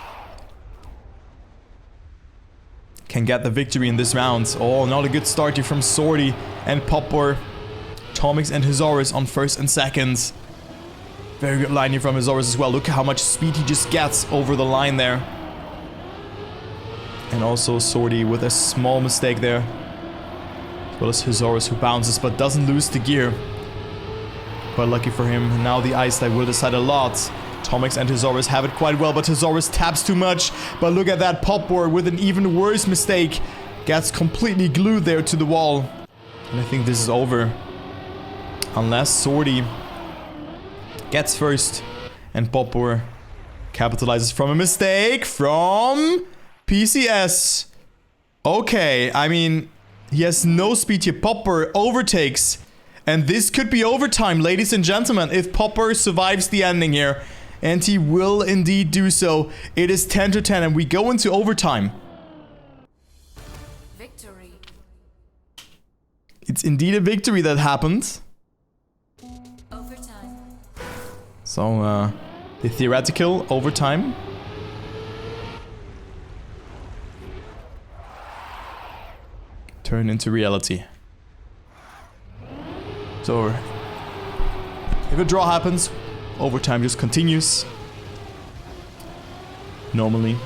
can get the victory in this round. Oh, not a good start here from Sorty and Popor. Atomics and Hisaurus on first and second. Very good line here from Hisaurus as well. Look at how much speed he just gets over the line there. And also Sorty with a small mistake there. As well as Hisaurus, who bounces but doesn't lose the gear. Quite lucky for him. Now the ice light will decide a lot. Atomics and Hisaurus have it quite well, but Hisaurus taps too much. But look at that, Popor with an even worse mistake. Gets completely glued there to the wall. And I think this is over. Unless Sorty gets first and Popor capitalizes from a mistake from PCS. Okay, I mean, he has no speed here. Popor overtakes. And this could be overtime, ladies and gentlemen, if Popor survives the ending here. And he will indeed do so. It is 10-10 and we go into overtime. Victory. It's indeed a victory that happened. Overtime. So, the theoretical overtime. Turn into reality. So, if a draw happens, overtime just continues. Normally.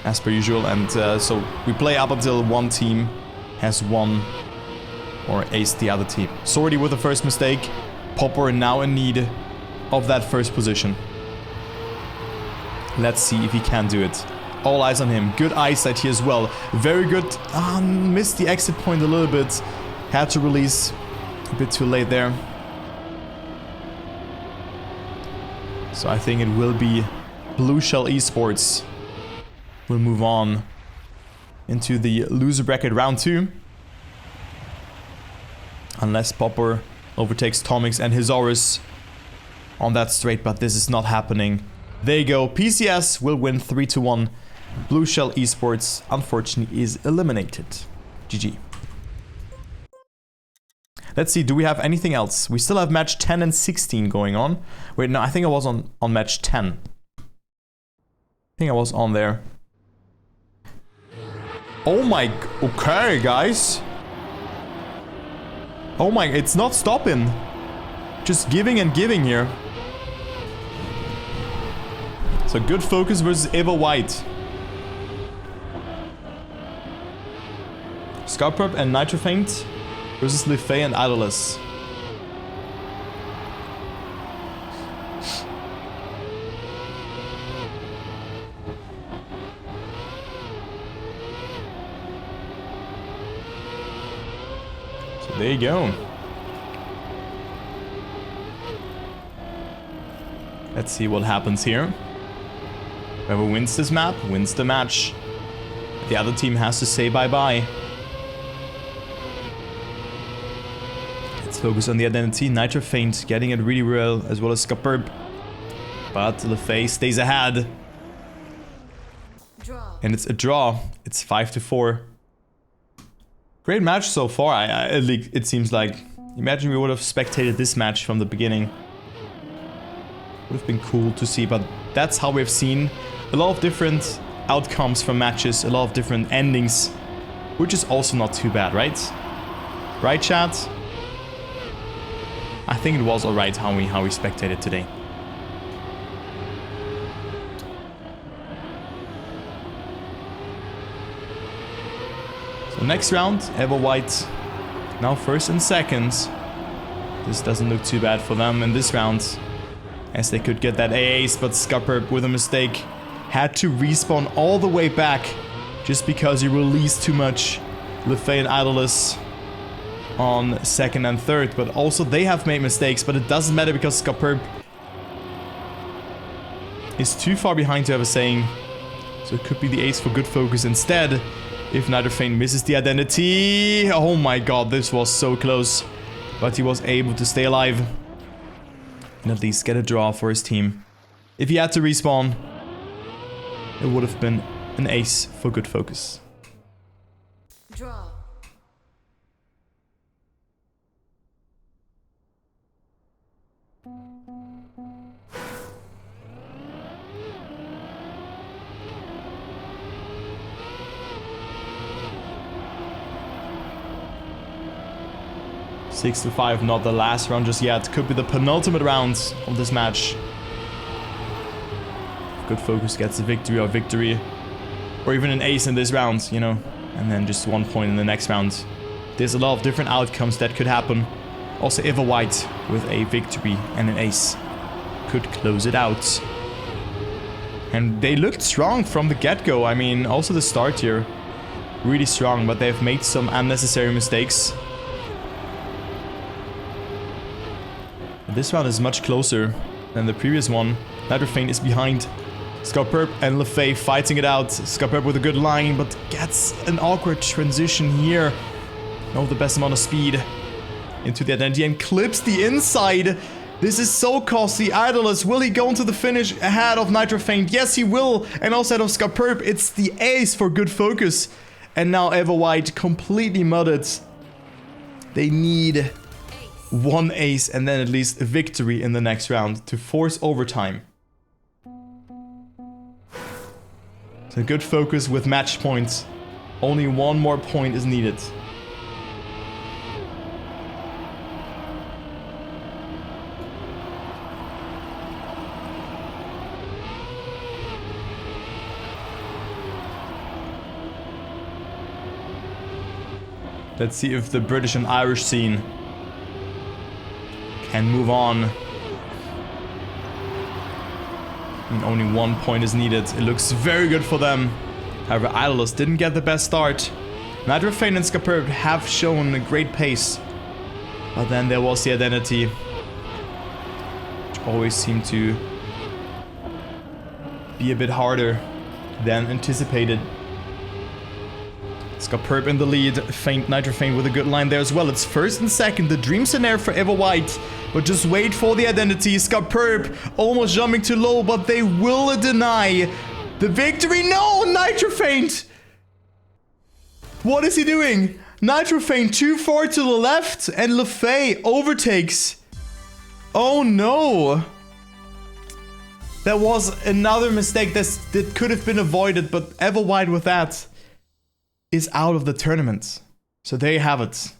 As per usual. And so we play up until one team has won or aced the other team. Sorty with the first mistake. Popor now in need of that first position. Let's see if he can do it. All eyes on him. Good eyesight here as well. Very good. Missed the exit point a little bit. Had to release a bit too late there. So I think it will be Blue Shell Esports will move on into the loser bracket round 2. Unless Popor overtakes Atomics and Hisaurus on that straight, but this is not happening. There you go. PCS will win 3-1. Blue Shell Esports, unfortunately, is eliminated. GG. Let's see, do we have anything else? We still have match 10 and 16 going on. Wait, no, I think I was on match 10. I think I was on there. Oh my... Okay, guys. Oh my... It's not stopping. Just giving and giving here. So good focus versus Eva White. Scarperp and Nitrofaint versus Lefay and Idolus. So there you go. Let's see what happens here. Whoever wins this map wins the match. The other team has to say bye-bye. Let's focus on the identity. Nitrofaint getting it really well, as well as Scarperp. But Lefay stays ahead. Draw. And it's a draw. It's 5-4. Great match so far. It seems like. Imagine we would have spectated this match from the beginning. Would have been cool to see, but that's how we've seen a lot of different outcomes from matches, a lot of different endings, which is also not too bad, right? Right, chat? I think it was alright how we spectated today. So next round, Eva White now first and second. This doesn't look too bad for them in this round, as they could get that ace, but Scarperp with a mistake had to respawn all the way back just because he released too much. Lefay and Idolus on second and third, but also they have made mistakes, but it doesn't matter because Scarperp is too far behind to have a saying. So it could be the ace for good focus instead if Nitrofaint misses the identity. Oh my god, this was so close, but he was able to stay alive and at least get a draw for his team. If he had to respawn, it would have been an ace for good focus. Draw. Six to 5, not the last round just yet. Could be the penultimate round of this match. Good focus gets a victory or even an ace in this round, you know, and then just 1 point in the next round. There's a lot of different outcomes that could happen. Also, Eva White with a victory and an ace could close it out. And they looked strong from the get-go. I mean, also the start here, really strong, but they've made some unnecessary mistakes. This round is much closer than the previous one. Nitrofaint is behind. Scarperp and Lefay fighting it out. Scarperp with a good line, but gets an awkward transition here. Not the best amount of speed into the identity and clips the inside. This is so costly. Idolus, will he go into the finish ahead of Nitrofaint? Yes, he will. And also ahead of Scarperp. It's the ace for good focus. And now Eva White completely mudded. They need one ace and then at least a victory in the next round to force overtime. So good focus with match points. Only one more point is needed. Let's see if the British and Irish scene can move on. And only 1 point is needed. It looks very good for them. However, Idolus didn't get the best start. Nitrofaint and Scarperp have shown a great pace. But then there was the identity, which always seemed to be a bit harder than anticipated. Scarperp in the lead. Nitrofaint with a good line there as well. It's first and second. The dream scenario for Eva White. But just wait for the identity. Scott Perp almost jumping too low, but they will deny the victory. No, Nitro Feint. What is he doing? Nitro Feint too far to the left, and LeFay overtakes. Oh no. That was another mistake that could have been avoided, but Everwhite with that is out of the tournament. So there you have it.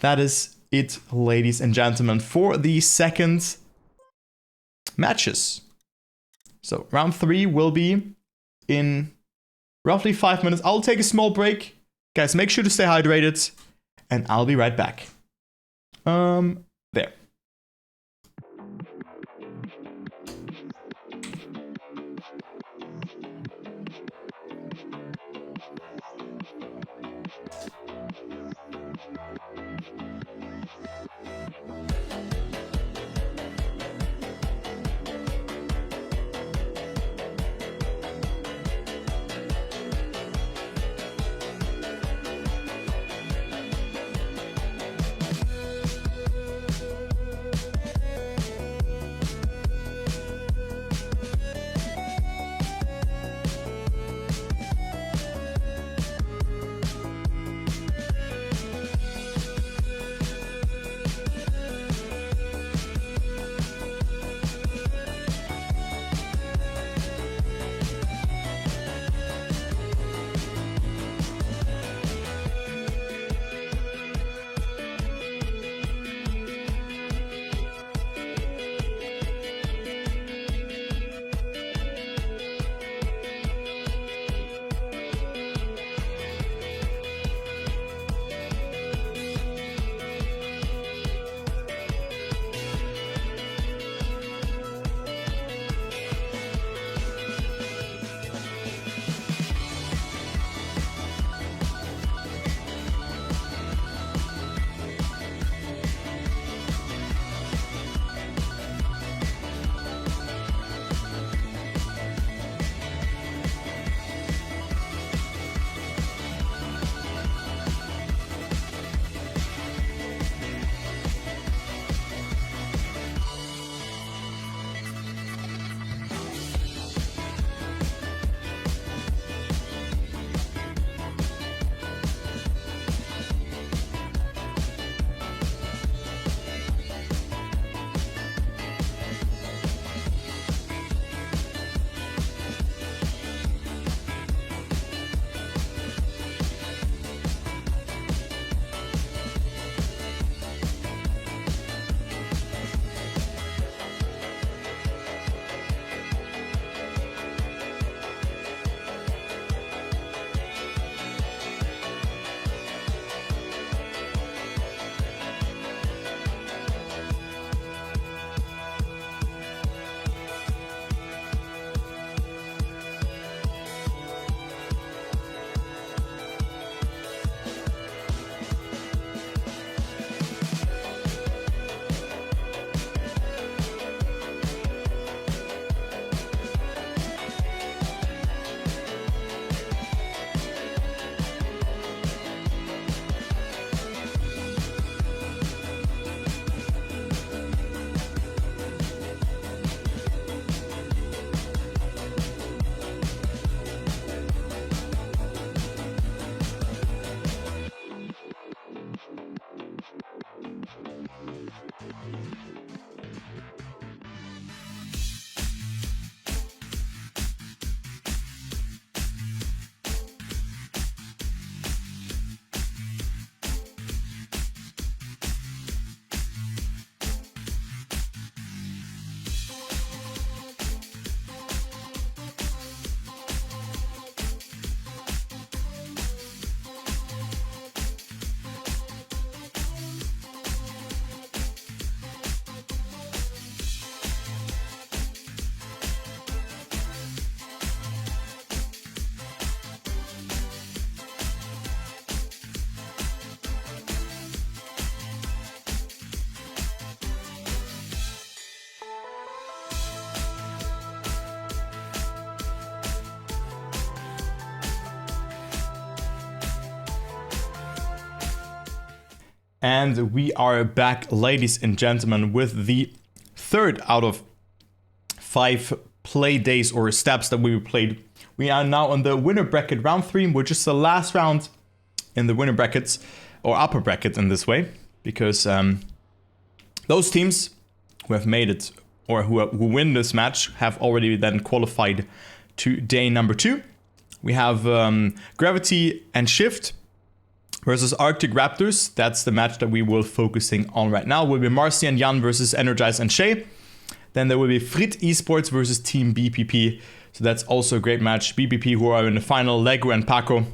That is it, ladies and gentlemen, for the second matches. So round 3 will be in roughly 5 minutes. I'll take a small break. Guys, make sure to stay hydrated, and I'll be right back. There. And we are back, ladies and gentlemen, with the third out of 5 play days or steps that we played. We are now on the winner bracket round 3, which is the last round in the winner brackets, or upper bracket in this way, because those teams who have made it or who win this match have already then qualified to day number 2. We have Gravity and Shift versus Arctic Raptors. That's the match that we will focusing on right now. Will be Marcy and Jan versus Energize and Shay. Then there will be Frit Esports versus Team BPP. So that's also a great match. BPP, who are in the final, Lego and Paco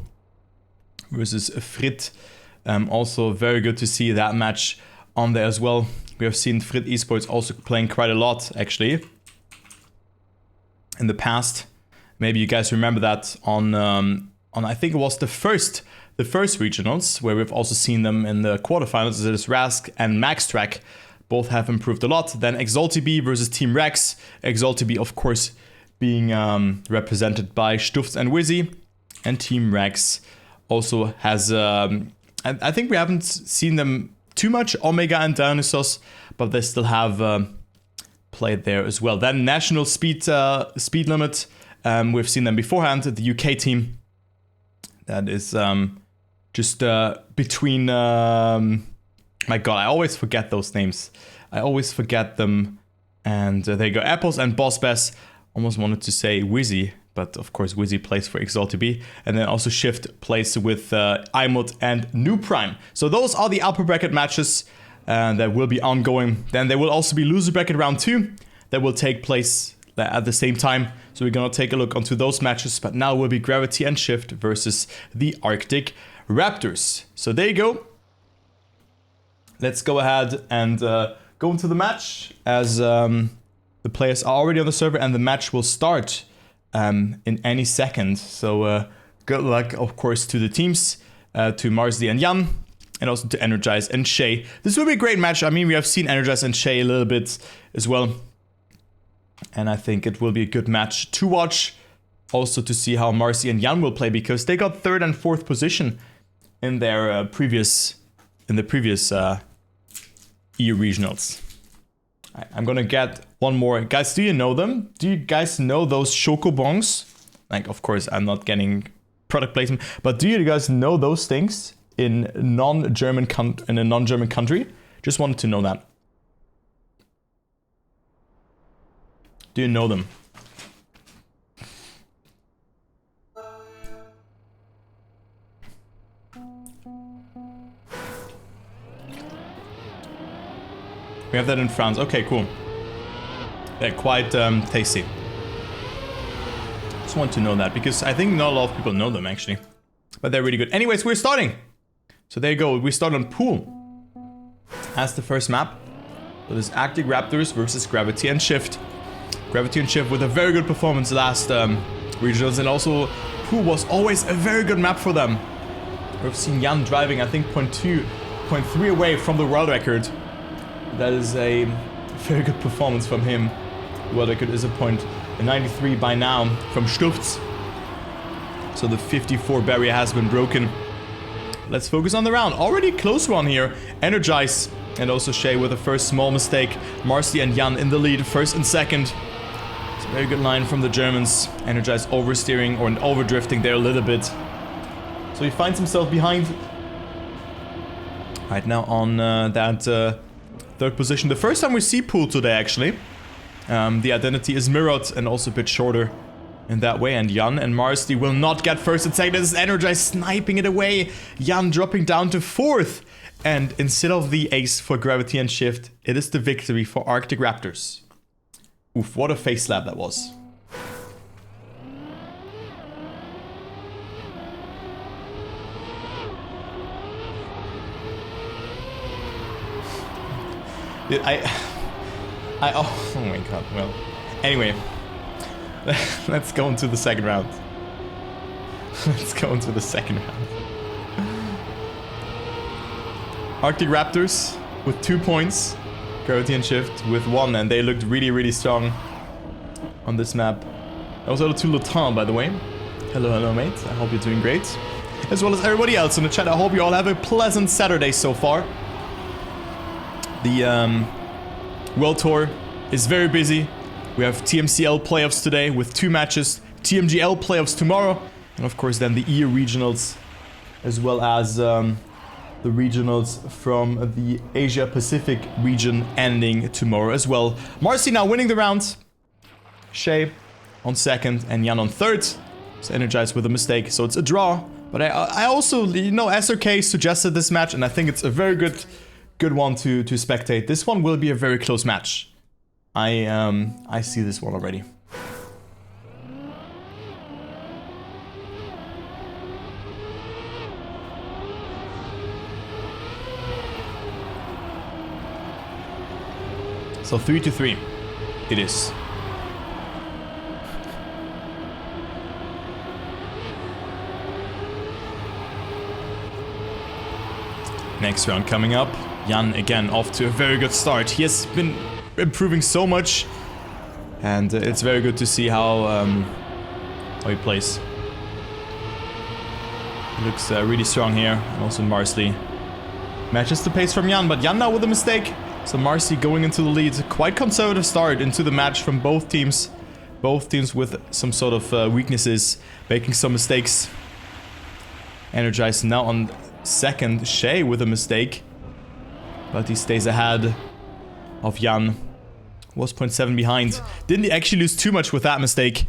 versus Frit. Also very good to see that match on there as well. We have seen Frit Esports also playing quite a lot, actually, in the past. Maybe you guys remember that on I think it was the first regionals, where we've also seen them in the quarterfinals. It is Rask and Max Track. Both have improved a lot. Then ExaltiB versus Team Rex. ExaltiB, of course, being represented by Stufz and Wizzy. And Team Rex also has, I think we haven't seen them too much, Omega and Dionysos, but they still have played there as well. Then National Speed Limit. We've seen them beforehand, the UK team. That is just between... my god, I always forget those names. I always forget them. And there you go, Apples and Boss Bass. Almost wanted to say Wizzy, but of course Wizzy plays for ExaltiB. And then also Shift plays with Tmwt and New Prime. So those are the upper bracket matches that will be ongoing. Then there will also be loser bracket round 2 that will take place at the same time. So we're gonna take a look onto those matches. But now will be Gravity and Shift versus the Arctic Raptors. So there you go. Let's go ahead and go into the match, as the players are already on the server and the match will start in any second. So good luck, of course, to the teams, to Marsley and Jan, and also to Energize and Shay. This will be a great match. I mean, we have seen Energize and Shay a little bit as well. And I think it will be a good match to watch. Also to see how Marcy and Jan will play, because they got 3rd and 4th position in their previous EU regionals. I'm gonna get one more. Guys, do you know them? Do you guys know those chocobons? Like, of course, I'm not getting product placement, but do you guys know those things in a non-German country? Just wanted to know that. Do you know them? We have that in France. Okay, cool. They're quite tasty. Just want to know that, because I think not a lot of people know them, actually. But they're really good. Anyways, we're starting. So there you go. We start on Pool as the first map. So this is Arctic Raptors versus Gravity and Shift. Gravity and Shift with a very good performance last regionals, and also Pool was always a very good map for them. We've seen Jan driving, I think, 0.3 away from the world record. That is a very good performance from him. The world record is a 0.93 by now from Stufz. So the 54 barrier has been broken. Let's focus on the round. Already close one here. Energize and also Shay with the first small mistake. Marcy and Jan in the lead, 1st and 2nd. It's a very good line from the Germans. Energize oversteering or overdrifting there a little bit. So he finds himself behind. Right now on that 3rd position. The first time we see Pool today, actually. The identity is mirrored and also a bit shorter in that way. And Jan and Marcy will not get 1st and 2nd. This is Energize sniping it away. Jan dropping down to 4th. And instead of the ace for Gravity and Shift, it is the victory for Arctic Raptors. Oof, what a face slap that was. Oh my god, well. Anyway, let's go into the second round. Let's go into the second round. Arctic Raptors with 2 points. Gravity and Shift with 1, and they looked really, really strong on this map. Also to Lutin, by the way. Hello, hello, mate. I hope you're doing great. As well as everybody else in the chat. I hope you all have a pleasant Saturday so far. The World Tour is very busy. We have TMCL playoffs today with 2 matches, TMGL playoffs tomorrow, and of course then the EU regionals, as well as the regionals from the Asia Pacific region ending tomorrow as well. Marcy now winning the round. Shay on second and Jan on third. So Energized with a mistake, so it's a draw. But I also, you know, SRK suggested this match, and I think it's a very good one to spectate. This one will be a very close match. I see this one already. So 3-3 it is. Next round coming up. Jan again off to a very good start. He has been improving so much, and it's very good to see how he plays. He looks really strong here, and also Marsley matches the pace from Jan, but Jan now with a mistake. So Marcy going into the lead. Quite conservative start into the match from both teams. Both teams with some sort of weaknesses, making some mistakes. Energized now on second. Shay with a mistake, but he stays ahead of Jan. Was 0.7 behind. Didn't actually lose too much with that mistake,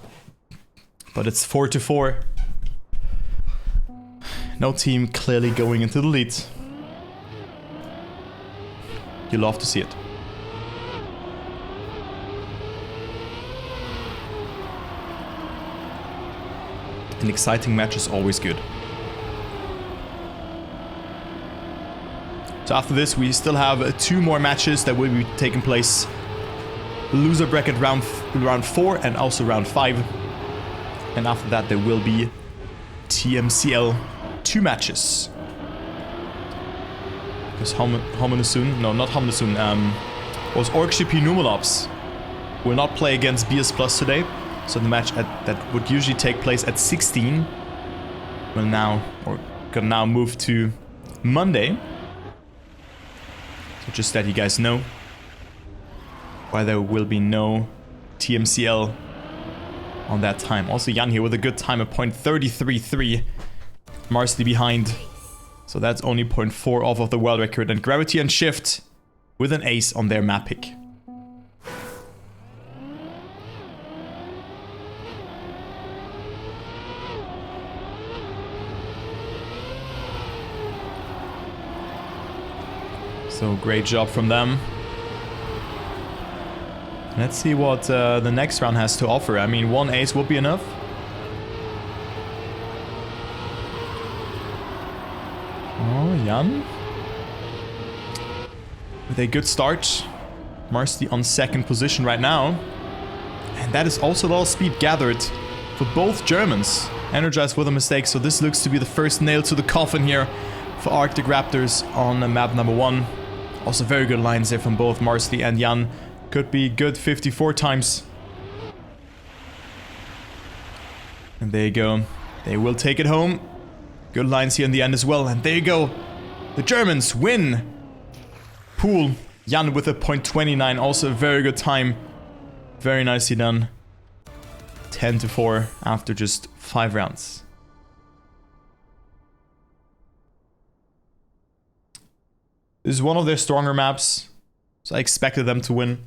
but it's 4-4. No team clearly going into the lead. You love to see it. An exciting match is always good. So after this, we still have 2 more matches that will be taking place. Loser bracket round 4 and also round 5. And after that, there will be TMCL 2 matches. Because Hominosun, no, not Hominosun, was Orkshipi Numalops will not play against BS Plus today. So the match that would usually take place at 16 will now, or can now move to Monday. So just that you guys know why there will be no TMCL on that time. Also Jan here with a good time of 0.333. Marsley behind. So that's only 0.4 off of the world record. And Gravity and Shift with an ace on their map pick. So great job from them. Let's see what the next round has to offer. I mean, 1 ace would be enough. Oh, Jan. With a good start. Marcy on second position right now. And that is also a lot of speed gathered for both Germans. Energized with a mistake, so this looks to be the first nail to the coffin here for Arctic Raptors on map number 1. Also very good lines there from both Marsley and Jan. Could be good 54 times. And there you go. They will take it home. Good lines here in the end as well. And there you go. The Germans win. Pool. Jan with a 0.29. Also a very good time. Very nicely done. 10-4 after just 5 rounds. This is one of their stronger maps, so I expected them to win.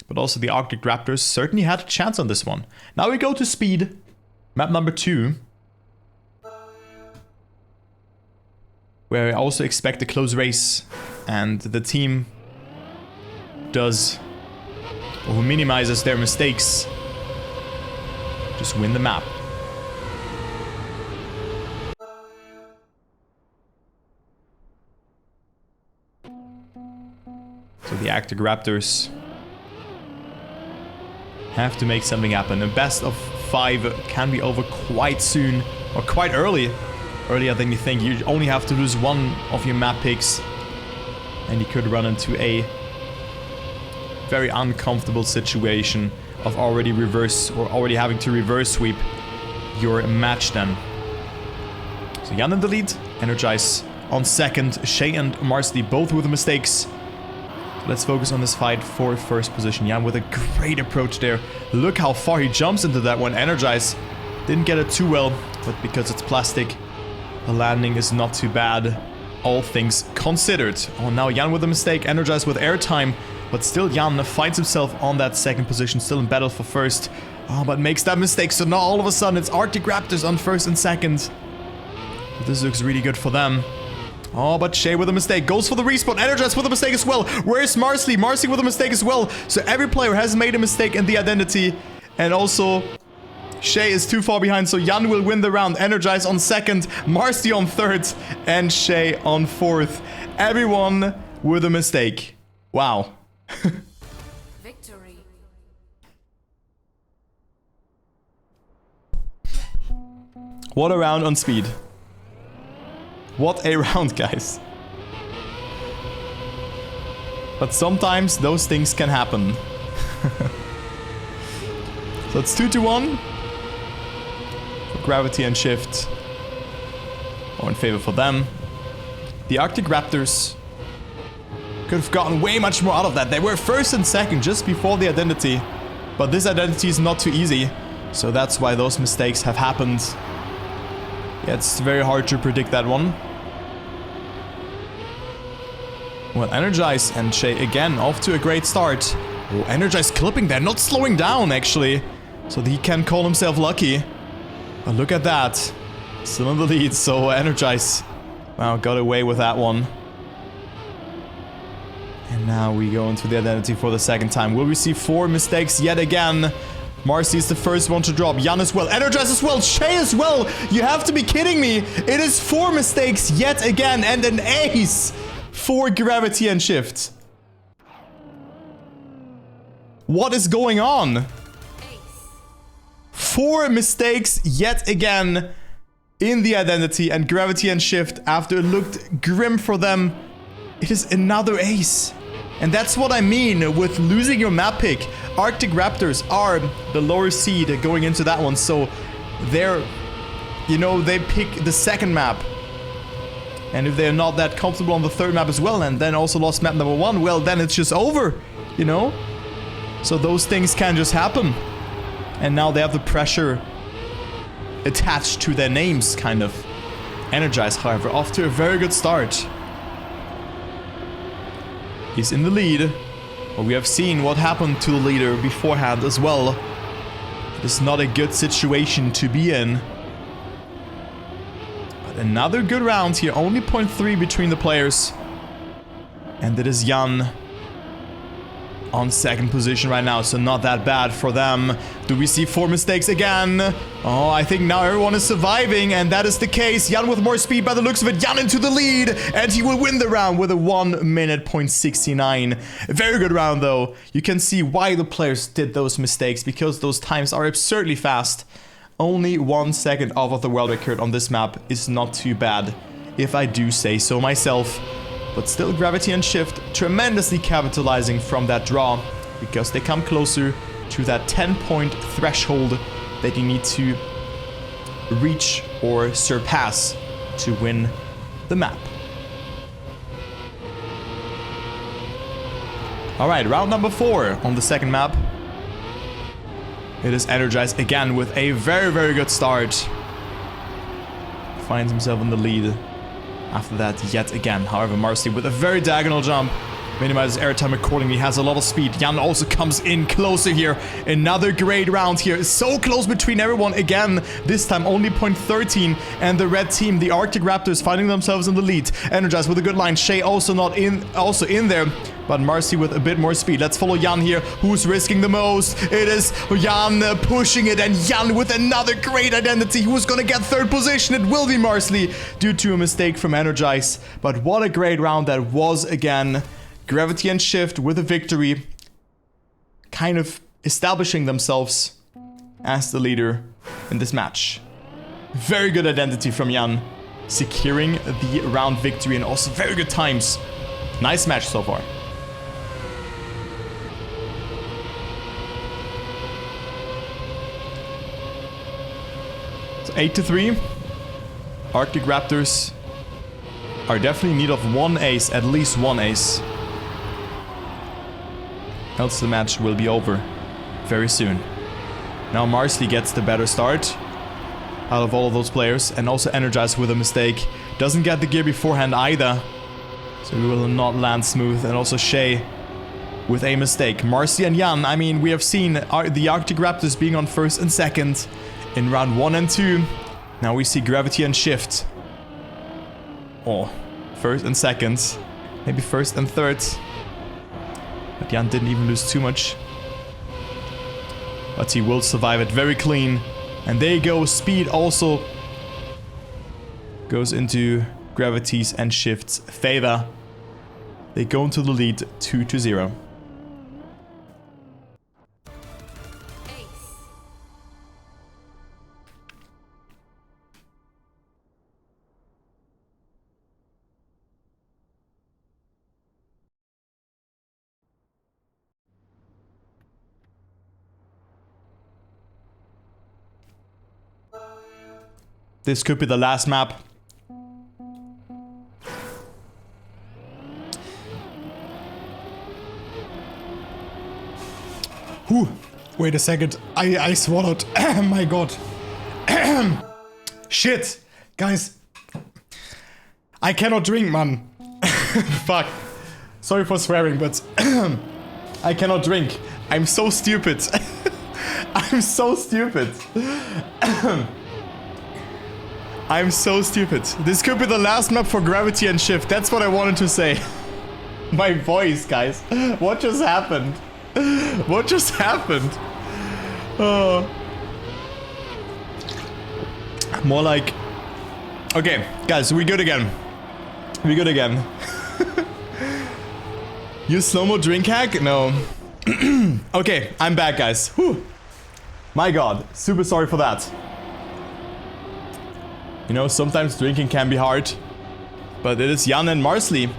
But also the Arctic Raptors certainly had a chance on this one. Now we go to speed. Map number 2. Where I also expect a close race. And the team does, or who minimizes their mistakes, just win the map. So the Arctic Raptors have to make something happen. A best of 5 can be over quite soon, or quite early. Earlier than you think. You only have to lose 1 of your map picks, and you could run into a very uncomfortable situation of already having to reverse sweep your match then. So Jan in the lead, Energize on second, Shay and Marsley both with the mistakes. Let's focus on this fight for first position. Jan with a great approach there. Look how far he jumps into that one. Energize didn't get it too well, but because it's plastic, the landing is not too bad, all things considered. Oh, now Jan with a mistake. Energize with airtime, but still Jan finds himself on that second position, still in battle for first. Oh, but makes that mistake, so now all of a sudden it's Arctic Raptors on first and second. But this looks really good for them. Oh, but Shay with a mistake. Goes for the respawn. Energize with a mistake as well. Where's Marsley? Marsley with a mistake as well. So every player has made a mistake in the identity. And also, Shay is too far behind, so Jan will win the round. Energize on second, Marsley on third, and Shay on fourth. Everyone with a mistake. Wow. Victory. What a round on speed. What a round, guys. But sometimes those things can happen. So it's 2-1. For Gravity and Shift. More in favor for them. The Arctic Raptors could have gotten way much more out of that. They were first and second just before the identity. But this identity is not too easy. So that's why those mistakes have happened. Yeah, it's very hard to predict that one. Well, Energize and Shay again off to a great start. Oh, Energize clipping there, not slowing down actually. So he can call himself lucky. But look at that. Still in the lead, so Energize, wow, got away with that one. And now we go into the identity for the second time. Will we see 4 mistakes yet again? Marcy is the first one to drop. Jan as well. Energize as well. Shay as well. You have to be kidding me. It is 4 mistakes yet again and an ace for Gravity and Shift. What is going on? 4 mistakes yet again in the identity, and Gravity and Shift, after it looked grim for them, it is another ace. And that's what I mean with losing your map pick. Arctic Raptors are the lower seed going into that one, so they're, you know, they pick the second map. And if they're not that comfortable on the third map as well, and then also lost map number 1, well, then it's just over, you know? So those things can just happen. And now they have the pressure attached to their names, kind of. Energize, however, off to a very good start. He's in the lead. But we have seen what happened to the leader beforehand as well. It is not a good situation to be in. But another good round here. Only 0.3 between the players. And it is Jan on second position right now, so not that bad for them. Do we see 4 mistakes again? Oh, I think now everyone is surviving, and that is the case. Jan with more speed by the looks of it. Jan into the lead, and he will win the round with a 1 minute .69. A very good round, though. You can see why the players did those mistakes, because those times are absurdly fast. Only 1 second off of the world record on this map is not too bad, if I do say so myself. But still, Gravity and Shift tremendously capitalizing from that draw, because they come closer to that 10-point threshold that you need to reach or surpass to win the map. Alright, round number 4 on the second map. It is Energize again with a very, very good start. Finds himself in the lead. After that, yet again. However, Marcy with a very diagonal jump minimizes airtime accordingly, has a lot of speed. Jan also comes in closer here. Another great round here. So close between everyone again. This time only .13, and the red team, the Arctic Raptors, finding themselves in the lead. Energize with a good line. Shay also in there, but Marcy with a bit more speed. Let's follow Jan here, who's risking the most. It is Jan pushing it, and Jan with another great identity. Who's gonna get third position? It will be Marsley due to a mistake from Energize. But what a great round that was again. Gravity and Shift with a victory, kind of establishing themselves as the leader in this match. Very good identity from Jan, securing the round victory, and also very good times. Nice match so far. So 8-3. Arctic Raptors are definitely in need of one ace, at least one ace. else the match will be over very soon. Now Marsley gets the better start out of all of those players, and also Energized with a mistake. Doesn't get the gear beforehand either, so we will not land smooth. And also Shay with a mistake. Marcy and Jan, I mean, we have seen the Arctic Raptors being on first and second in round 1 and 2. Now we see Gravity and Shift. Oh, first and second. Maybe first and third. But Jan didn't even lose too much. But he will survive it very clean. And there you go, Speed also goes into Gravity's and Shift's favor. They go into the lead 2-0. This could be the last map. Whew. Wait a second. I swallowed. My god. Shit. Guys. I cannot drink, man. Fuck. Sorry for swearing, but I cannot drink. I'm so stupid. I'm so stupid. I'm so stupid. This could be the last map for Gravity and Shift. That's what I wanted to say. My voice, guys. What just happened? What just happened? Oh. More like... Okay, guys, we good again. We good again. You slow-mo drink hack? No. Okay, I'm back, guys. Whew. My god, super sorry for that. You know, sometimes drinking can be hard. But it is Jan and Marsley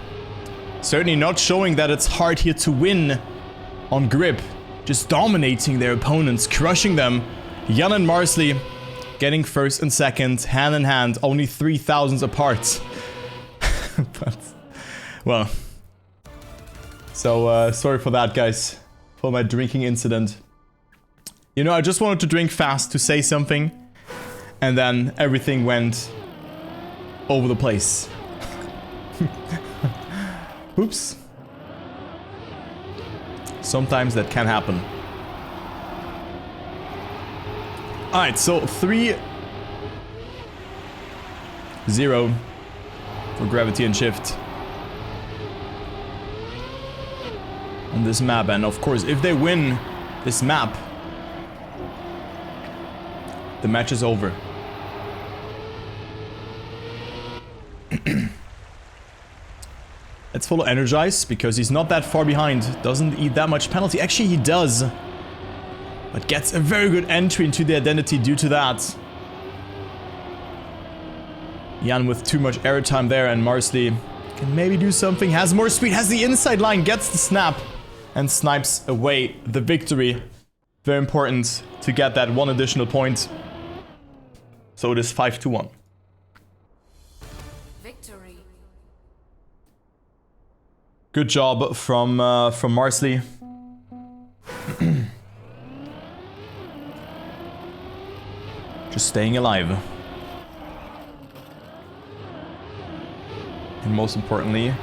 certainly not showing that it's hard here to win on grip. Just dominating their opponents, crushing them. Jan and Marsley getting first and second, hand in hand, only 3,000s apart. But, well. So, sorry for that, guys. For my drinking incident. You know, I just wanted to drink fast to say something. And then everything went over the place. Oops. Sometimes that can happen. Alright, so 3-0 for Gravity and Shift on this map. And of course, if they win this map, the match is over. Let's follow Energize, because he's not that far behind. Doesn't eat that much penalty. Actually, he does. But gets a very good entry into the identity due to that. Jan with too much airtime there, and Marsley can maybe do something. Has more speed, has the inside line, gets the snap, and snipes away the victory. Very important to get that one additional point. So it is 5-1. Victory. Good job from Marsley. Just staying alive. And most importantly,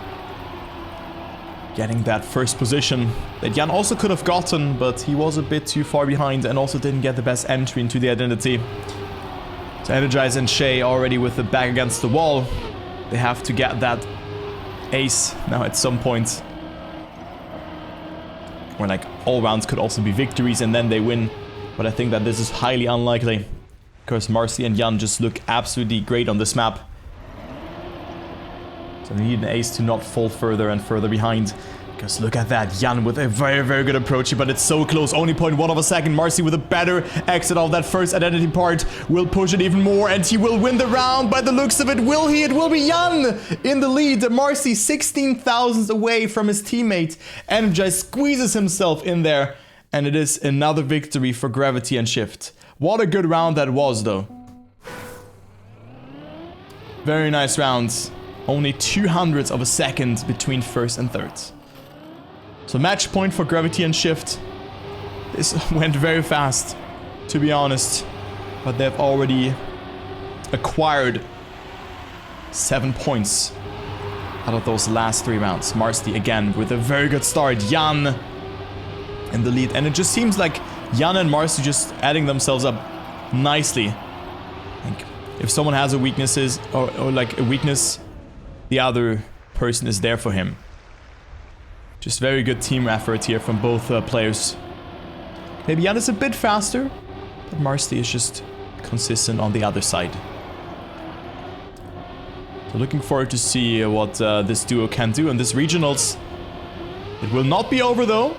getting that first position that Jan also could have gotten, but he was a bit too far behind and also didn't get the best entry into the identity. So Energize and Shay already with the back against the wall. They have to get that ace now at some point. Where like all rounds could also be victories and then they win. But I think that this is highly unlikely. Because Marcy and Jan just look absolutely great on this map. So we need an ace to not fall further and further behind. Because look at that, Jan with a very, very good approach, but it's so close, only 0.1 of a second. Marcy with a better exit of that first identity part will push it even more, and he will win the round by the looks of it. Will he? It will be Jan in the lead. Marcy 16,000 away from his teammate. Energize squeezes himself in there, and it is another victory for Gravity and Shift. What a good round that was, though. Very nice rounds. Only 200ths of a second between first and third. So match point for Gravity and Shift. This went very fast, to be honest. But they've already acquired 7 points out of those last 3 rounds. Marsley again with a very good start. Jan in the lead. And it just seems like Jan and Marsley just adding themselves up nicely. Like if someone has a weaknesses or like a weakness, the other person is there for him. Just very good team effort here from both players. Maybe Jan is a bit faster, but Marsley is just consistent on the other side. So looking forward to see what this duo can do in this regionals. It will not be over though,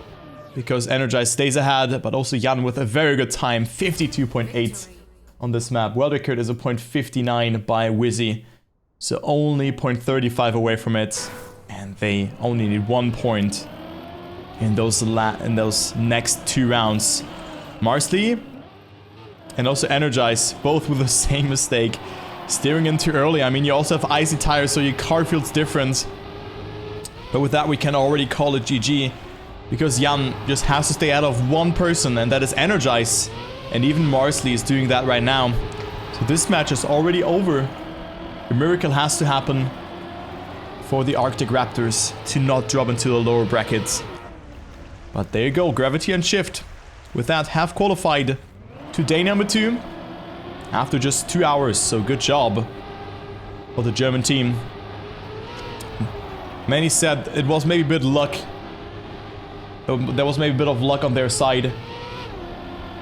because Energize stays ahead, but also Jan with a very good time, 52.8 on this map. World record is a 0.59 by Wizzy, so only 0.35 away from it, and they only need 1 point in those next 2 rounds. Marsley and also Energize, both with the same mistake. Steering in too early. I mean, you also have icy tires, so your car feels different. But with that, we can already call it GG. Because Jan just has to stay out of one person, and that is Energize. And even Marsley is doing that right now. So this match is already over. A miracle has to happen for the Arctic Raptors to not drop into the lower brackets. But there you go, Gravity and Shift. With that, have qualified to day number 2 after just 2 hours. So good job for the German team. Many said it was maybe a bit luck. There was maybe a bit of luck on their side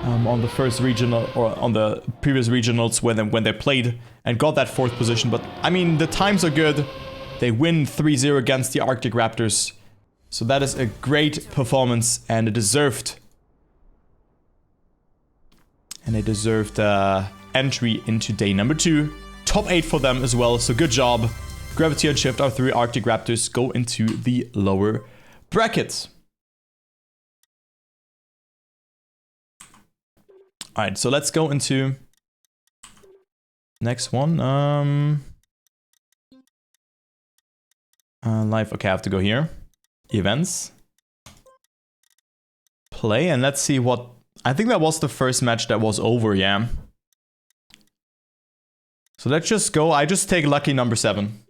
on the first regional or on the previous regionals when they played and got that 4th position. But I mean, the times are good. They win 3-0 against the Arctic Raptors. So that is a great performance and a deserved entry into day number 2. Top 8 for them as well, so good job. Gravity and Shift, our 3 Arctic Raptors, go into the lower brackets. Alright, so let's go into next one. Live, okay, I have to go here. Events. Play, and let's see what... I think that was the first match that was over, yeah. So let's just go. I just take lucky number 7.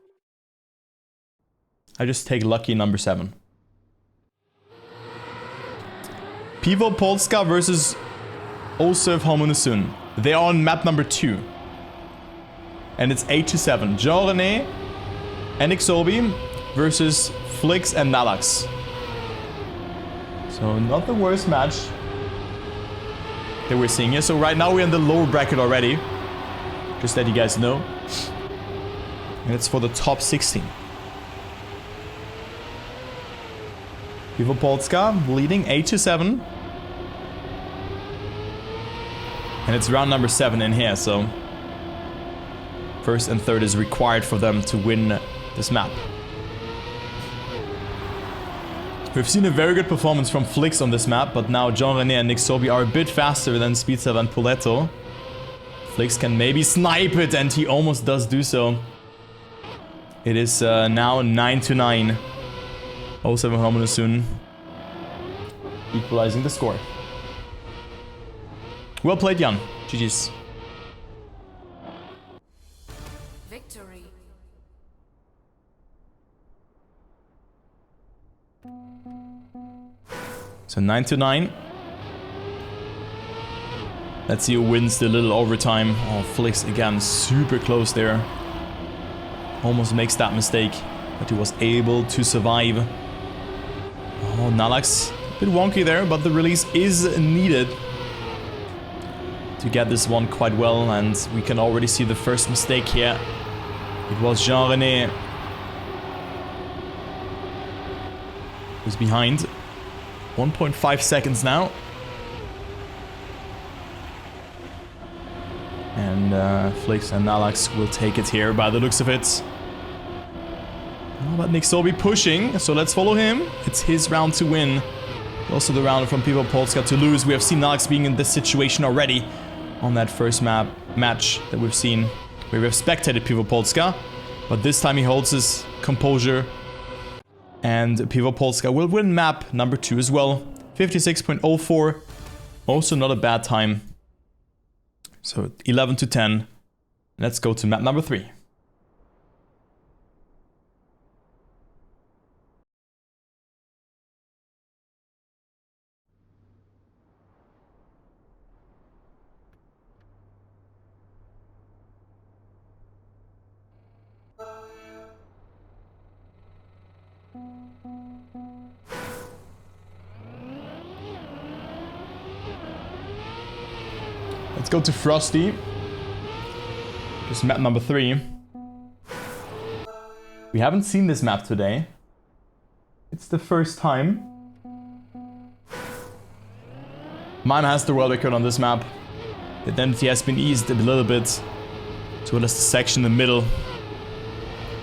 Pivo Polska versus Osev Homonusun. They are on map number 2. And it's 8-7. Jean-René and Ixobi versus Flix and Nalax. So not the worst match that we're seeing here. So right now we're in the lower bracket already. Just that you guys know. And it's for the top 16. Pivo Polska leading 8-7. And it's round number 7 in here, so first and third is required for them to win this map. We've seen a very good performance from Flix on this map, but now Jean-René and Nixobi are a bit faster than Speedsav and Poletto. Flix can maybe snipe it, and he almost does do so. It is now 9-9. 07 Homonusun equalizing the score. Well played, Jan. GG's. Victory. So 9-9. Let's see who wins the little overtime. Oh, Flix again, super close there. Almost makes that mistake, but he was able to survive. Oh, Nalax, a bit wonky there, but the release is needed to get this one quite well, and we can already see the first mistake here. It was Jean-René who's behind. 1.5 seconds now. And Flix and Nalax will take it here by the looks of it. Oh, but Nixobi pushing, so let's follow him. It's his round to win. Also the round from Pivo Polska to lose. We have seen Nalax being in this situation already on that first match that we've seen, where we have spectated Pivo Polska. But this time he holds his composure And Pivo Polska will win map number 2 as well. 56.04. Also not a bad time. So 11 to 10. Let's go to map number 3. Let's go to Frosty. Just map number 3. We haven't seen this map today. It's the first time. Mime has the world record on this map. The identity has been eased a little bit. So well as the section in the middle.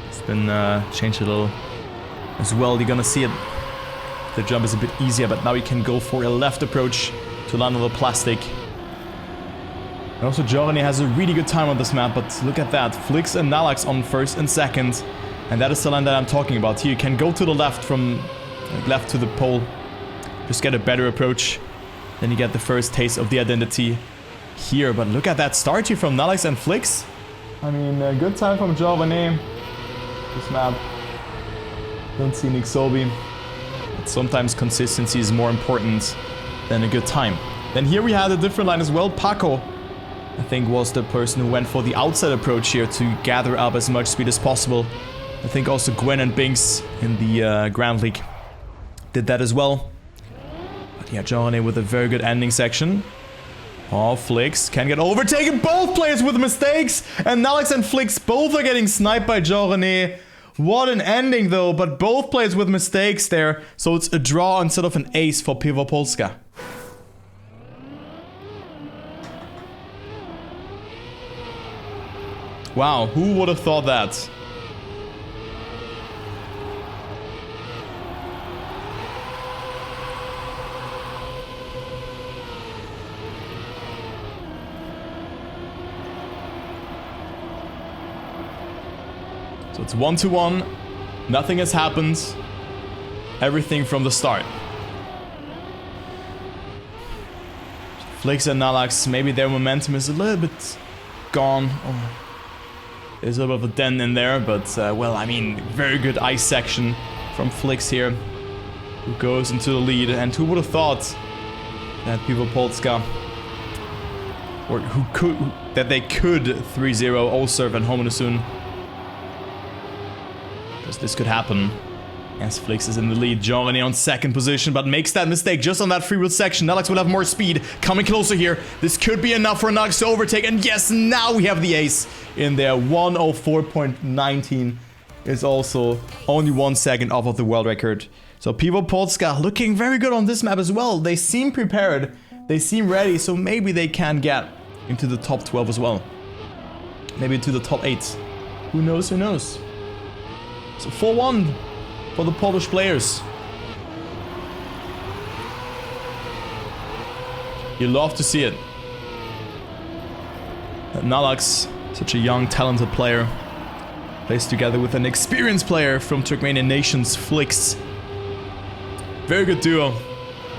It's been changed a little as well. You're gonna see it. The jump is a bit easier, but now you can go for a left approach to land on the plastic. And also Germany has a really good time on this map, but look at that. Flix and Nalax on first and second. And that is the line that I'm talking about. Here you can go to the left from left to the pole. Just get a better approach. Then you get the first taste of the identity here. But look at that start here from Nalax and Flix. I mean, a good time from Germany. This map. Don't see Nick Sobi. But sometimes consistency is more important than a good time. Then here we had a different line as well. Paco, I think, was the person who went for the outside approach here to gather up as much speed as possible. I think also Gwen and Binks in the Grand League did that as well. But yeah, Johnny with a very good ending section. Oh, Flix can get overtaken. Both players with mistakes. And Nalax and Flix both are getting sniped by Johnny. What an ending though, but both players with mistakes there. So it's a draw instead of an ace for Pivo Polska. Wow, who would have thought that? So it's 1-1. Nothing has happened. Everything from the start. Flix and Nalax, maybe their momentum is a little bit gone. Oh. There's a little bit of a dent in there, but, well, I mean, very good ice section from Flix here, who goes into the lead. And who would have thought that Pivo Polska, or that they could 3-0 O-serve and home soon. Because this could happen. As Flix is in the lead, Johnny on second position, but makes that mistake just on that free wheel section. Nalax will have more speed, coming closer here. This could be enough for Nalax to overtake, and yes, now we have the ace in there. 1:04.19 is also only 1 second off of the world record. So Pivo Polska looking very good on this map as well. They seem prepared, they seem ready, so maybe they can get into the top 12 as well. Maybe into the top 8. Who knows, who knows? So 4-1. For the Polish players. You love to see it. Nalax, such a young, talented player, plays together with an experienced player from Trackmania Nations, Flix. Very good duo,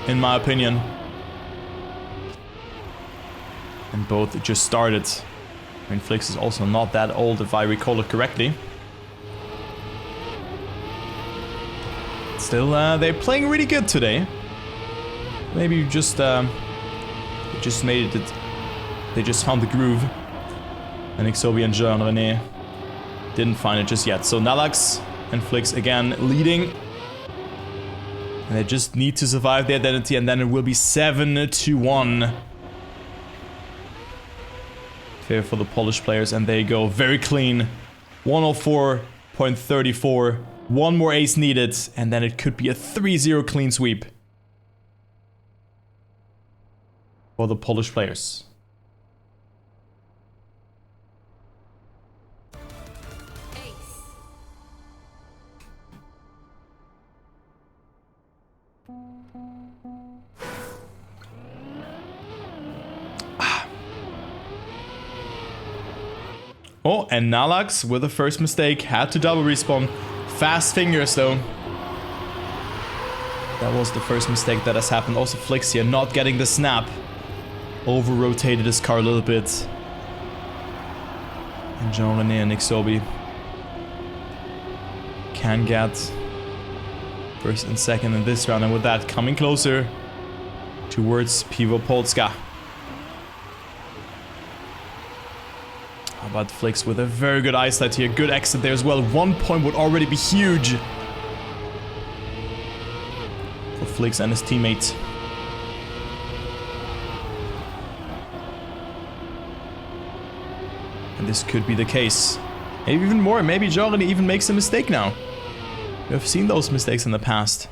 in my opinion. And both just started. I mean, Flix is also not that old, if I recall it correctly. Still, they're playing really good today. Maybe you just made it. They just found the groove. And Ixobi and Jean René didn't find it just yet. So Nalax and Flix again leading. And they just need to survive the identity, and then it will be 7-1. Fair for the Polish players, and there you go. Very clean. 104.34. One more ace needed, and then it could be a 3-0 clean sweep for the Polish players. Ace. Oh, and Nalax with the first mistake had to double respawn. Fast fingers though. That was the first mistake that has happened. Also Flix here, not getting the snap. Over-rotated his car a little bit. And Jean-René and Nick Sobi can get first and second in this round. And with that, coming closer towards Pivo Polska. How about Flix with a very good eyesight here. Good exit there as well. 1 point would already be huge for Flix and his teammate. And this could be the case. Maybe even more. Maybe Jean-René even makes a mistake now. We have seen those mistakes in the past.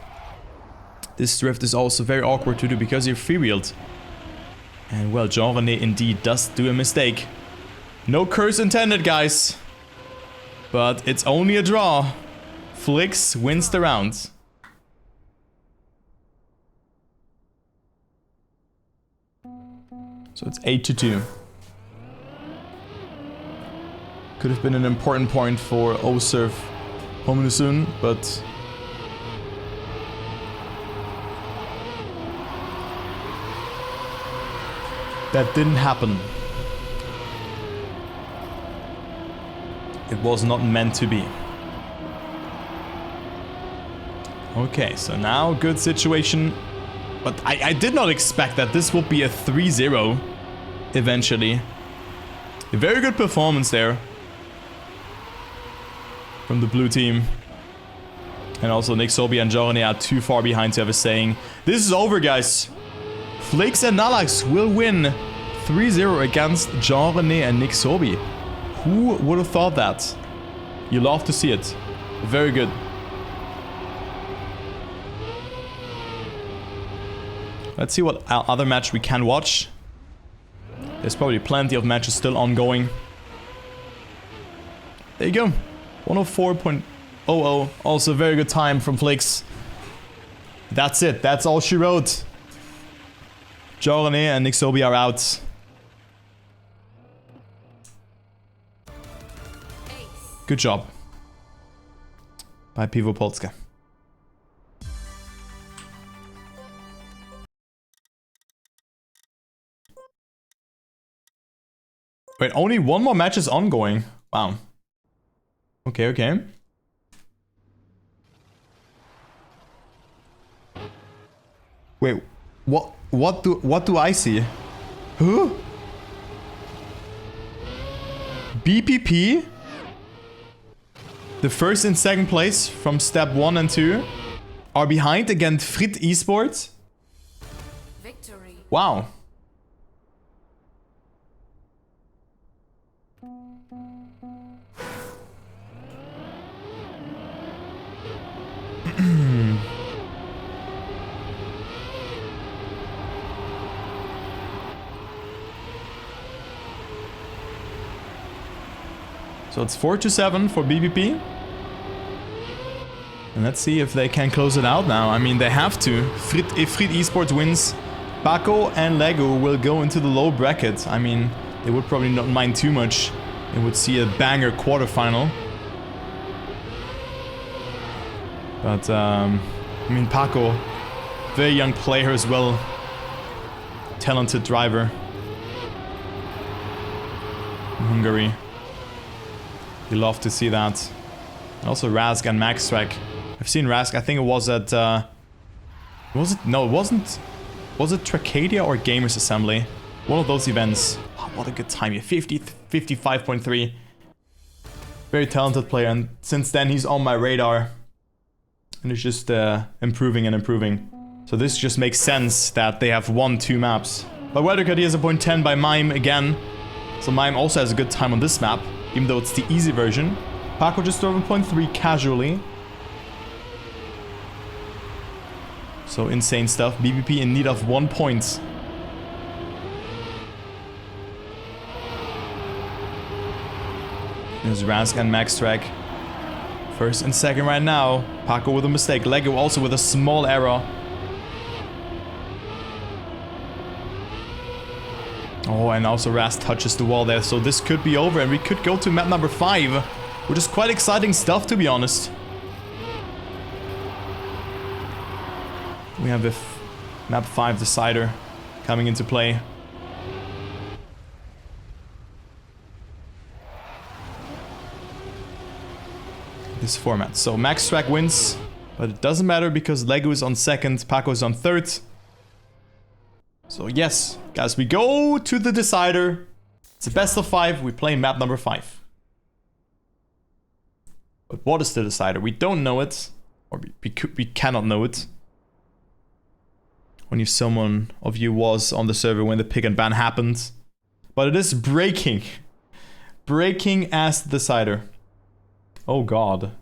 This drift is also very awkward to do because you're freewheeled. And well, Jean-René indeed does do a mistake. No curse intended, guys. But it's only a draw. Flix wins the round. So it's 8-2. Could have been an important point for Osurf Homenusun, but that didn't happen. It was not meant to be. Okay, so now good situation. But I did not expect that this would be a 3-0 eventually. A very good performance there from the blue team. And also Nick Sobi and Jean-René are too far behind to have a saying. This is over, guys. Flix and Nalax will win 3-0 against Jean-René and Nick Sobi. Who would have thought that? You love to see it. Very good. Let's see what other match we can watch. There's probably plenty of matches still ongoing. There you go. 104.00. Also very good time from Flix. That's it. That's all she wrote. Jean-René and Nick Sobi are out. Good job by Pivo Polska. Wait, only one more match is ongoing. Wow. Okay, okay. Wait, what do I see? Huh? BPP? The first and second place from step 1 and 2 are behind against Frit Esports. Victory. Wow. So it's 4-7 for BBP. And let's see if they can close it out now. I mean, they have to. If Frit Esports wins, Paco and Lego will go into the low bracket. I mean, they would probably not mind too much. They would see a banger quarterfinal. But, I mean, Paco, very young player as well. Talented driver. In Hungary. You love to see that. And also Rask and Max Track. I've seen Rask, I think it was at... was it? No, it wasn't. Was it Trackmania or Gamers Assembly? One of those events. Oh, what a good time here. 55.3. Very talented player, and since then he's on my radar. And it's just improving and improving. So this just makes sense that they have won 2 maps. But Weathercut has a 0.10 by Mime again. So Mime also has a good time on this map, even though it's the easy version. Paco just drove a 0.3 casually. So insane stuff. BBP in need of 1 point. There's Rask and Max Track. First and second right now. Paco with a mistake. Lego also with a small error. Oh, and also Rask touches the wall there. So this could be over and we could go to map number 5. Which is quite exciting stuff, to be honest. We have the map 5 decider coming into play. This format. So Max Track wins, but it doesn't matter because Lego is on second, Paco is on third. So yes, guys, we go to the decider. It's a best of 5. We play map number 5. But what is the decider? We don't know it, or we cannot know it. When someone of you was on the server when the pick and ban happened. But it is breaking. Breaking as the decider. Oh god.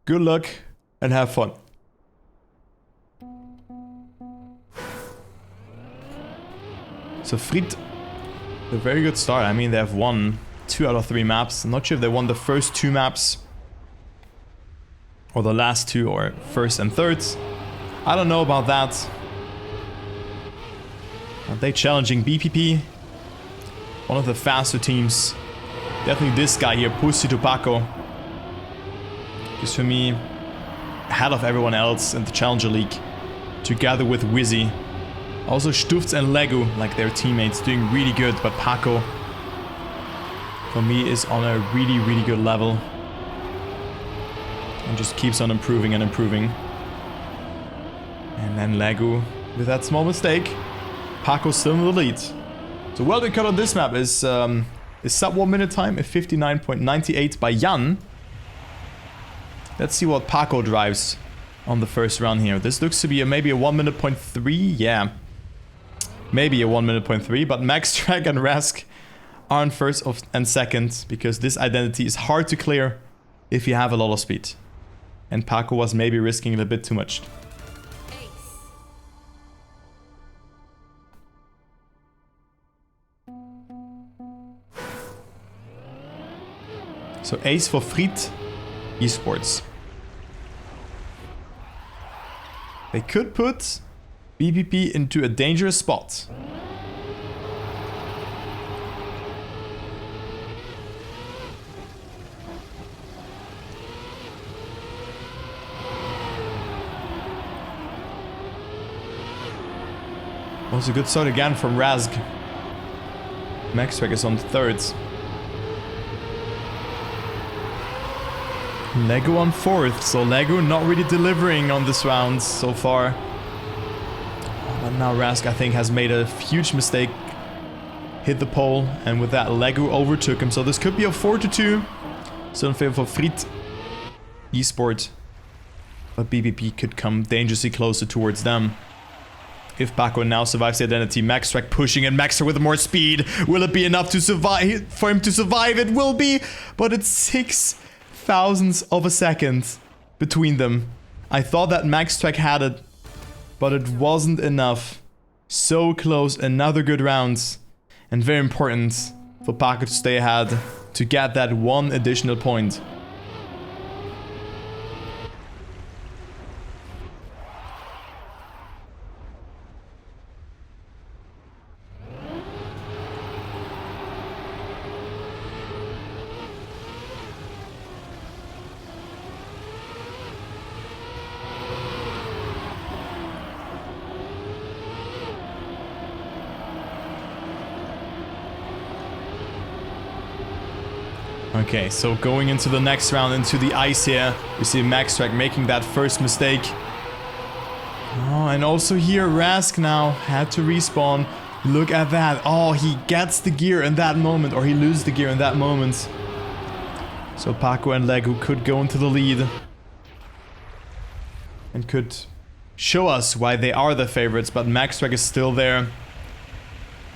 Good luck and have fun. So Fried, a very good start. I mean, they have won 2 out of 3 maps. I'm not sure if they won the first 2 maps or the last 2 or first and third. I don't know about that. Are they challenging BPP? One of the faster teams. Definitely this guy here, Pussy to Paco. Is for me ahead of everyone else in the Challenger League. Together with Wizzy. Also Stufz and Lego, like their teammates, doing really good, but Paco, for me, is on a really, really good level. And just keeps on improving and improving. And then Lego, with that small mistake, Paco's still in the lead. So world record on this map is sub 1 minute time, a 59.98 by Jan. Let's see what Paco drives on the first run here. This looks to be maybe a 1 minute point 3, yeah. Maybe a 1 minute point 3, but Max Track and Rask are on first and second because this identity is hard to clear if you have a lot of speed. And Paco was maybe risking it a bit too much. So ace for Fried Esports. They could put BPP into a dangerous spot. Was a good start again from Razg. Max Track is on third. Lego on fourth, so Lego not really delivering on this round so far. But now Rask, I think, has made a huge mistake. Hit the pole, and with that, Lego overtook him. So this could be a 4-2. Still in favor for Fried Esport. But BBP could come dangerously closer towards them. If Paco now survives the identity, Max Track pushing and Max Track with more speed. Will it be enough to survive? For him to survive, it will be. But it's 6 thousandths of a second between them. I thought that Max Track had it, but it wasn't enough. So close, another good round. And very important for Paco to stay ahead, to get that 1 additional point. Okay, so going into the next round, into the ice here, we see Max Track making that first mistake. Oh, and also here, Rask now had to respawn. Look at that. Oh, he gets the gear in that moment, or he loses the gear in that moment. So Paco and Lego could go into the lead. And could show us why they are the favorites, but Max Track is still there.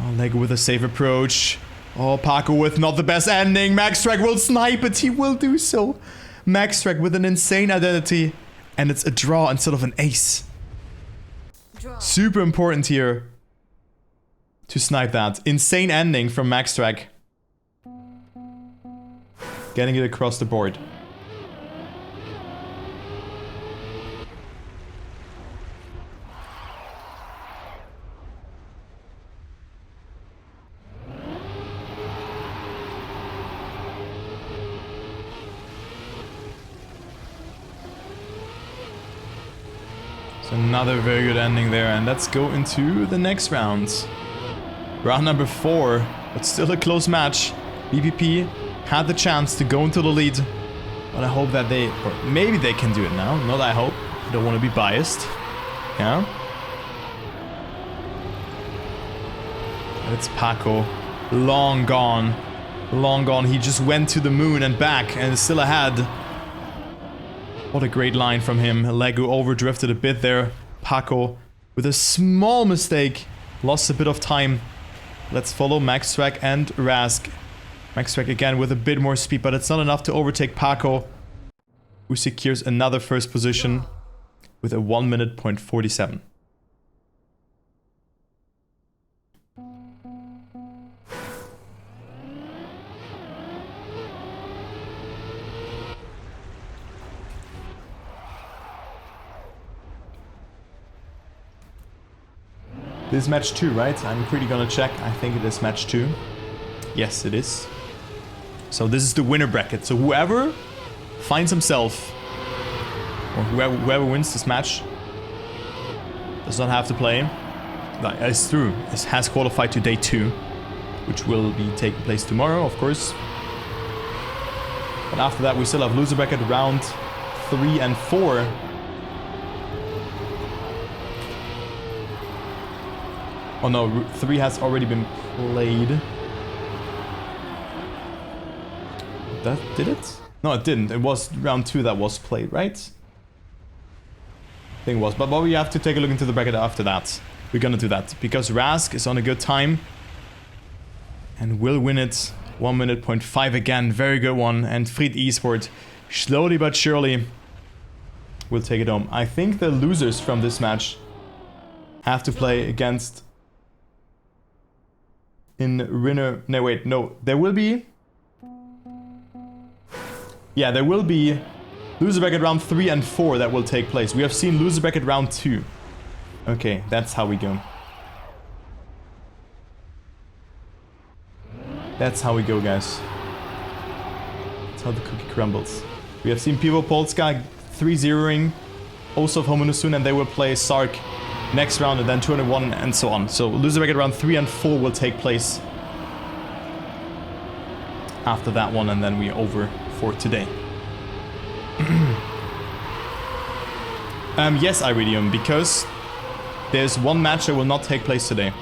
Oh, Lego with a safe approach. Oh, Paco with not the best ending. Max Track will snipe it. He will do so. Max Track with an insane identity. And it's a draw instead of an ace. Draw. Super important here to snipe that. Insane ending from Max Track. Getting it across the board. Another very good ending there, and let's go into the next round. Round number 4, but still a close match. BPP had the chance to go into the lead, but I hope that they, or maybe they can do it now. Not I hope. I don't want to be biased. Yeah. It's Paco. Long gone. Long gone. He just went to the moon and back and is still ahead. What a great line from him. Legu overdrifted a bit there. Paco with a small mistake. Lost a bit of time. Let's follow Maxtrack and Rask. Maxtrack again with a bit more speed, but it's not enough to overtake Paco, who secures another first position with a 1 minute point 47. This is match 2, right? I'm pretty gonna check. I think it is match 2. Yes, it is. So this is the winner bracket. So whoever finds himself, or whoever wins this match, does not have to play. Like, it's through. It has qualified to day 2, which will be taking place tomorrow, of course. But after that, we still have loser bracket round 3 and 4. Oh no, 3 has already been played. That did it? No, it didn't. It was round 2 that was played, right? I think it was. But we have to take a look into the bracket after that. We're gonna do that. Because Rask is on a good time. And will win it. 1 minute point 5 again. Very good one. And Fried Esport, slowly but surely, will take it home. I think the losers from this match have to play against... in Rinner... No, wait. No. There will be... Yeah, there will be loser bracket round 3 and 4 that will take place. We have seen loser bracket round 2. Okay, that's how we go. That's how we go, guys. That's how the cookie crumbles. We have seen Pivo Polska 3-0ing also of Homonusun, and they will play Sark next round and then 201 and so on. So loser bracket round 3 and 4 will take place after that one, and then we're over for today. Yes, Iridium, because there's one match that will not take place today.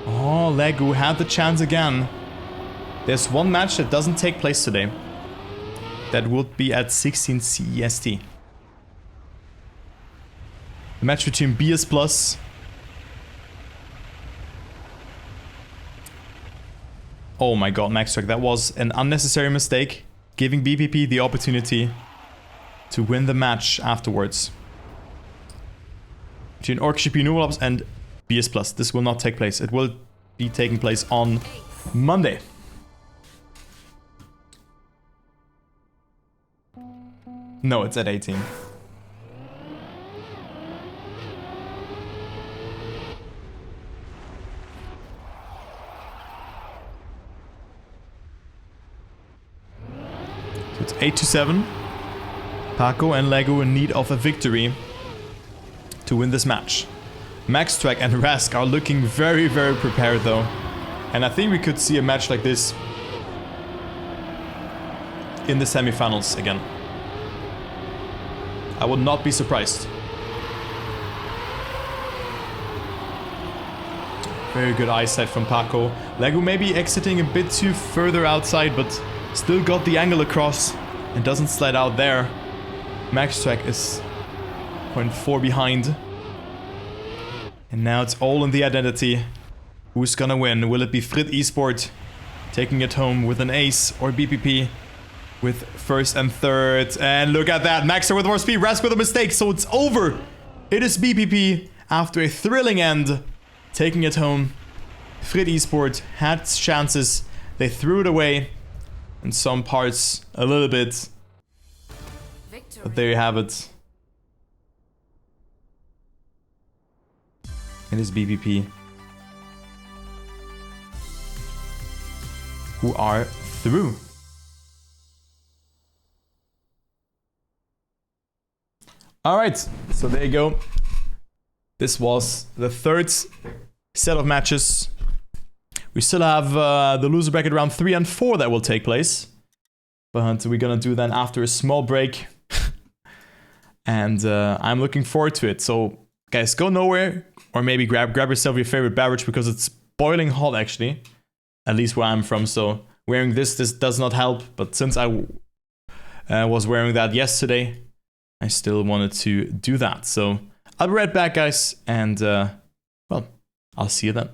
Oh, Legu had the chance again. There's one match that doesn't take place today. That would be at 16 CEST. The match between BS Plus. Oh my god, Maxtrack, that was an unnecessary mistake, giving BPP the opportunity to win the match afterwards. Between Orkship Renewals and BS Plus. This will not take place. It will be taking place on Monday. No, it's at 18. So it's 8-7. Paco and Lego in need of a victory to win this match. Maxtrack and Rask are looking very, very prepared though. And I think we could see a match like this in the semifinals again. I would not be surprised. Very good eyesight from Paco. Lego maybe exiting a bit too further outside, but still got the angle across and doesn't slide out there. Maxtrack is 0.4 behind. And now it's all in the identity. Who's gonna win? Will it be Fried Esport taking it home with an ace, or BPP with first and third? And look at that, Maxtrack with more speed, Rask with a mistake, so it's over. It is BPP after a thrilling end, taking it home. Fried Esport had chances, they threw it away. In some parts, a little bit. Victory. But there you have it. It is BPP who are through. Alright, so there you go. This was the third set of matches. We still have the loser bracket round 3 and 4 that will take place. But we're gonna do that after a small break. And I'm looking forward to it. So guys, go nowhere, or maybe grab yourself your favorite beverage because it's boiling hot actually. At least where I'm from, so wearing this does not help. But since I was wearing that yesterday, I still wanted to do that. So I'll be right back, guys, and well, I'll see you then.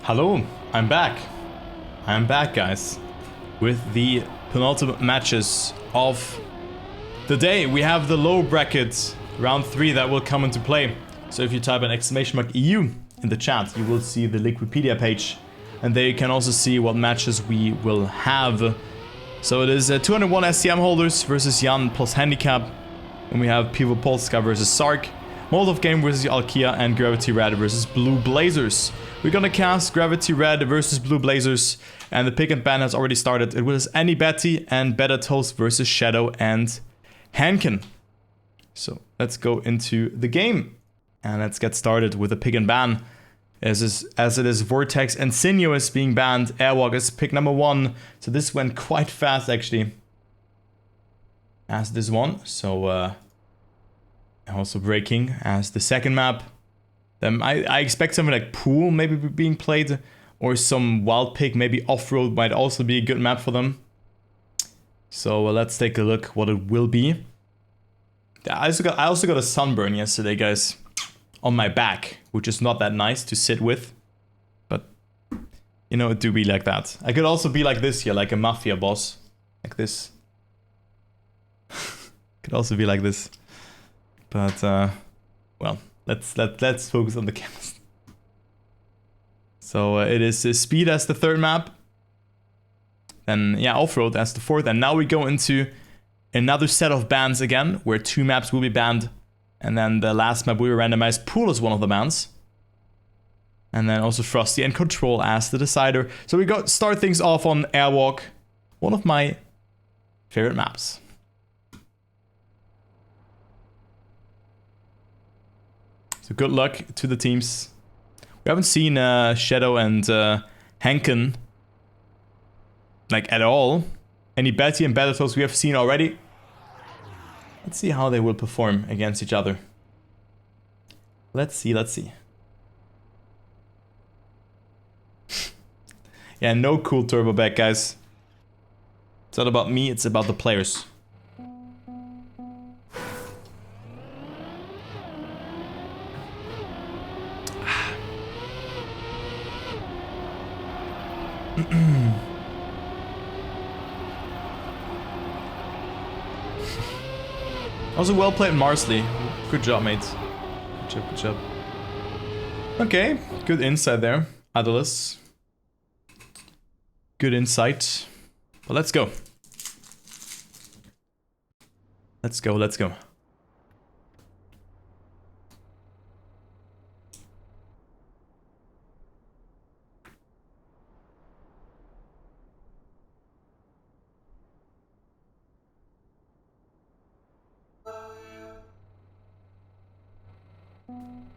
Hello, I'm back. I'm back, guys, with the penultimate matches of the day. We have the low bracket round 3 that will come into play. So if you type an !EU in the chat, you will see the Liquipedia page. And there you can also see what matches we will have So it is 201 SCM holders versus Jan plus handicap. And we have Pivo Polska versus Sark, Molotov Game versus Alkia, and Gravity Red versus Blue Blazers. We're gonna cast Gravity Red versus Blue Blazers, and the pick and ban has already started. It was Annie Betty and Better Toast versus Shadow and Hankin. So let's go into the game. And let's get started with the pick and ban. As it is Vortex and Sinuous being banned. Airwalk is pick number 1. So this went quite fast actually. As this one. So also breaking as the second map. Then I expect something like Pool maybe being played. Or some wild pick, maybe off-road might also be a good map for them. So let's take a look what it will be. I also got a sunburn yesterday, guys. On my back, which is not that nice to sit with. But, you know, it do be like that. I could also be like this here, like a mafia boss. Like this. Could also be like this. But, well, let's focus on the cast. So, it is Speed as the third map. Then, yeah, Off-Road as the fourth. And now we go into another set of bans again, where 2 maps will be banned. And then the last map we will randomize Pool as one of the bans. And then also Frosty and Control as the decider. So we start things off on Airwalk. One of my favorite maps. So good luck to the teams. We haven't seen Shadow and Hankin like at all. Any Betty and Bellatos we have seen already. Let's see how they will perform against each other. Let's see. Yeah, no cool turbo back, guys. It's not about me, it's about the players. Also well played, Marsley. Good job, mates. Good job. Okay, good insight there, Adelis. Good insight. Well, let's go. Let's go.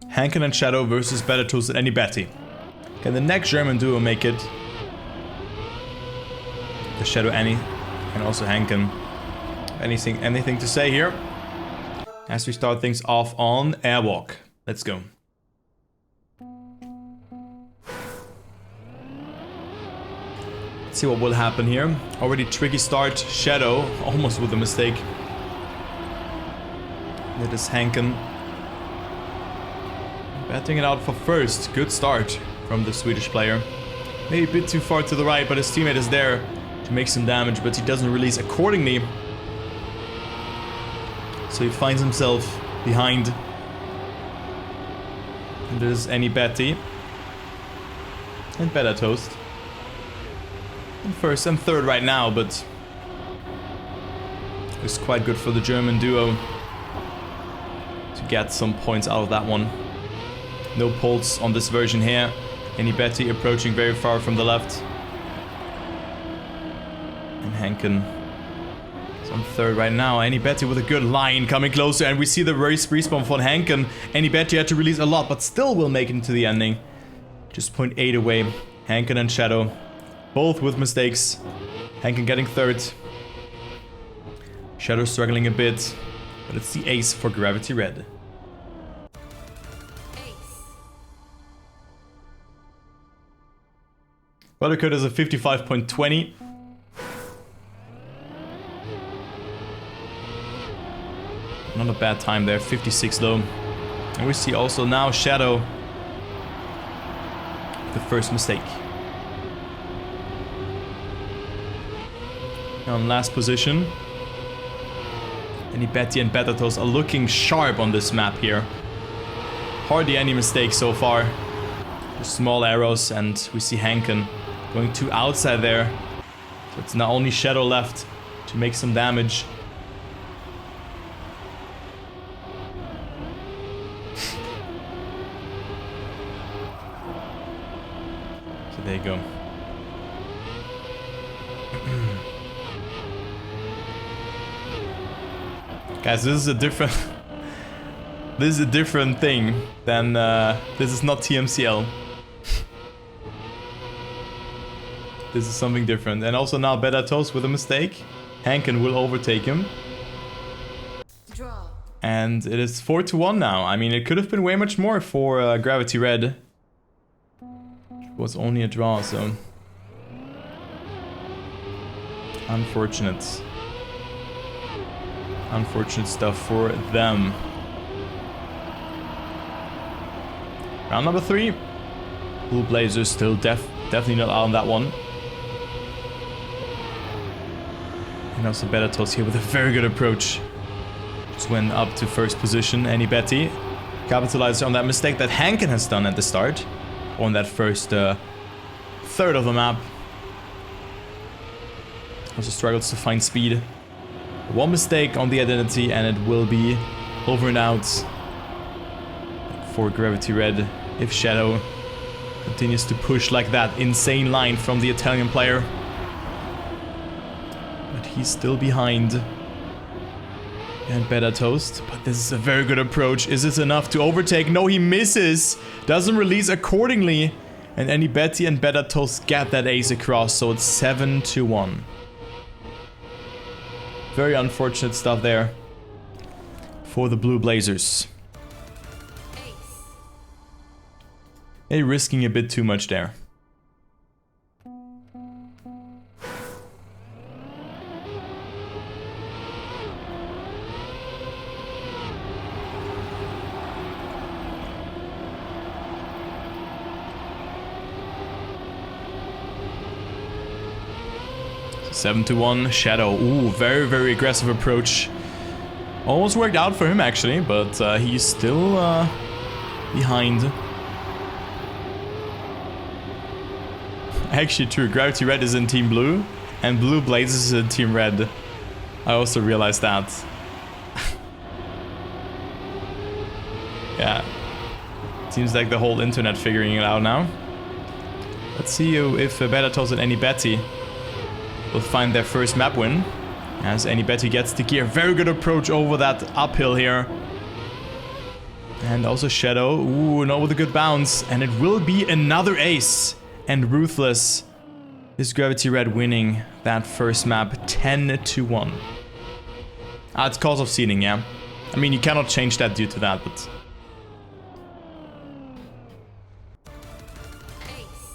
Hankin and Shadow versus Better Tools and Annie Betty. Can the next German duo make it? The Shadow Annie and also Hankin. Anything to say here? As we start things off on Airwalk. Let's go. Let's see what will happen here. Already tricky start. Shadow, almost with a mistake. That is Hankin. Batting it out for first. Good start from the Swedish player. Maybe a bit too far to the right, but his teammate is there to make some damage, but he doesn't release accordingly. So he finds himself behind. And there's Annie Betty. And Better Toast. And first and third right now, but it's quite good for the German duo to get some points out of that one. No pulse on this version here. Annie Betty approaching very far from the left. And Hankin is on third right now. Annie Betty with a good line coming closer. And we see the race respawn from Hankin. Annie Betty had to release a lot, but still will make it into the ending. Just 0.8 away. Hankin and Shadow, both with mistakes. Hankin getting third. Shadow struggling a bit. But it's the ace for Gravity Red. Weathercode is a 55.20. Not a bad time there, 56 though. And we see also now Shadow. The first mistake. On last position. Annie Betty and Betatos are looking sharp on this map here. Hardly any mistakes so far. Just small arrows, and we see Hankin going too outside there. So it's now only Shadow left to make some damage. So there you go. Guys, this is a different... this is a different thing than... this is not TMCL. This is something different. And also now Bedatos with a mistake. Hankin will overtake him. Draw. And it is 4-1 now. I mean, it could have been way much more for Gravity Red. It was only a draw, so... Unfortunate. Unfortunate stuff for them. Round number 3. Blue Blazers still definitely not out on that one. And also Bedatos here with a very good approach. Just went up to first position. Betty capitalized on that mistake that Hankin has done at the start. On that first third of the map. Also struggles to find speed. One mistake on the identity and it will be over and out for Gravity Red if Shadow continues to push like that insane line from the Italian player. But he's still behind. And Bedatos, but this is a very good approach. Is this enough to overtake? No, he misses. Doesn't release accordingly. And Betty and Bedatos get that ace across, so it's 7-1. Very unfortunate stuff there for the Blue Blazers. Ace. They're risking a bit too much there. So 7-1, Shadow. Ooh, very, very aggressive approach. Almost worked out for him actually, but he's still behind. Actually true, Gravity Red is in Team Blue and Blue Blazers is in Team Red. I also realized that. Yeah. Seems like the whole internet figuring it out now. Let's see if Bedatos and Betty will find their first map win. As Betty gets the gear. Very good approach over that uphill here. And also Shadow. Ooh, not with a good bounce. And it will be another ace. And Ruthless is Gravity Red winning that first map 10-1. It's cause of seeding, yeah. I mean, you cannot change that due to that, but... Ace.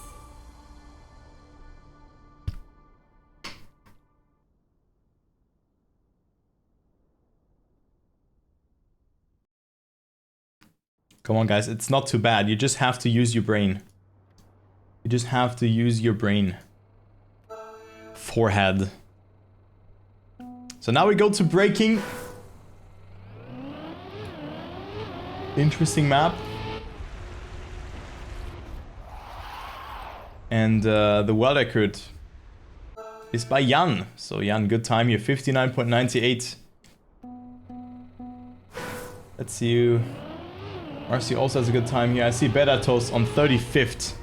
Come on, guys. It's not too bad. You just have to use your brain. You just have to use your brain. Forehead. So now we go to breaking. Interesting map. And the world record is by Jan. So Jan, good time here. 59.98. Let's see you. Marcy also has a good time here. I see Bedatos on 35th.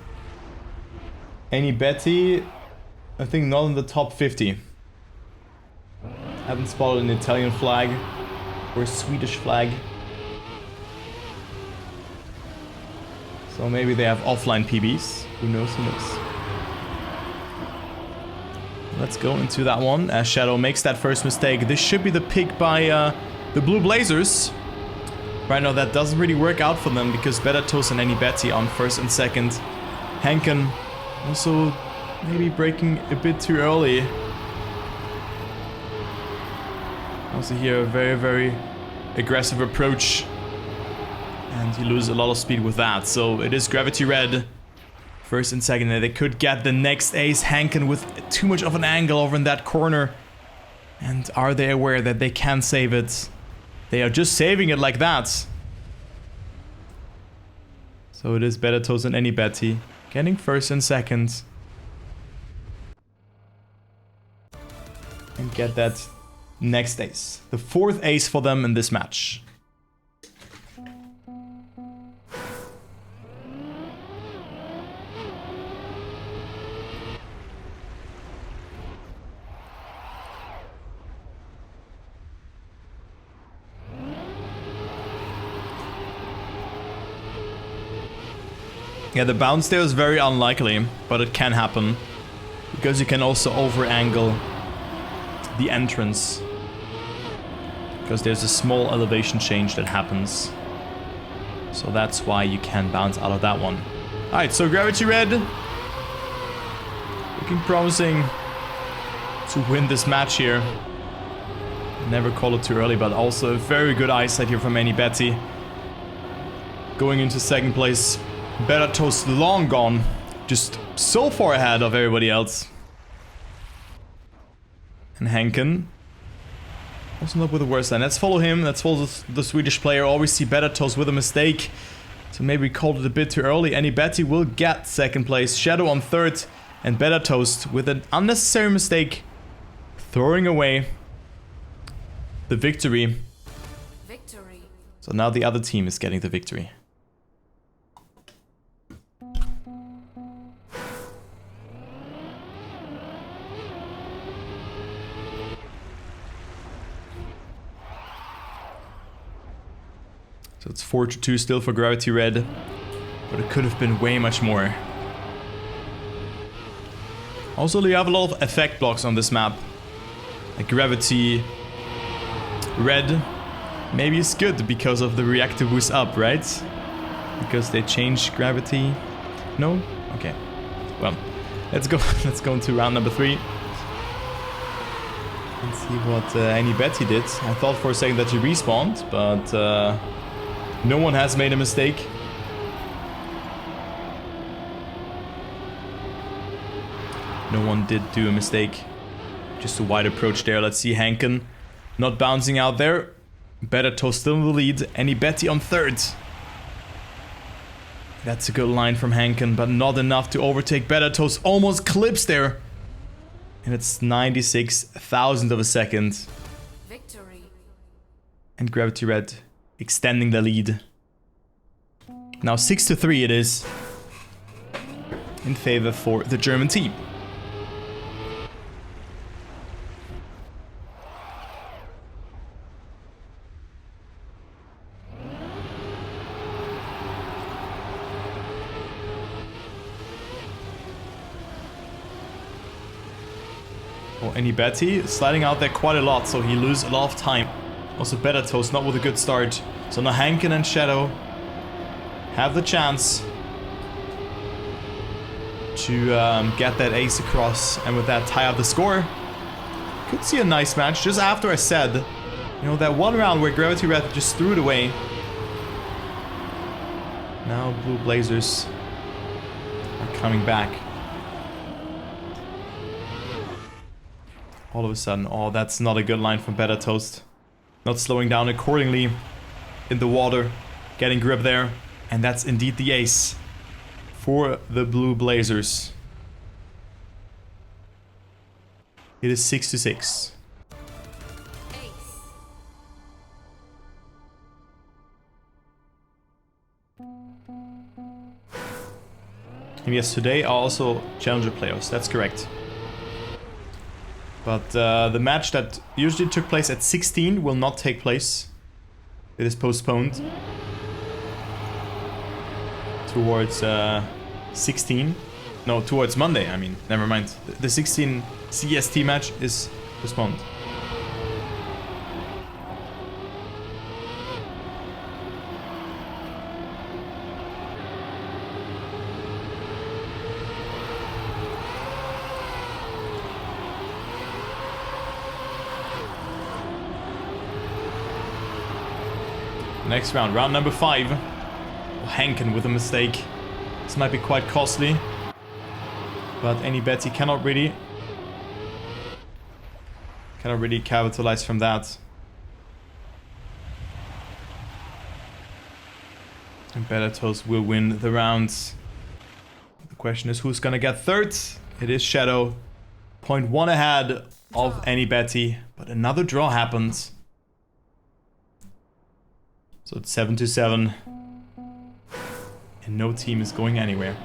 Betty, I think not in the top 50. Haven't spotted an Italian flag or a Swedish flag. So maybe they have offline PBs. Who knows, who knows. Let's go into that one as Shadow makes that first mistake. This should be the pick by the Blue Blazers. Right now that doesn't really work out for them because Bedatos and Betty on first and second. Hankin also maybe breaking a bit too early. Also here a very, very aggressive approach. And you lose a lot of speed with that. So it is Gravity Red. First and second, and they could get the next ace. Hankin with too much of an angle over in that corner. And are they aware that they can save it? They are just saving it like that. So it is Bedatos and Betty getting first and second. and get that next ace. The 4th ace for them in this match. Yeah, the bounce there is very unlikely, but it can happen. Because you can also over-angle the entrance. Because there's a small elevation change that happens. So that's why you can bounce out of that one. Alright, so Gravity Red. Looking promising to win this match here. Never call it too early, but also a very good eyesight here from Betty. Going into 2nd place. Better Toast long gone. Just so far ahead of everybody else. And Henken. Also not with the worst line. Let's follow him. Let's follow the Swedish player. Always see Better Toast with a mistake. So maybe called it a bit too early. Betty will get 2nd place. Shadow on 3rd. And Better Toast with an unnecessary mistake. Throwing away the victory. Victory. So now the other team is getting the victory. So it's 4-2 still for Gravity Red, but it could have been way much more. Also, you have a lot of effect blocks on this map. Like Gravity Red maybe is good because of the reactor boost up, right? Because they changed gravity. No? Okay. Well, let's go. Let's go into round number 3. Let's see what Betty did. I thought for a second that she respawned, but no one has made a mistake. No one did do a mistake. Just a wide approach there. Let's see Henken not bouncing out there. Better Toast still in the lead. Betty on 3rd. That's a good line from Henken, but not enough to overtake Better Toast. Almost clips there. And it's 96,000 of a second. Victory. And Gravity Red extending the lead. Now 6-3 it is. In favor for the German team. Betty sliding out there quite a lot, so he loses a lot of time. Also Better Toast not with a good start. So now Henken and Shadow have the chance to get that ace across, and with that tie up the score. Could see a nice match. Just after I said, you know, that one round where Gravity Red just threw it away. Now Blue Blazers are coming back. All of a sudden, oh, that's not a good line from Better Toast. Not slowing down accordingly in the water, getting grip there, and that's indeed the ace for the Blue Blazers. It is 6-6. Ace. And yes, today are also Challenger playoffs, that's correct. But the match that usually took place at 16 will not take place. It is postponed towards 16. No, towards Monday, I mean. Never mind. The 16 CST match is postponed. Next round, round number 5. Henken with a mistake. This might be quite costly. But Betty cannot really capitalize from that. And Better Toast will win the rounds. The question is who's gonna get 3rd? It is Shadow. 0.1 ahead of any Betty, but another draw happens. So it's 7-7. And no team is going anywhere.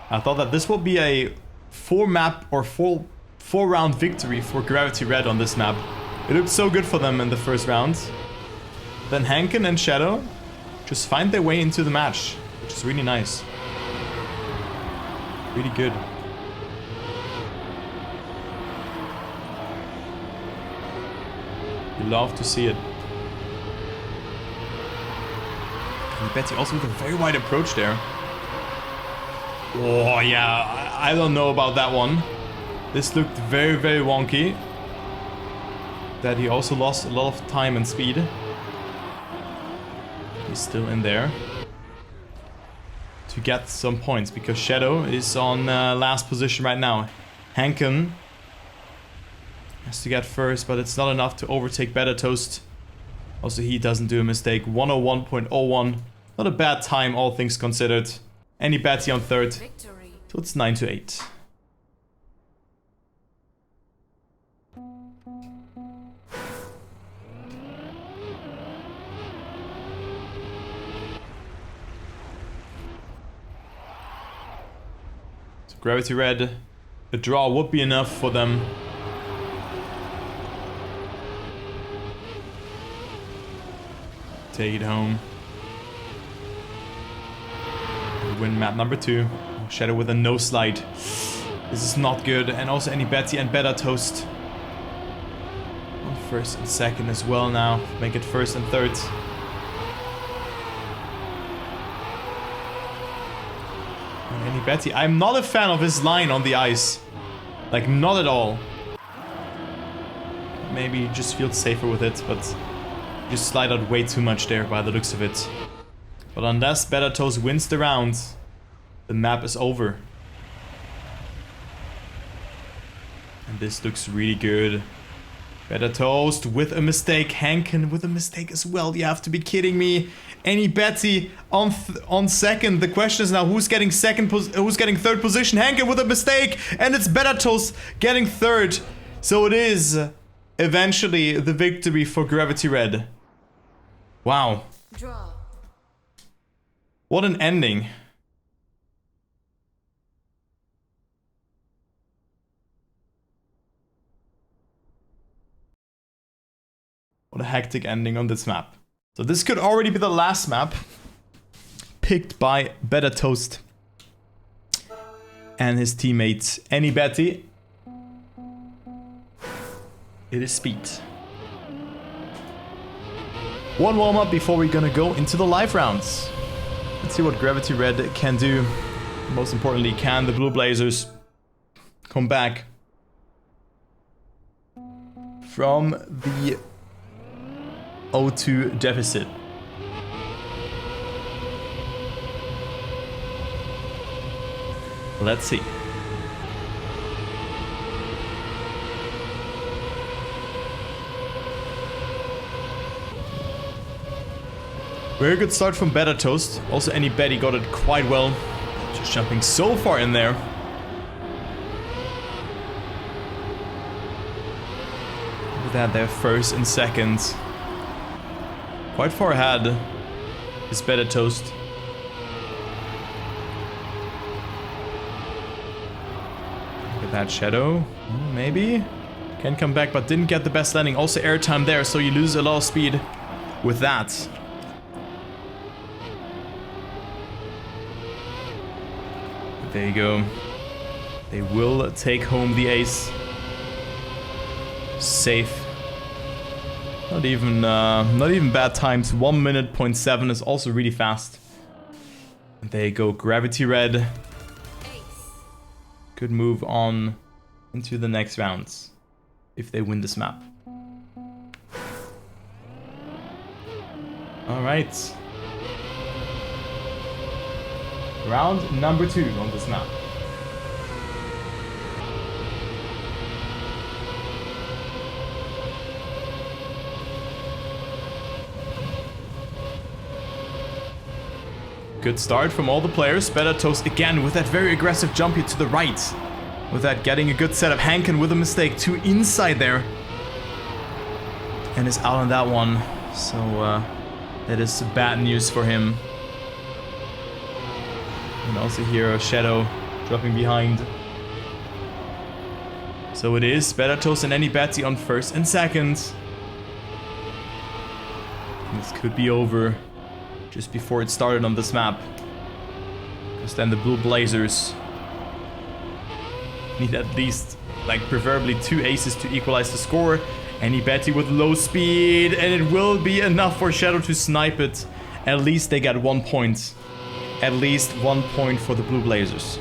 I thought that this would be a 4-map or 4-round victory for Gravity Red on this map. It looked so good for them in the first round. Then Hankin and Shadow just find their way into the match, which is really nice. Really good. You love to see it. And Betty also with a very wide approach there. Oh yeah, I don't know about that one. This looked very, very wonky. That he also lost a lot of time and speed. He's still in there to get some points because Shadow is on last position right now. Hankin has to get first, but it's not enough to overtake Better Toast. Also, he doesn't do a mistake. 101.01. Not a bad time, all things considered. Any Betty on third. Victory. So it's 9-8. So Gravity Red, a draw would be enough for them. Take it home. Win map number 2. Oh, Shadow with a no slide. This is not good. And also any Betty and Better Toast on first and second as well now. Make it first and third. And any Betty. I'm not a fan of his line on the ice. Like, not at all. Maybe just feels safer with it, but just slide out way too much there by the looks of it. But unless Better Toast wins the round, the map is over. And this looks really good. Better Toast with a mistake. Hankin with a mistake as well. You have to be kidding me. Any Betty on second. The question is now who's getting third position. Hankin with a mistake, and it's Better Toast getting third. So it is eventually the victory for Gravity Red. Wow. Draw. What an ending. What a hectic ending on this map. So this could already be the last map picked by Better Toast and his teammates. Any Betty? It is speed. One warm-up before we're gonna go into the live rounds. Let's see what Gravity Red can do. Most importantly, can the Blue Blazers come back from the 0-2 deficit? Let's see. Very good start from Better Toast. Also, any Betty got it quite well. Just jumping so far in there. Look at that, they're first and second. Quite far ahead is Better Toast. Look at that Shadow. Maybe. Can come back, but didn't get the best landing. Also airtime there, so you lose a lot of speed with that. There you go. They will take home the ace. Safe. Not even bad times. 1 minute, 0.7 is also really fast. And there you go, Gravity Red. Ace. Could move on into the next rounds if they win this map. All right. Round number 2 on this map. Good start from all the players. Better Toast again with that very aggressive jump here to the right. With that, getting a good setup. Hankin with a mistake. Too inside there. And is out on that one. So, that is bad news for him. And also here, Shadow dropping behind. So it is Better Toast and Any Betty on first and second. This could be over just before it started on this map. Because then the Blue Blazers need at least, like, preferably 2 aces to equalize the score. Any Betty with low speed, and it will be enough for Shadow to snipe it. At least they get 1 point. At least 1 point for the Blue Blazers.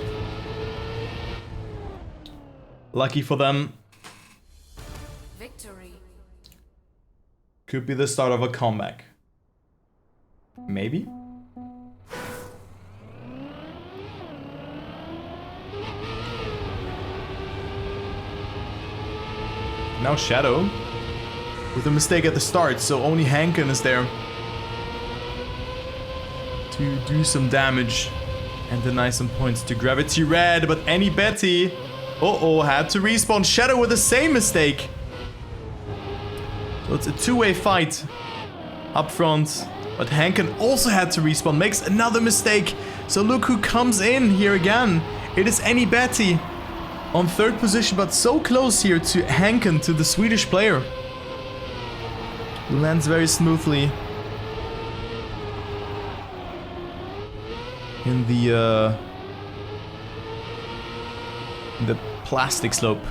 Lucky for them. Victory. Could be the start of a comeback. Maybe? Now Shadow with a mistake at the start, so only Hankin is there to do some damage and deny some points to Gravity Red, but Any Betty, had to respawn. Shadow with the same mistake. So it's a two-way fight up front, but Hankin also had to respawn, makes another mistake. So look who comes in here again. It is Any Betty on third position, but so close here to Hankin, to the Swedish player, who lands very smoothly in the plastic slope.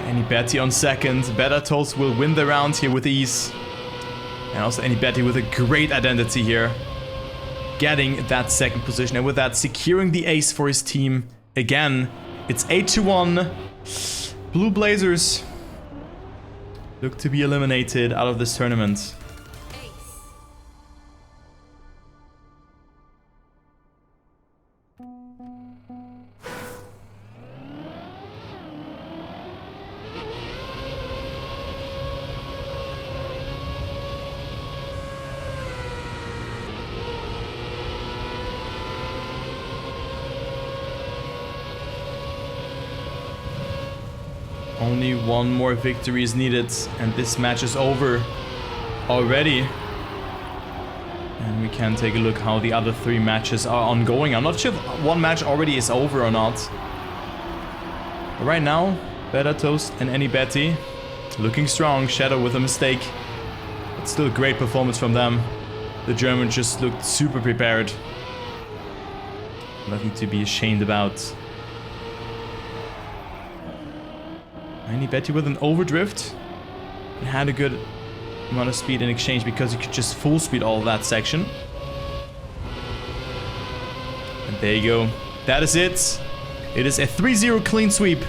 Any Betty on second. Better Toast will win the round here with ease. And also Any Betty with a great identity here, getting that second position, and with that securing the ace for his team again. It's 8-1. Blue Blazers look to be eliminated out of this tournament. Only one more victory is needed, and this match is over already. And we can take a look how the other 3 matches are ongoing. I'm not sure if one match already is over or not. But right now, Better Toast and Any Betty looking strong. Shadow with a mistake, but still a great performance from them. The Germans just looked super prepared. Nothing to be ashamed about. Any Betty with an overdrift, and had a good amount of speed in exchange because he could just full speed all of that section. And there you go. That is it. It is a 3-0 clean sweep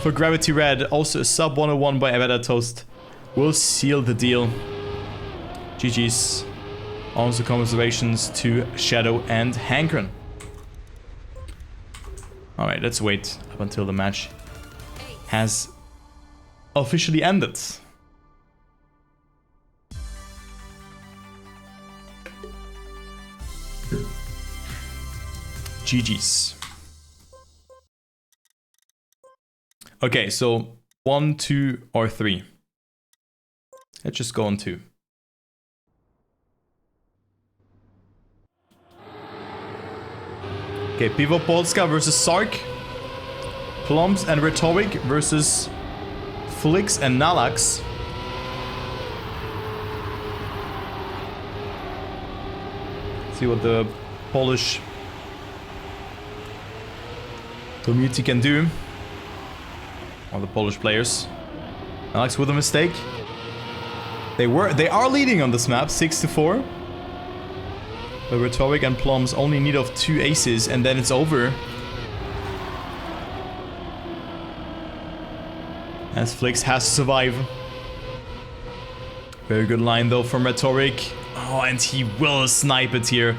for Gravity Red. Also a sub 101 by Better Toast will seal the deal. GG's. Also congratulations to Shadow and Hankren. Alright, let's wait up until the match has officially ended. GG's. Okay, so 1, 2, or 3. Let's just go on 2. Okay, Pivo Polska versus Sark. Plums and Rhetoric versus Flix and Nalax. See what the Polish Tmwt can do. Or the Polish players. Nalax with a mistake. They are leading on this map, 6-4. But Rhetoric and Plums only need of 2 aces, and then it's over. As Flix has to survive. Very good line though from Rhetoric. Oh, and he will snipe it here.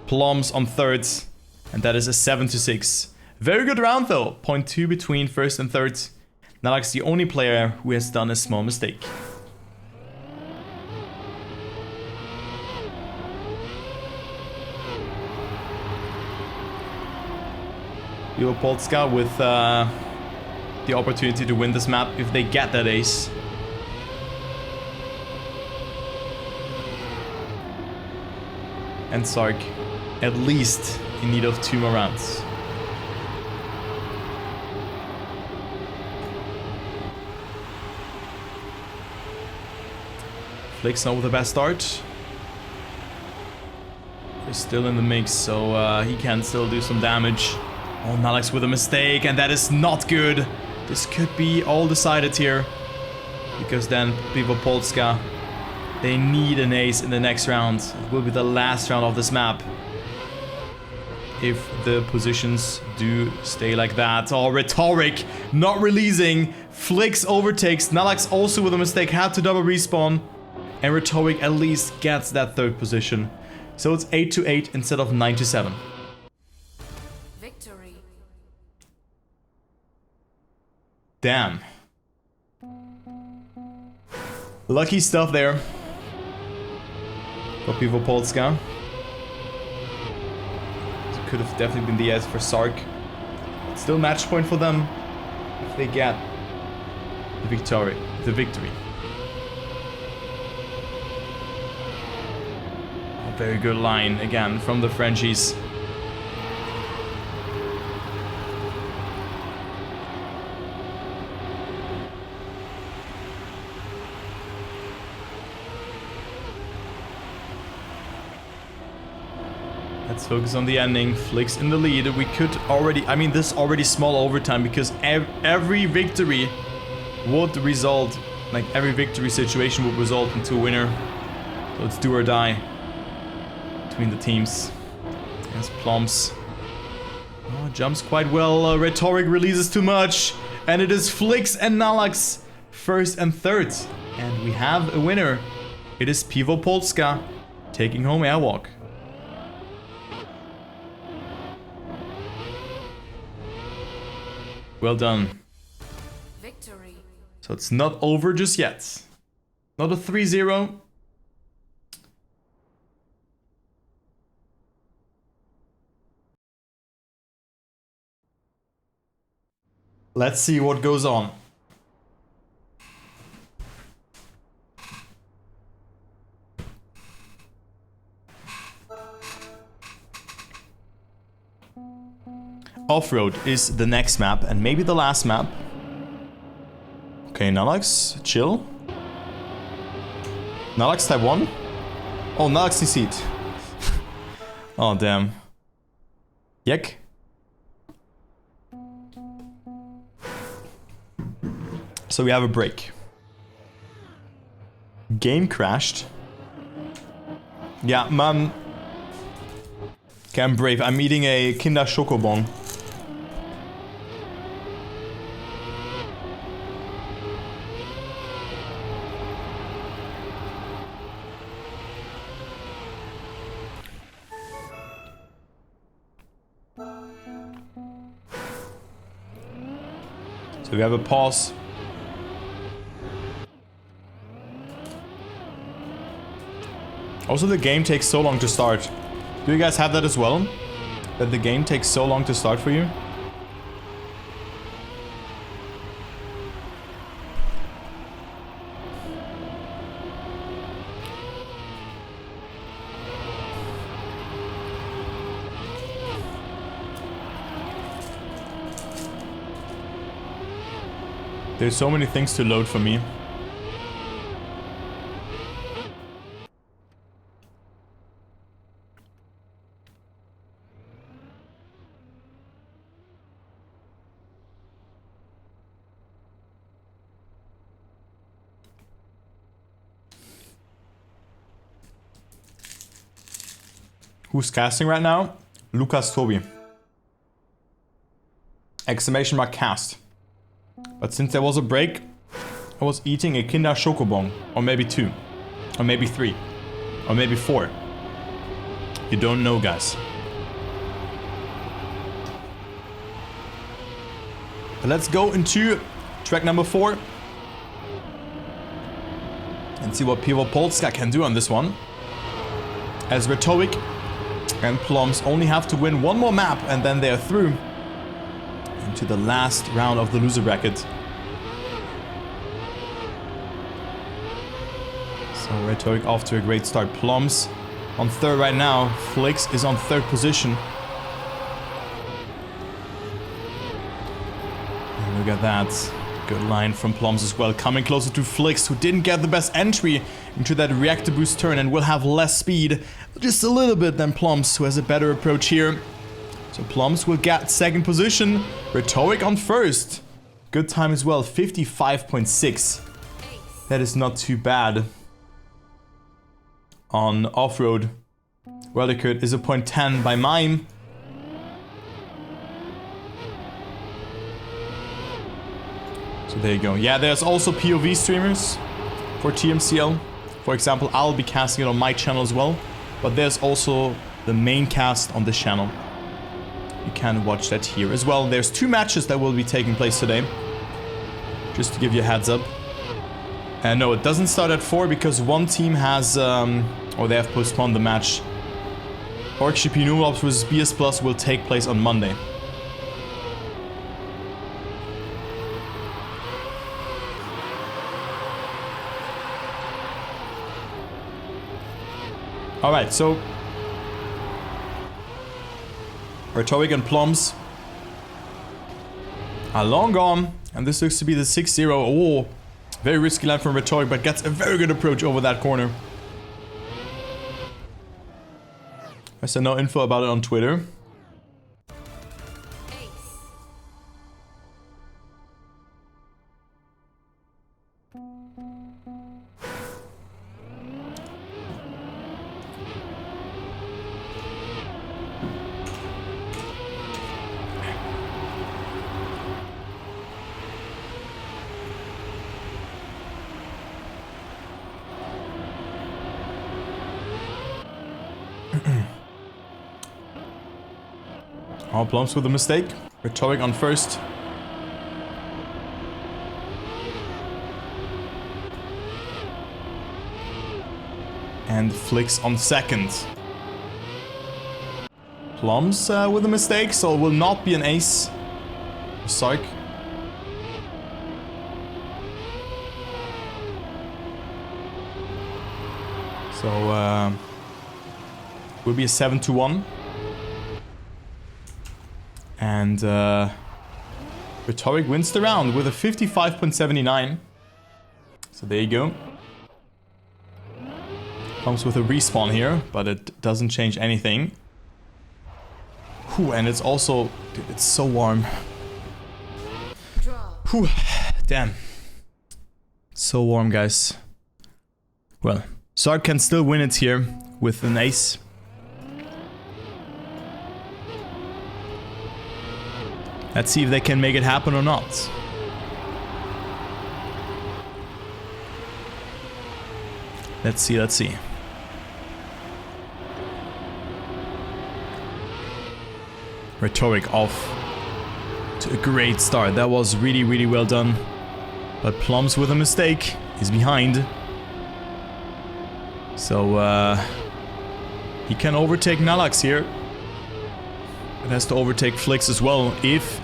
Plums on third. And that is a 7-6. Very good round though. 0.2 between first and third. Nalax the only player who has done a small mistake. Pivo Polska with the opportunity to win this map if they get that ace. And Sark, at least in need of 2 more rounds. Flick's not with the best start. He's still in the mix, so he can still do some damage. Oh, Nalax with a mistake, and that is not good. This could be all decided here. Because then Pivo Polska, they need an ace in the next round. It will be the last round of this map. If the positions do stay like that. Oh, Rhetoric not releasing. Flicks overtakes. Nalax also with a mistake had to double respawn. And Rhetoric at least gets that 3rd position. So it's 8-8 instead of 9-7. Victory. Damn. Lucky stuff there. For Pivo Polska. It could have definitely been the S for Sark. Still match point for them if they get the victory. A very good line again from the Frenchies. Let's focus on the ending. Flicks in the lead. We could already... I mean, this is already small overtime because every victory would result... Like, every victory situation would result into a winner. So it's do or die between the teams. There's Plums. Oh, jumps quite well. Rhetoric releases too much. And it is Flicks and Nalax 1st and 3rd. And we have a winner. It is Pivo Polska taking home Airwalk. Well done. Victory. So it's not over just yet. Not a 3-0. Let's see what goes on. Off-road is the next map, and maybe the last map. Okay, Nalax, chill. Nalax type 1? Oh, Nalax seat. Oh, damn. Yek. So we have a break. Game crashed. Yeah, man. Okay, I'm brave. I'm eating a Kinder Schokobon. So we have a pause. Also, the game takes so long to start. Do you guys have that as well? That the game takes so long to start for you? There's so many things to load for me. Who's casting right now? Lucas Tobi. Exclamation mark cast. But since there was a break, I was eating a Kinder Schokobon. Or maybe 2. Or maybe 3. Or maybe 4. You don't know, guys. But let's go into track number 4. And see what Pivo Polska can do on this one. As Rhetoric and Plums only have to win one more map and then they are through. into the last round of the loser bracket. So Rhetoric off to a great start. Plums on third right now. Flix is on third position. And look at that. Good line from Plums as well. Coming closer to Flix, who didn't get the best entry into that reactor boost turn and will have less speed. Just a little bit than Plums, who has a better approach here. So Plums will get second position. Rhetoric on first. Good time as well, 55.6. That is not too bad. On off-road, Wellicurt is a 0.10 by Mime. So there you go. Yeah, there's also POV streamers for TMCL. For example, I'll be casting it on my channel as well. But there's also the main cast on this channel. You can watch that here as well. There's 2 matches that will be taking place today. Just to give you a heads up. And no, it doesn't start at 4 because one team has, or they have postponed the match. Orc GP Nuops vs BS Plus will take place on Monday. Alright, so Rhetoric and Plums are long gone, and this looks to be the 6-0. Oh, very risky line from Rhetoric, but gets a very good approach over that corner. I said no info about it on Twitter. Oh, Plums with a mistake. Rhetoric on first. And Flix on second. Plums with a mistake, so it will not be an ace. Sark. So, will be a 7-1. And Rhetoric wins the round with a 55.79. So there you go. Comes with a respawn here, but it doesn't change anything. Whew, and it's also... Dude, it's so warm. Whew, damn. So warm, guys. Well, Sark can still win it here with an ace. Let's see if they can make it happen or not. Let's see, let's see. Rhetoric off to a great start. That was really, really well done. But Plums with a mistake is behind. So he can overtake Nalax here. It has to overtake Flix as well if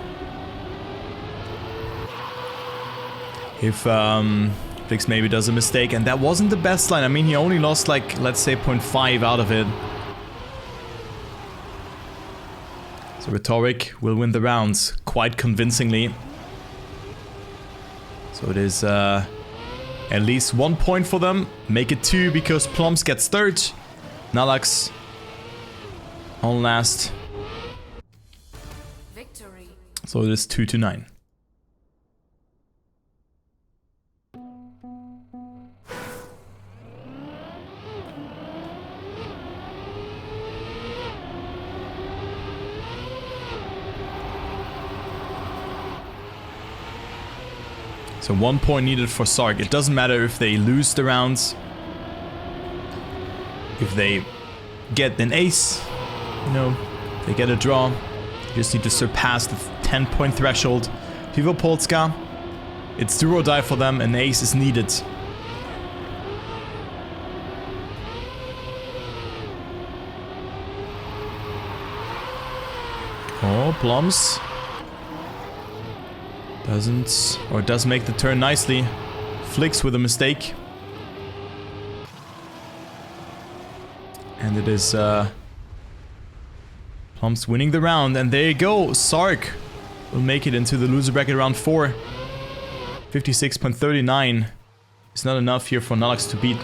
Flix maybe does a mistake, and that wasn't the best line. I mean, he only lost like, let's say 0.5 out of it. So Rhetoric will win the rounds quite convincingly. So it is at least 1 point for them. Make it 2 because Plums gets third. Nalax on last. So it is 2-9. So 1 point needed for Sark. It doesn't matter if they lose the rounds. If they get an ace, you know, they get a draw. You just need to surpass the 10-point threshold. Viva Polska. It's do or die for them. An ace is needed. Oh, Plums. Does make the turn nicely. Flicks with a mistake. And it is Plumps winning the round, and there you go. Sark will make it into the loser bracket round 4. 56.39. It's not enough here for Nalux to beat.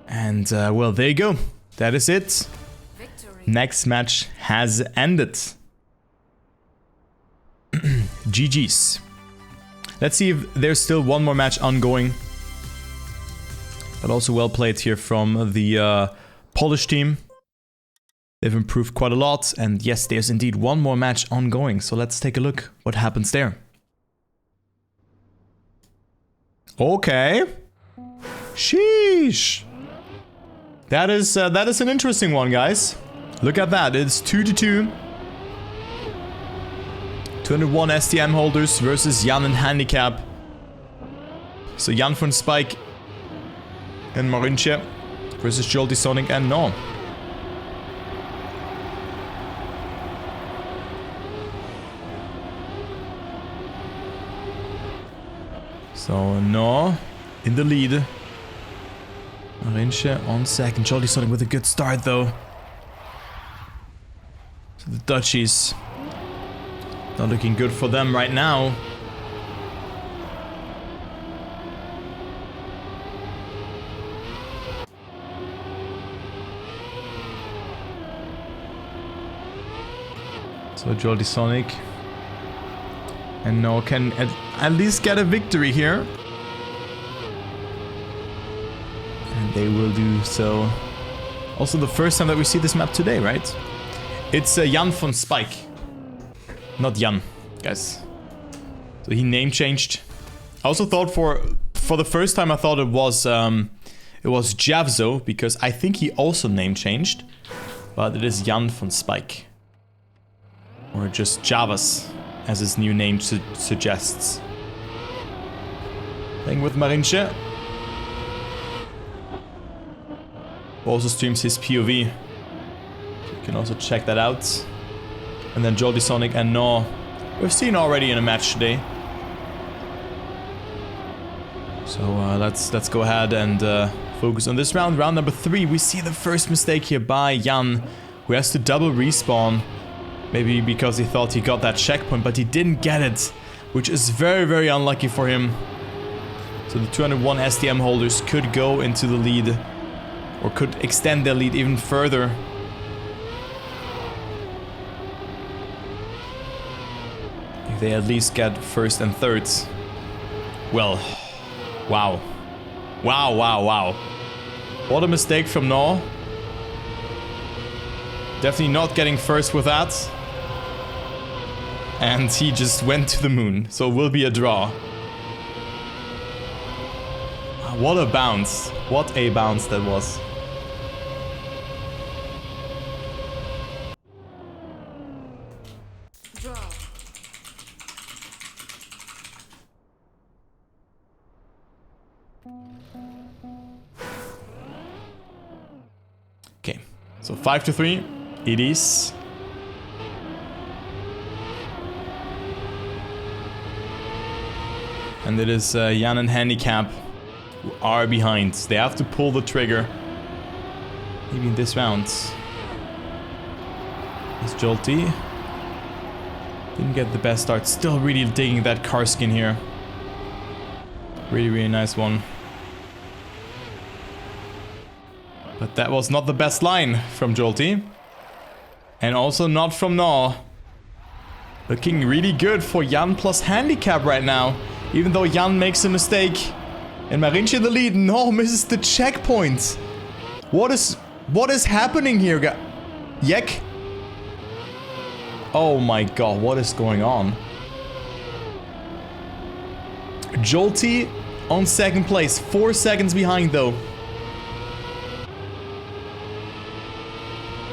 And well, there you go. That is it. Victory. Next match has ended. GG's. Let's see if there's still one more match ongoing. But also well played here from the Polish team. They've improved quite a lot. And yes, there's indeed one more match ongoing. So let's take a look what happens there. Okay. Sheesh. That is an interesting one, guys. Look at that. It's 2-2. 201 STM holders versus Jan and Handicap. So Jan von Spike and Marinche versus Jolty Sonic and No. So No in the lead. Marinche on second. Jolty Sonic with a good start though. So the Dutchies. Not looking good for them right now. So Jolty Sonic and No can at least get a victory here. And they will do so. Also the first time that we see this map today, right? It's Jan von Spike. Not Jan, guys. So he name changed. I also thought for the first time I thought it was Javzo, because I think he also name changed. But it is Jan von Spike. Or just Javas, as his new name suggests. Playing with Marinche. Who also streams his POV. You can also check that out. And then Jolty Sonic and No. We've seen already in a match today. So let's go ahead and focus on this round. Round number 3. We see the first mistake here by Jan, who has to double respawn. Maybe because he thought he got that checkpoint, but he didn't get it, which is very, very unlucky for him. So the 201 STM holders could go into the lead, or could extend their lead even further. If they at least get first and thirds. Well, wow. Wow, wow, wow. What a mistake from No. Definitely not getting first with that. And he just went to the moon, so it will be a draw. What a bounce. What a bounce that was. Draw. Okay, so 5-3. It is. And it is Jan and Handicap who are behind. They have to pull the trigger. Maybe in this round. It's Jolty. Didn't get the best start. Still really digging that car skin here. Really, really nice one. But that was not the best line from Jolty. And also not from No. Looking really good for Jan plus Handicap right now. Even though Jan makes a mistake. And Marinche in the lead. No, misses the checkpoint. What is happening here, Yek? Oh my god, what is going on? Jolty on second place. 4 seconds behind though.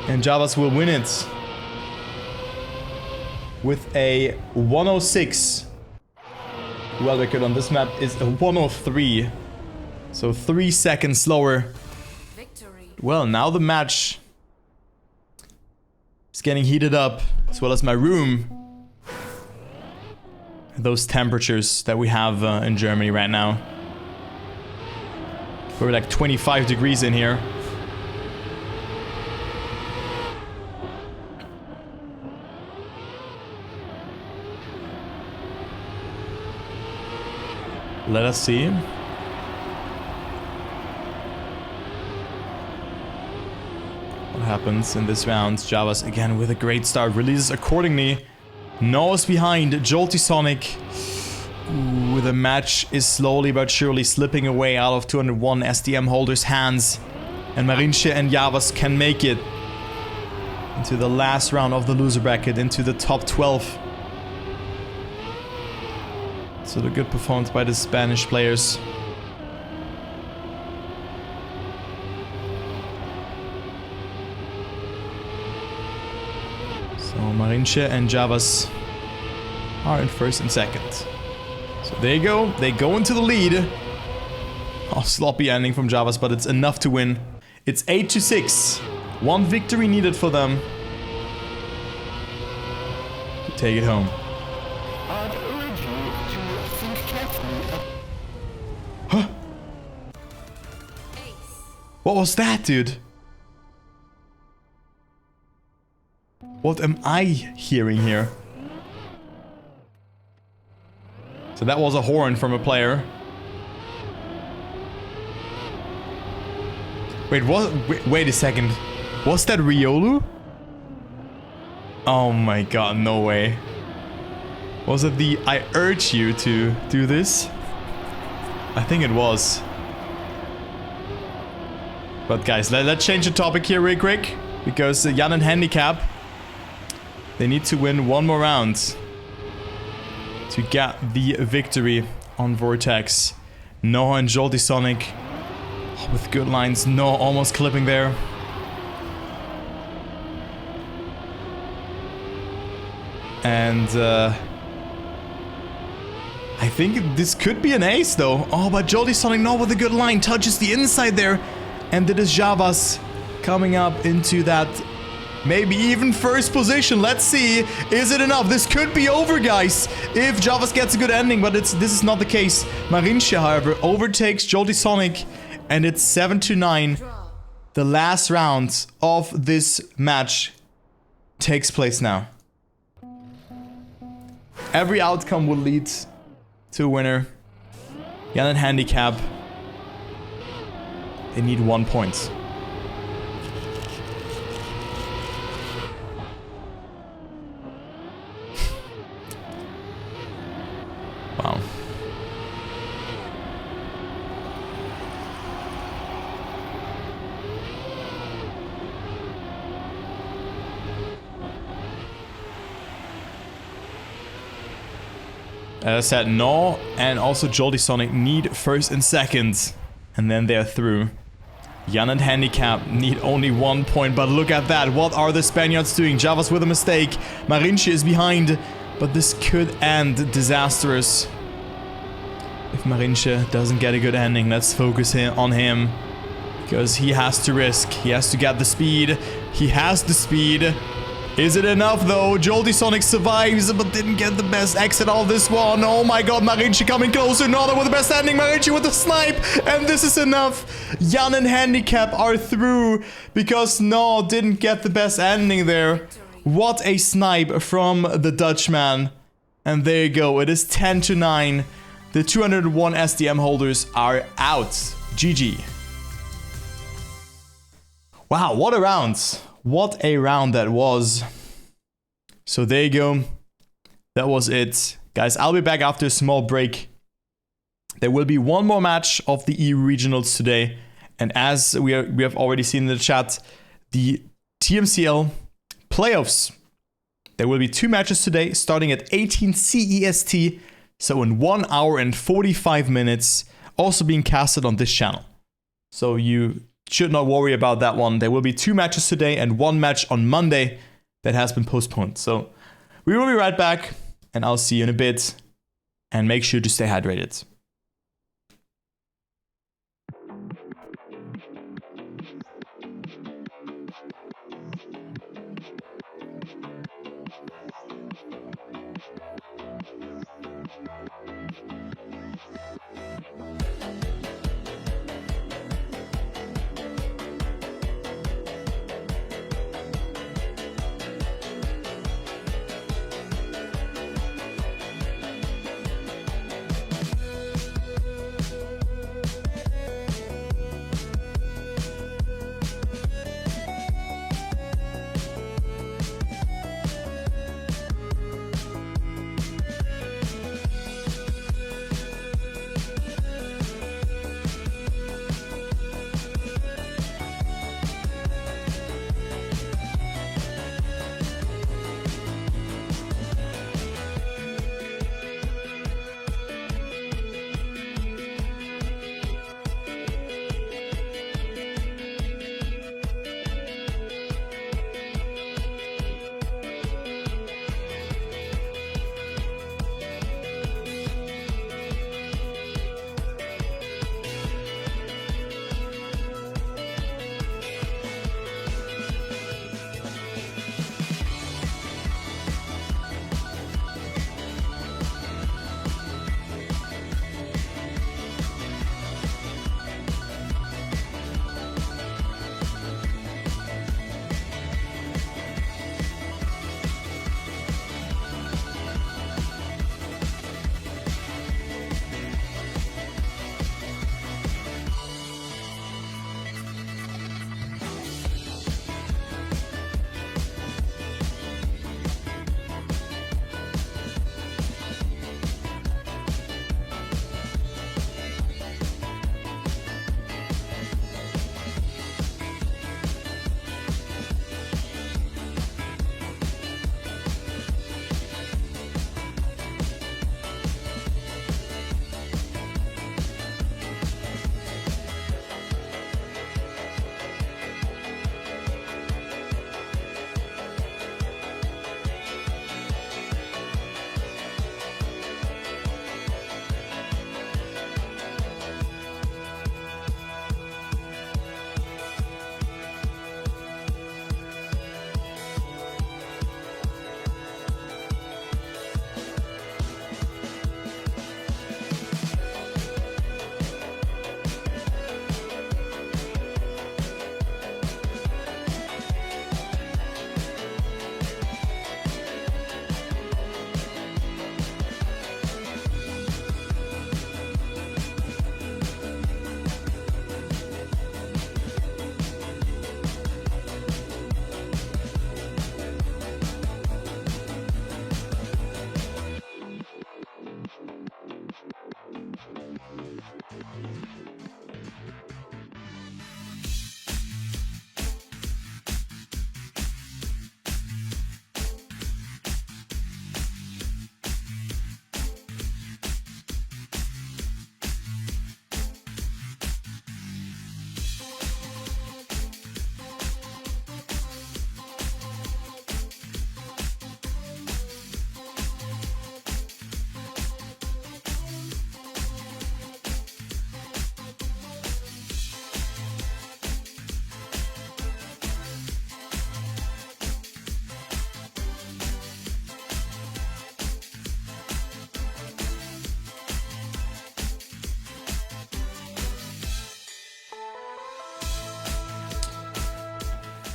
And Javas will win it. With a 106. World record on this map is a 103. So 3 seconds slower. Victory. Well, now the match is getting heated up, as well as my room. those temperatures that we have in Germany right now. We're like 25 degrees in here. Let us see. What happens in this round? Javas again with a great start. Releases accordingly. Nose behind. Jolty Sonic. Ooh, the match is slowly but surely slipping away out of 201 SDM holders' hands. And Marinche and Javas can make it into the last round of the loser bracket, into the top 12. So the good performance by the Spanish players. So Marinche and Javas are in first and second. So there you go. They go into the lead. Oh, sloppy ending from Javas, but it's enough to win. It's 8-6. One victory needed for them to take it home. Huh? What was that, dude? What am I hearing here? So that was a horn from a player. Wait a second. Was that Riolu? Oh my god, no way. Was it the I urge you to do this? I think it was. But guys, let's change the topic here real quick. Because Jan and Handicap, they need to win one more round to get the victory on Vortex. Noah and Jolty Sonic with good lines. Noah almost clipping there. And I think this could be an ace though. Oh, but Jolty Sonic, no, with a good line, touches the inside there. And it is Javas coming up into that maybe even first position. Let's see. Is it enough? This could be over, guys, if Javas gets a good ending, but this is not the case. Marinche, however, overtakes Jolty Sonic, and it's 7-9. The last round of this match takes place now. Every outcome will lead to a winner. Jan and Handicap, they need 1 point. Wow. As I said, No and also Jolty Sonic need first and second. And then they're through. Jan and Handicap need only 1 point, but look at that. What are the Spaniards doing? Javas with a mistake. Marinche is behind, but this could end disastrous. If Marinche doesn't get a good ending, let's focus on him. Because he has to risk. He has to get the speed. He has the speed. Is it enough though? Jolty Sonic survives, but didn't get the best exit out of this one. Oh my god, Marinche coming closer. Nada with the best ending. Marinche with the snipe. And this is enough. Jan and Handicap are through because No didn't get the best ending there. What a snipe from the Dutchman. And there you go. It is 10-9. The 201 SDM holders are out. GG. Wow, what a round. What a round that was. So there you go. That was it. Guys, I'll be back after a small break. There will be one more match of the EU Regionals today. And as we have already seen in the chat, the TMCL playoffs. There will be 2 matches today, starting at 18 CEST. So in 1 hour and 45 minutes. Also being casted on this channel. So you should not worry about that one. There will be 2 matches today and 1 match on Monday that has been postponed. So we will be right back and I'll see you in a bit. And make sure to stay hydrated.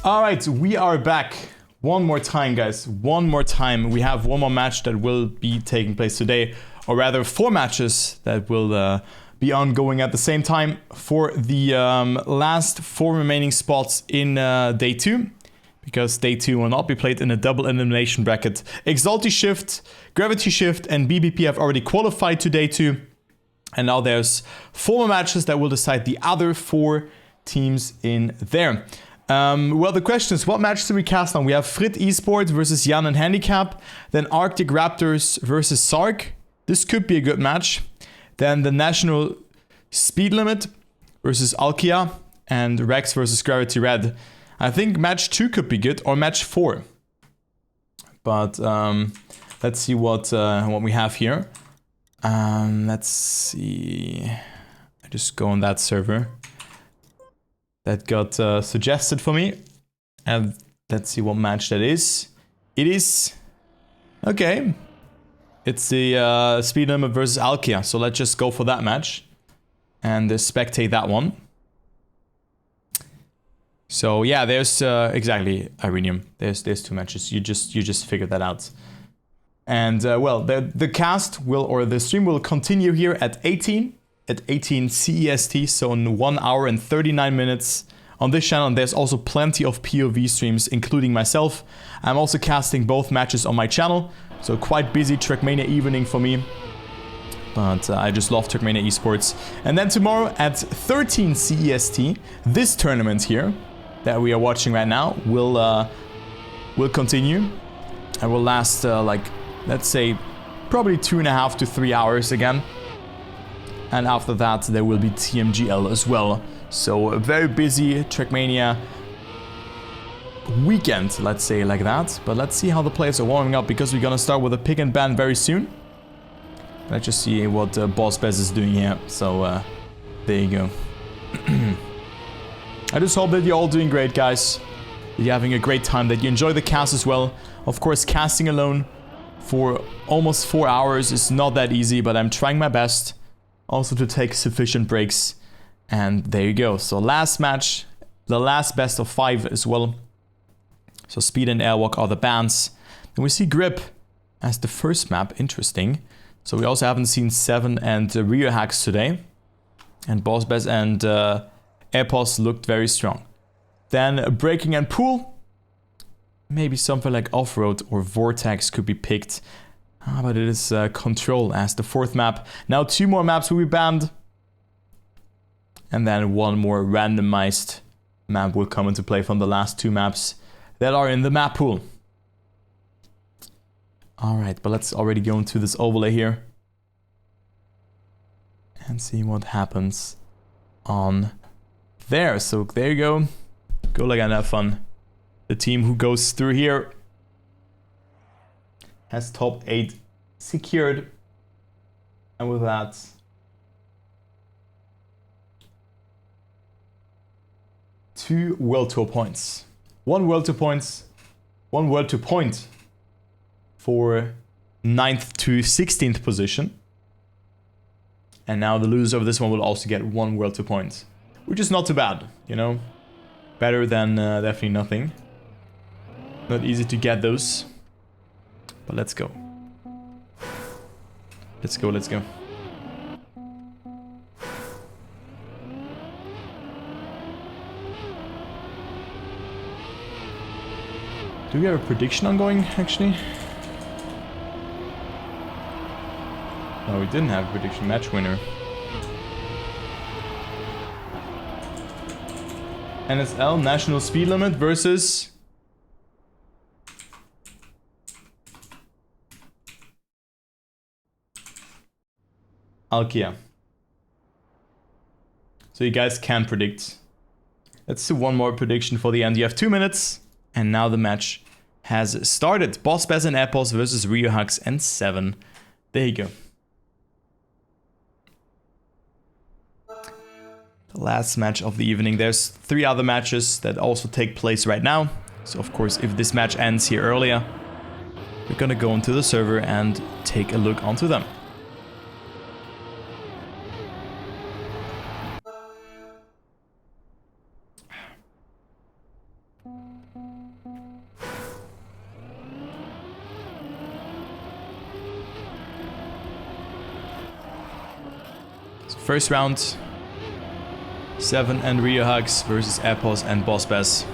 All right, we are back. One more time, guys. One more time. We have one more match that will be taking place today, or rather 4 matches that will be ongoing at the same time for the last 4 remaining spots in day 2. Because day 2 will not be played in a double elimination bracket. Exalty Shift, Gravity Shift, and BBP have already qualified to day 2. And now there's 4 more matches that will decide the other 4 teams in there. Well, the question is, what match do we cast on? We have Frit Esports versus Jan and Handicap. Then Arctic Raptors versus Sark. This could be a good match. Then the National Speed Limit versus Alkia. And Rex versus Gravity Red. I think match 2 could be good, or match 4. But let's see what we have here. Let's see. I just go on that server that got suggested for me, and let's see what match that is. It is okay. It's the Speed Limit versus Alkia. So let's just go for that match and spectate that one. So yeah, there's exactly Irenium. There's 2 matches. You just figured that out. And well, the cast will, or the stream will continue here at 18 CEST. So in 1 hour and 39 minutes on this channel. And there's also plenty of POV streams, including myself. I'm also casting both matches on my channel. So quite busy Trackmania evening for me. But I just love Trackmania Esports. And then tomorrow at 13 CEST, this tournament here that we are watching right now will continue and will last like, let's say, probably 2.5 to 3 hours again. And after that there will be TMGL as well. So a very busy Trackmania weekend, let's say like that. But let's see how the players are warming up, because we're gonna start with a pick and ban very soon. Let's just see what Boss Bez is doing here. So there you go. I just hope that you're all doing great, guys. That you're having a great time, that you enjoy the cast as well. Of course, casting alone for almost 4 hours is not that easy, but I'm trying my best also to take sufficient breaks. And there you go. So last match, the last best of 5 as well. So Speed and Airwalk are the bans. Then we see Grip as the first map. Interesting. So we also haven't seen 7 and Rio Hacks today. And Boss Bez and Airpods looked very strong. Then Braking and Pool. Maybe something like Off-Road or Vortex could be picked. But it is Control as the 4th map. Now 2 more maps will be banned. And then 1 more randomized map will come into play from the last 2 maps that are in the map pool. Alright, but let's already go into this overlay here. And see what happens on there. So there you go. Go like and have fun. The team who goes through here has top 8 secured. And with that, two World Tour points. 1 World Tour points, 1 World Tour point for 9th to 16th position. And now the loser of this one will also get 1 World Tour point, which is not too bad, you know. Better than definitely nothing. Not easy to get those. But let's go. Let's go, let's go. Do we have a prediction ongoing, actually? No, we didn't have a prediction. Match winner. NSL National Speed Limit versus Alkia. So you guys can predict. Let's do 1 more prediction for the end. You have 2 minutes. And now the match has started. Boss Bez and Apples versus Rio Hux and 7. There you go. The last match of the evening. There's 3 other matches that also take place right now. So of course, if this match ends here earlier, we're gonna go into the server and take a look onto them. First round. 7 and Rio Hugs versus Epos and Boss Bass.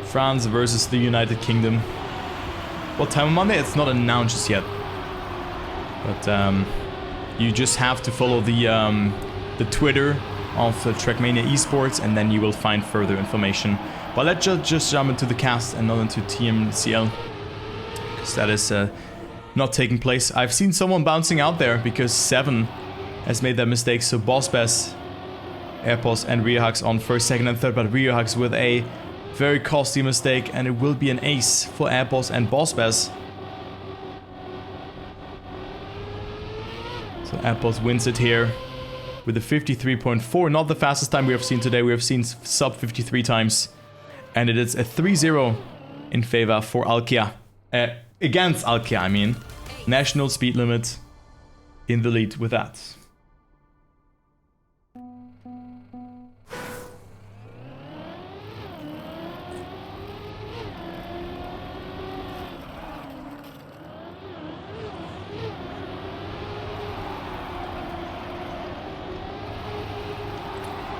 France versus the United Kingdom. What time on Monday? It's not announced just yet. But you just have to follow the Twitter of Trackmania Esports, and then you will find further information. But let's just jump into the cast and not into TMCL, because that is not taking place. I've seen someone bouncing out there because 7 has made that mistake. So Boss Bass, Airpos and Rio Hugs on first, second and third, but Rio Hugs with a very costly mistake, and it will be an ace for Airpos and Boss Bass. So Airpos wins it here with a 53.4, not the fastest time we have seen today. We have seen sub 53 times. And it is a 3-0 in favor for Alkia. Against Alkia, I mean. National speed limit in the lead with that.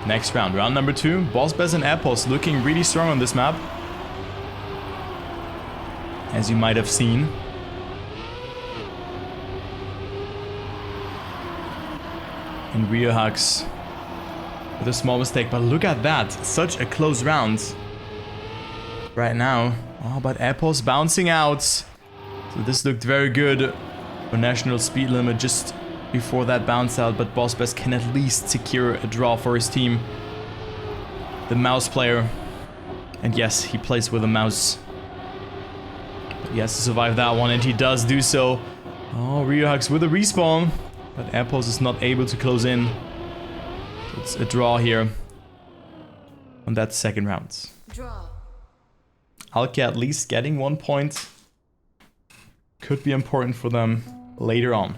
Next round, round number 2. Boss Bass and Airpos looking really strong on this map, as you might have seen. And Rio Hugs with a small mistake, but look at that. Such a close round right now. Oh, but Airpos bouncing out. So this looked very good for national speed limit just before that bounce out, but Boss Bass can at least secure a draw for his team. The mouse player. And yes, he plays with a mouse. But he has to survive that one, and he does do so. Oh, Rio Hugs with a respawn. But Airpos is not able to close in. So it's a draw here on that second round. Draw. Alkia at least getting 1 point. Could be important for them later on.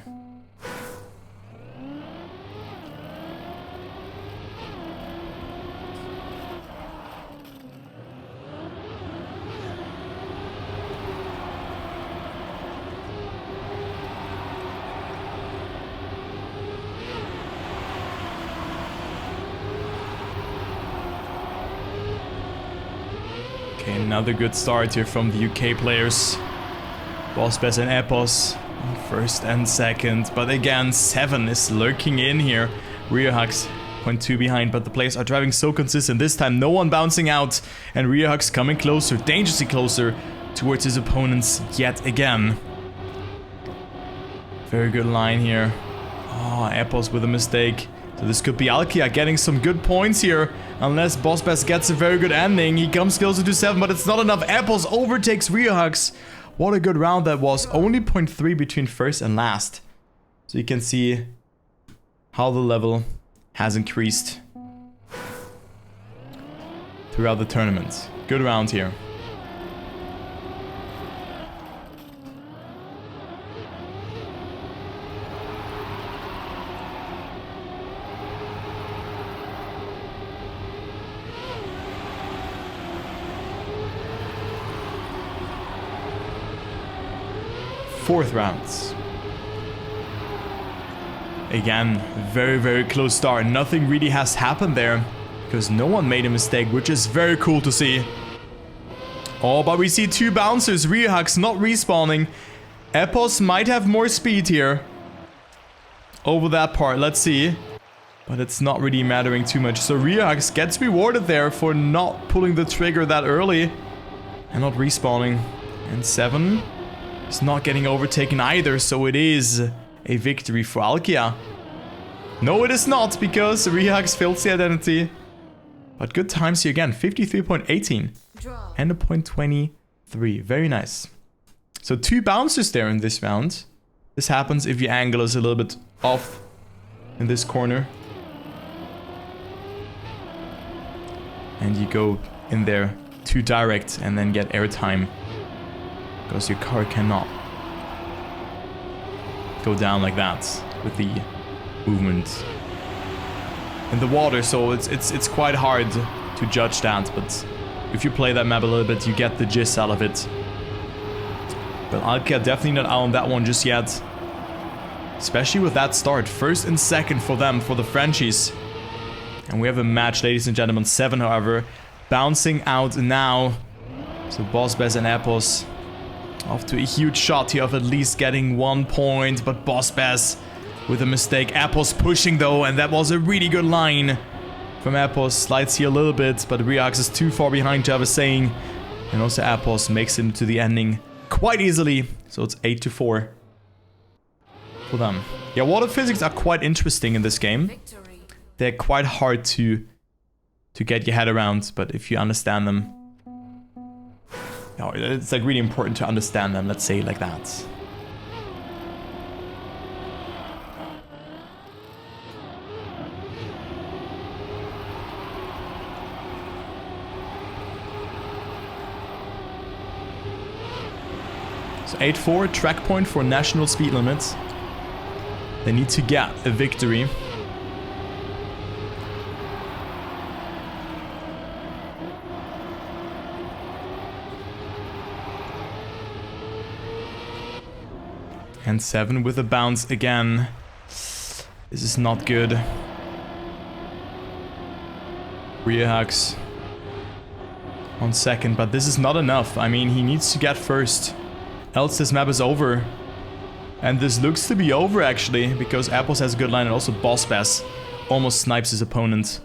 Okay, another good start here from the UK players. Boss Bass and Airpos on first and second. But again, 7 is lurking in here. Rio Hugs 0.2 behind, but the players are driving so consistent. This time, no one bouncing out. And Rio Hugs coming closer, dangerously closer towards his opponents yet again. Very good line here. Oh, Airpos with a mistake. So this could be Alkia getting some good points here. Unless Boss Bass gets a very good ending. He comes closer to 7, but it's not enough. Airpos overtakes Rio Hugs. What a good round that was. Only 0.3 between first and last. So you can see how the level has increased throughout the tournament. Good round here. Fourth rounds. Again, very, very close start. Nothing really has happened there because no one made a mistake, which is very cool to see. Oh, but we see 2 bouncers. Rio Hugs not respawning. Airpos might have more speed here over that part. Let's see. But it's not really mattering too much. So Rio Hugs gets rewarded there for not pulling the trigger that early and not respawning. And 7 is not getting overtaken either, so it is a victory for Alkia. No, it is not, because Rio Hugs fails the identity. But good times here again, 53.18 and a 0.23. Very nice. So 2 bouncers there in this round. This happens if your angle is a little bit off in this corner. And you go in there too direct and then get airtime. Because your car cannot go down like that with the movement in the water, so it's quite hard to judge that, but if you play that map a little bit, you get the gist out of it. But Alkia definitely not out on that one just yet. Especially with that start. First and second for them, for the Frenchies. And we have a match, ladies and gentlemen. 7, however. Bouncing out now. So Boss Bass and Epos off to a huge shot here of at least getting 1 point. But Boss Bass with a mistake. Epos pushing though, and that was a really good line from Epos. Slides here a little bit, but Reax is too far behind, Java saying. And also Epos makes it into the ending quite easily. So it's 8-4 for them. Yeah, water physics are quite interesting in this game. Victory. They're quite hard to get your head around, but if you understand them, it's like really important to understand them, let's say it like that. So 8-4, track point for national speed limits. They need to get a victory. And 7 with a bounce again. This is not good. Rear hacks on second, but this is not enough. I mean, he needs to get first. Else this map is over. And this looks to be over actually, because Apples has a good line and also Boss Bass almost snipes his opponent.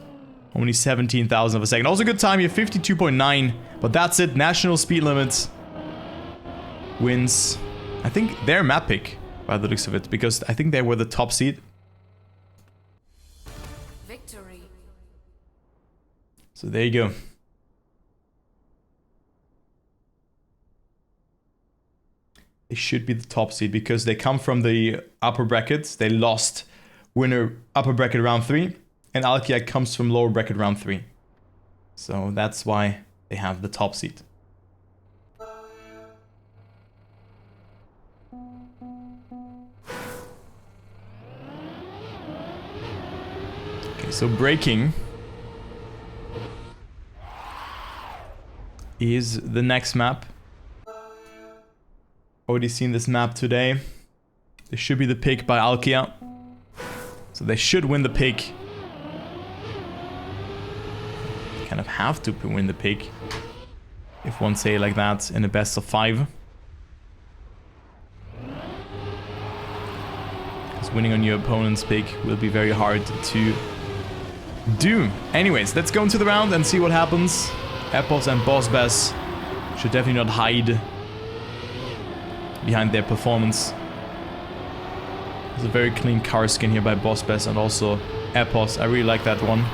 Only 17,000 of a second. Also good time here, 52.9. But that's it, national speed limits. Wins. I think they're map pick by the looks of it, because I think they were the top seed. Victory. So there you go. They should be the top seed because they come from the upper brackets. They lost winner upper bracket round 3, and Alkia comes from lower bracket round 3. So that's why they have the top seed. Okay, so braking is the next map. Already seen this map today. This should be the pick by Alkia. So they should win the pick. They kind of have to win the pick, if one say like that, in a best of 5. Because winning on your opponent's pick will be very hard to do. Anyways, let's go into the round and see what happens. Apples and Boss Bass should definitely not hide behind their performance. There's a very clean car skin here by Boss Bass and also Epos. I really like that one.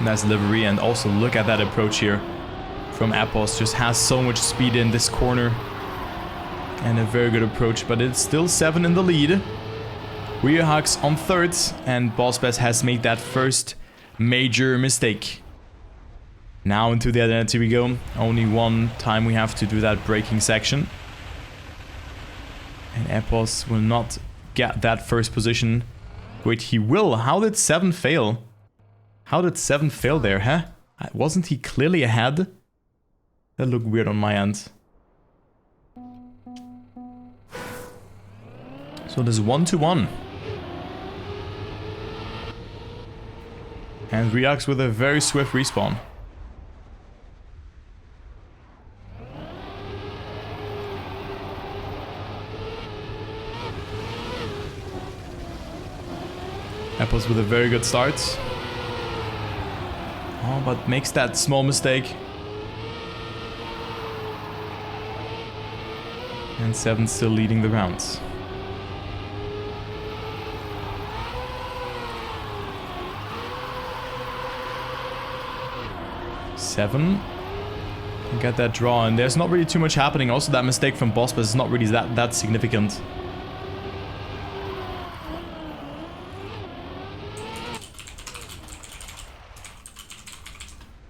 Nice livery, and also look at that approach here from Epos. Just has so much speed in this corner. And a very good approach, but it's still 7 in the lead. Rear hugs on 3rd, and Boss Bass has made that first major mistake. Now into the identity we go. Only one time we have to do that braking section. And Epos will not get that first position. Wait, he will. How did 7 fail? How did 7 fail there, huh? Wasn't he clearly ahead? That looked weird on my end. So there's 1-1. And Reacts with a very swift respawn. Apples with a very good start. Oh, but makes that small mistake. And 7 still leading the rounds. Seven. Get that draw, and there's not really too much happening. Also, that mistake from Boss Bass is not really that significant.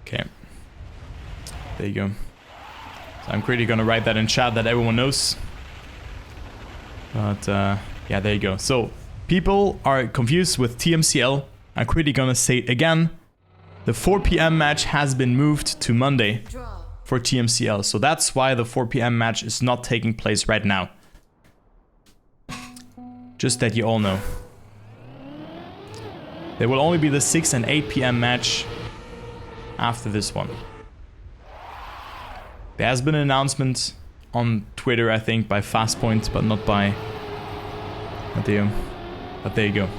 Okay. There you go. So I'm quickly gonna write that in chat that everyone knows. But yeah, there you go. So people are confused with TMCL. I'm quickly gonna say it again. The 4 PM match has been moved to Monday for TMCL. So that's why the 4 PM match is not taking place right now. Just that you all know. There will only be the 6 and 8 p.m. match after this one. There has been an announcement on Twitter, I think, by Fastpoint, but not by Mateo. But there you go.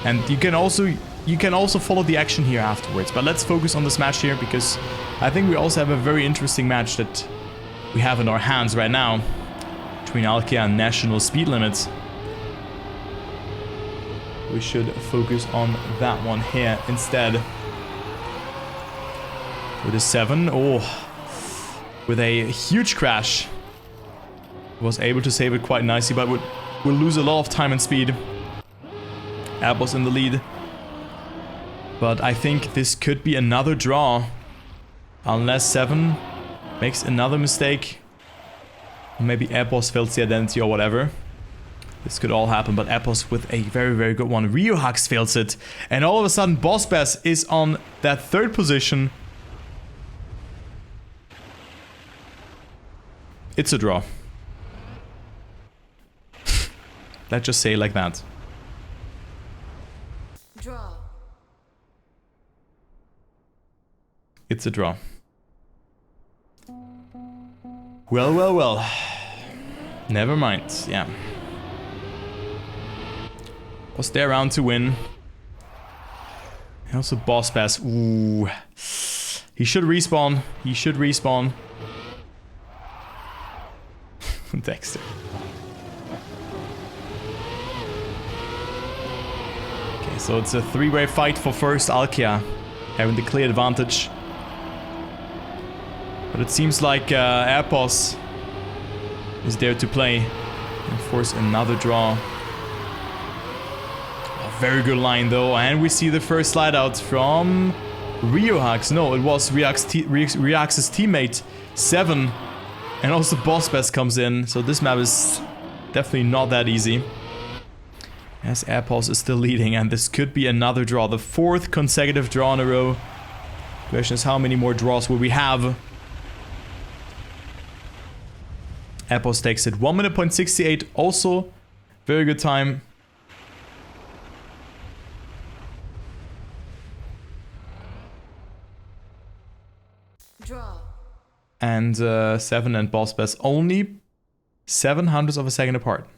And you can also follow the action here afterwards. But let's focus on this match here, because I think we also have a very interesting match that we have in our hands right now between Alkia and National Speed Limits. We should focus on that one here instead. With a 7, with a huge crash. Was able to save it quite nicely, but will lose a lot of time and speed. Airbus in the lead. But I think this could be another draw. Unless 7 makes another mistake. Or maybe Airbus fails the identity or whatever. This could all happen, but Appos with a very, very good one. Rio Hux fails it. And all of a sudden, Boss Bass is on that 3rd position. It's a draw. Let's just say it like that. Draw. It's a draw. Well, well, well. Never mind, yeah. Was there around to win. And also Boss Bass. Ooh. He should respawn. He should respawn. Dexter. Okay, so it's a 3-way fight for first. Alkia having the clear advantage. But it seems like Airpos is there to play and force another draw. Very good line though, and we see the first slide out from Rio Hux. No, it was Reax's teammate 7, and also Boss Bass comes in. So this map is definitely not that easy. As Airpulse is still leading, and this could be another draw, the 4th consecutive draw in a row. Question is, how many more draws will we have? Airpulse takes it 1 minute point 68. Also, very good time. Draw. And 7 and Boss Bass only 0.07 of a second apart.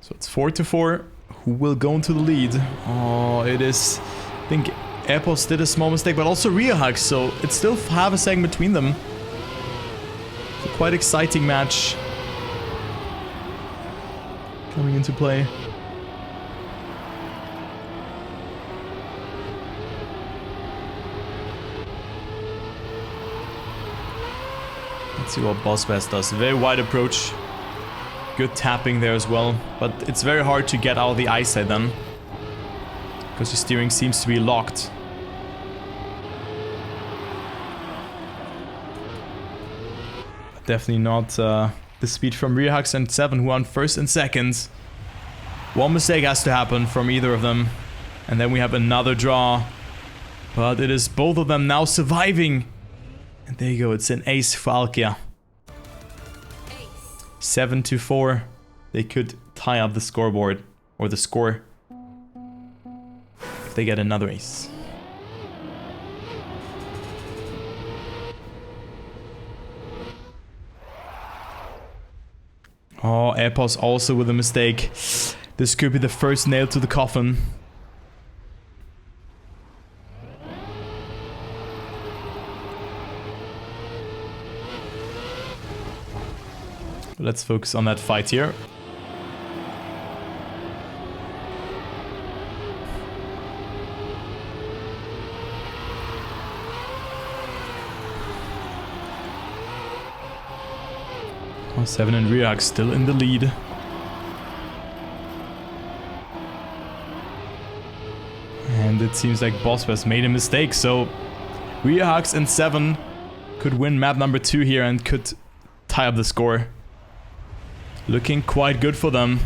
So it's 4-4. Who will go into the lead? Oh, it is... I think Airpos did a small mistake, but also Rio Hux, so it's still half a second between them. It's a quite exciting match coming into play. Let's see what Boss Bass does. Very wide approach. Good tapping there as well. But it's very hard to get out of the eyesight then, because the steering seems to be locked. Definitely not the speed from Rio Hux and 7, who are on 1st and 2nd. One mistake has to happen from either of them. And then we have another draw. But it is both of them now surviving. And there you go, it's an ace for Alkia. 7-4. They could tie up the scoreboard, or the score, if they get another ace. Oh, Airpos also with a mistake. This could be the first nail to the coffin. Let's focus on that fight here. Oh, 7 and Rio Hux still in the lead. And it seems like Boss Bass made a mistake, so Rio Hux and 7 could win map number 2 here and could tie up the score. Looking quite good for them.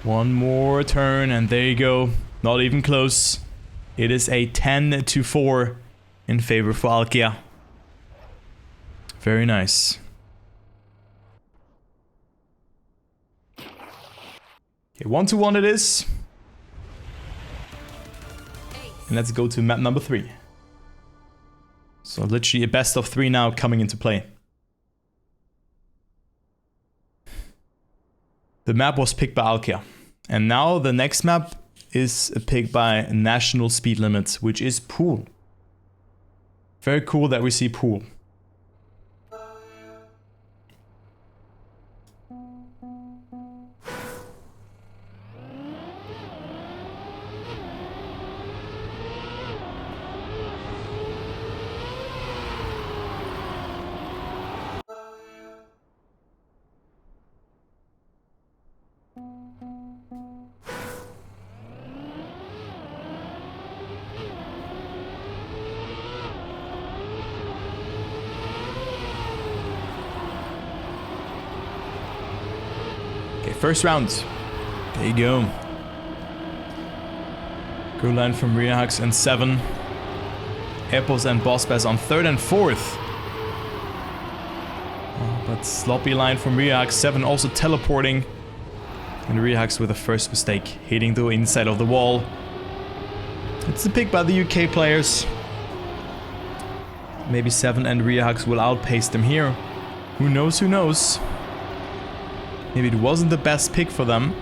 One more turn and there you go. Not even close. It is a 10-4 in favor for Alkia. Very nice. Okay, 1-1 it is. And let's go to map number 3. So literally a best of 3 now coming into play. The map was picked by Alkia. And now the next map is picked by National Speed Limit, which is Pool. Very cool that we see Pool. First round. There you go. Good line from Reax and 7. Apples and Boss Bass on 3rd and 4th. Oh, but sloppy line from Reax. 7 also teleporting. And Reax with the first mistake, hitting the inside of the wall. It's a pick by the UK players. Maybe 7 and Reax will outpace them here. Who knows, who knows? Maybe it wasn't the best pick for them.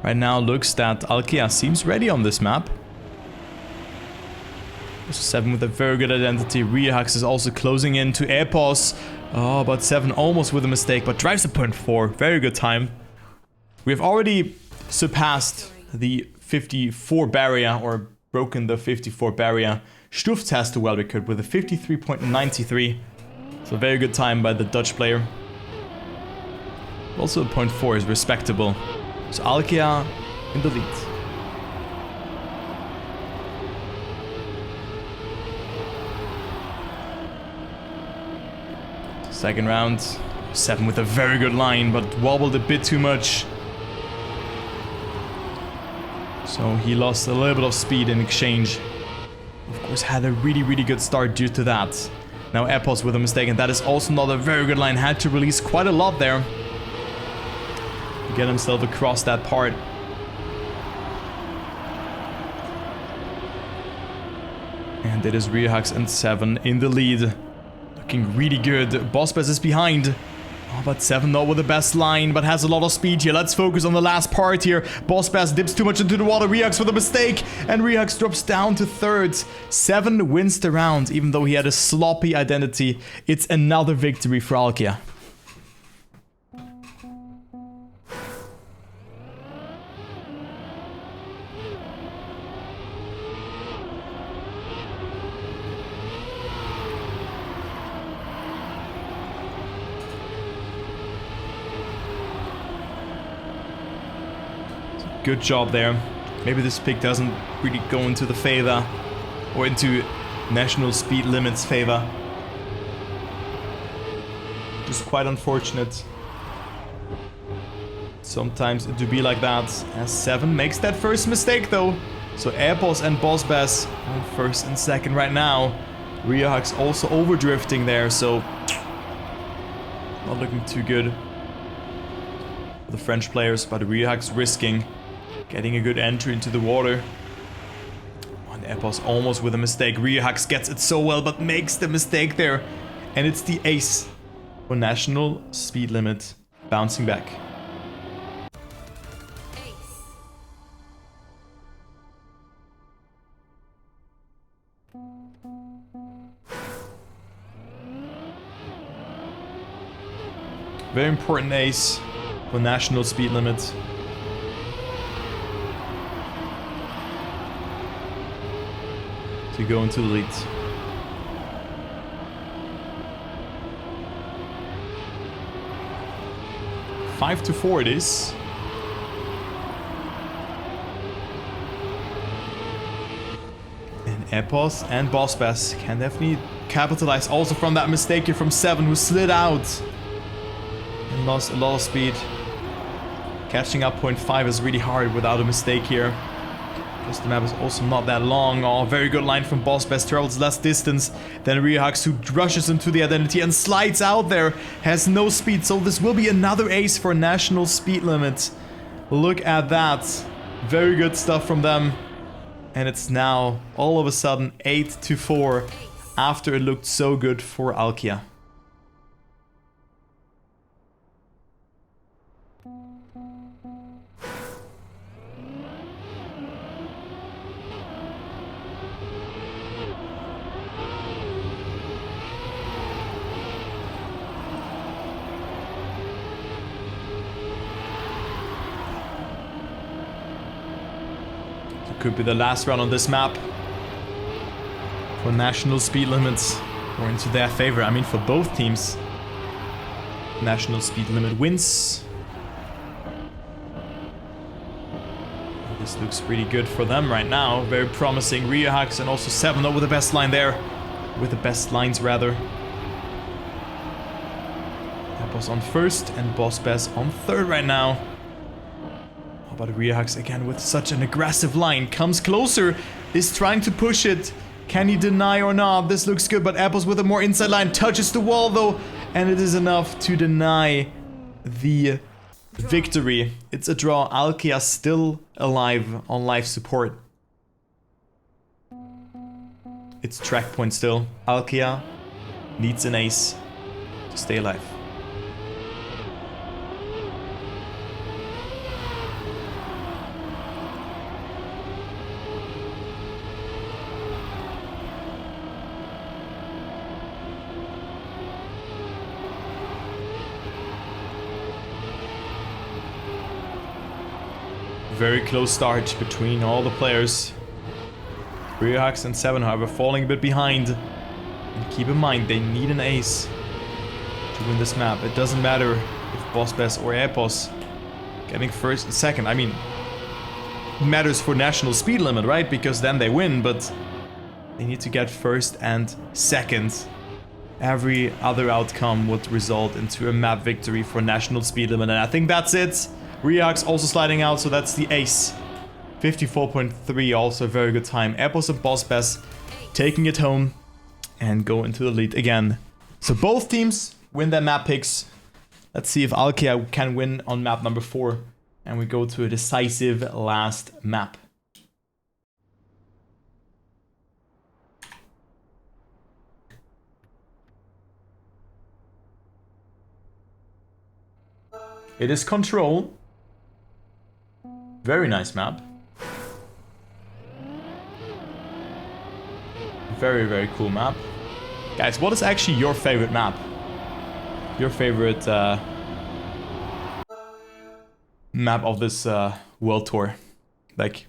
Right now looks that Alkia seems ready on this map. Also 7 with a very good identity. Reax is also closing in to Airpos. Oh, but 7 almost with a mistake, but drives a 0.4. Very good time. We have already surpassed the 54 barrier, or broken the 54 barrier. Stuft has to well we could with a 53.93. So very good time by the Dutch player. Also a 0.4 is respectable. So Alkia in the lead. Second round. 7 with a very good line, but wobbled a bit too much. So he lost a little bit of speed in exchange. Of course had a really good start due to that. Now Apples with a mistake, and that is also not a very good line. Had to release quite a lot there. Get himself across that part. And it is Reax and 7 in the lead. Looking really good. Boss Bass is behind. Oh, but 7 not with the best line, but has a lot of speed here. Let's focus on the last part here. Boss Bass dips too much into the water. Reax with a mistake. And Reax drops down to 3rd. 7 wins the round, even though he had a sloppy identity. It's another victory for Alkia. Good job there. Maybe this pick doesn't really go into the favor, or into National Speed Limit's favor. Just quite unfortunate. Sometimes it do be like that. As 7 makes that first mistake though. So Airballs and Boss Bass on 1st and 2nd right now. Reax also overdrifting there, so not looking too good for the French players, but Reax risking getting a good entry into the water. And Airballs almost with a mistake. Reax gets it so well, but makes the mistake there. And it's the ace for National Speed Limit bouncing back. Very important ace for National Speed Limit. To go into the lead. Five to 4 it is. And Epos and Boss Bass can definitely capitalize also from that mistake here from 7, who slid out and lost a lot of speed. Catching up 0.5 is really hard without a mistake here. Because the map is also not that long. Oh, very good line from Boss Best. Travels less distance than Riohux, who rushes into the identity and slides out there. Has no speed, so this will be another ace for national speed limit. Look at that. Very good stuff from them. And it's now, all of a sudden, 8-4 after it looked so good for Alkia. Could be the last run on this map for national speed limits, or into their favor. I mean, for both teams. National speed limit wins. This looks pretty good for them right now. Very promising. Riohux and also 7 with the best line there. With the best lines, rather. Apples on first and Boss Best on third right now. But Riohux again with such an aggressive line. Comes closer. Is trying to push it. Can he deny or not? This looks good, but Apples with a more inside line. Touches the wall though. And it is enough to deny the victory. It's a draw. Alkia still alive on life support. It's track point still. Alkia needs an ace to stay alive. Very close start between all the players. Riohux and 7, however, falling a bit behind. And keep in mind, they need an ace to win this map. It doesn't matter if Boss Best or Airpos getting first and second. I mean, it matters for national speed limit, right? Because then they win, but they need to get first and second. Every other outcome would result into a map victory for national speed limit, and I think that's it. Riohux also sliding out, so that's the ace. 54.3, also a very good time. Apples and Boss Best taking it home and go into the lead again. So both teams win their map picks. Let's see if Alkia can win on map number 4. And we go to a decisive last map. It is Control. Very nice map. Very, very cool map. Guys, what is actually your favorite map? Your favorite map of this World Tour? Like,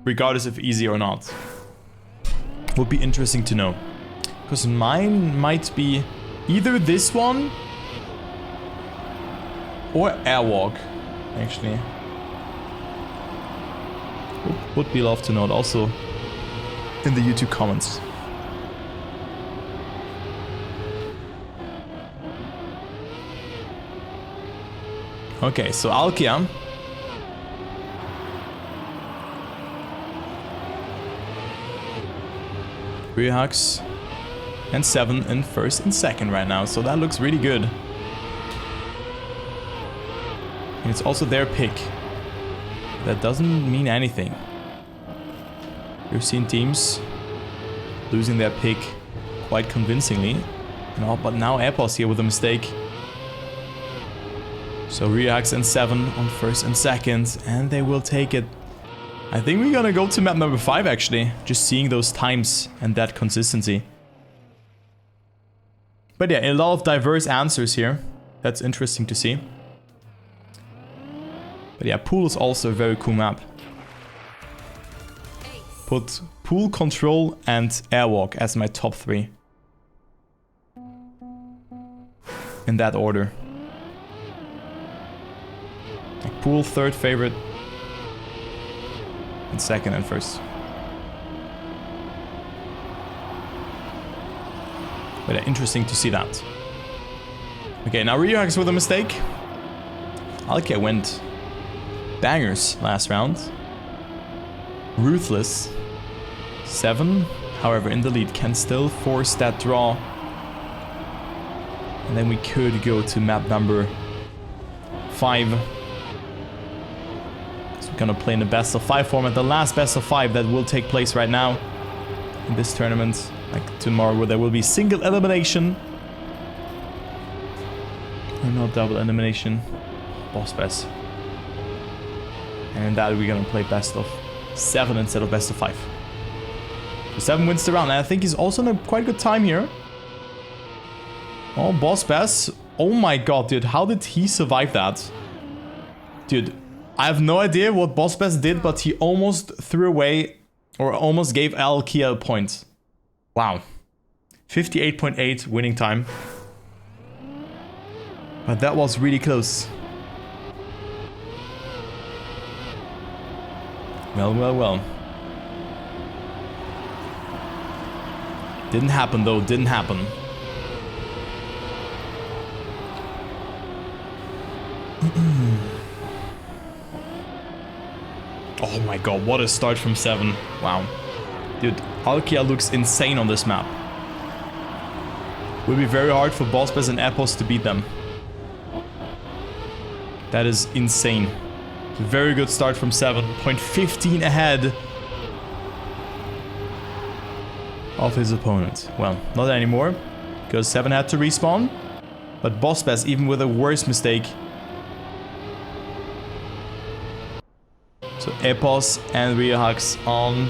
regardless if easy or not. Would be interesting to know. Because mine might be either this one or Airwalk, actually. Would be love to know it also in the YouTube comments. Okay, so Alkia. Riohux and 7 in first and second right now, so that looks really good. And it's also their pick. That doesn't mean anything. We've seen teams losing their pick quite convincingly. But now Airpos here with a mistake. So Riohux and 7 on first and second, and they will take it. I think we're gonna go to map number 5 actually. Just seeing those times and that consistency. But yeah, a lot of diverse answers here. That's interesting to see. But yeah, Pool is also a very cool map. Put Pool, Control and Airwalk as my top 3. In that order. Like Pool, third favorite. And second and first. But yeah, interesting to see that. Okay, now Riohux with a mistake. Alkia went bangers last round. Ruthless. 7, however, in the lead, can still force that draw. And then we could go to map number 5. So we're gonna play in the best of 5 format, the last best of 5 that will take place right now in this tournament. Like tomorrow, where there will be single elimination. Or not double elimination. Boss best. And that we're gonna play best of 7 instead of best of 5. So 7 wins the round, and I think he's also in a quite good time here. Oh, Boss Bass. Oh my god, dude. How did he survive that? Dude, I have no idea what Boss Bass did, but he almost threw away, or almost gave Alkia a point. Wow. 58.8 winning time. But that was really close. Well, well, well. Didn't happen though, didn't happen. Oh my god, what a start from 7. Wow. Dude, Alkia looks insane on this map. Will be very hard for Boss Bass and Epos to beat them. That is insane. Very good start from 7. 0.15 ahead of his opponent. Well, not anymore, because 7 had to respawn. But Boss Bass, even with a worse mistake. So Epos and Riohax on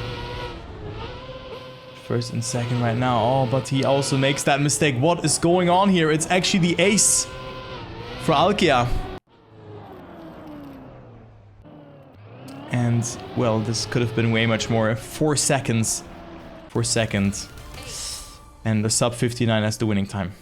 first and second right now. Oh, but he also makes that mistake. What is going on here? It's actually the ace for Alkia. And, well, this could have been way much more. 4 seconds. 4 seconds. And the sub 59 as the winning time.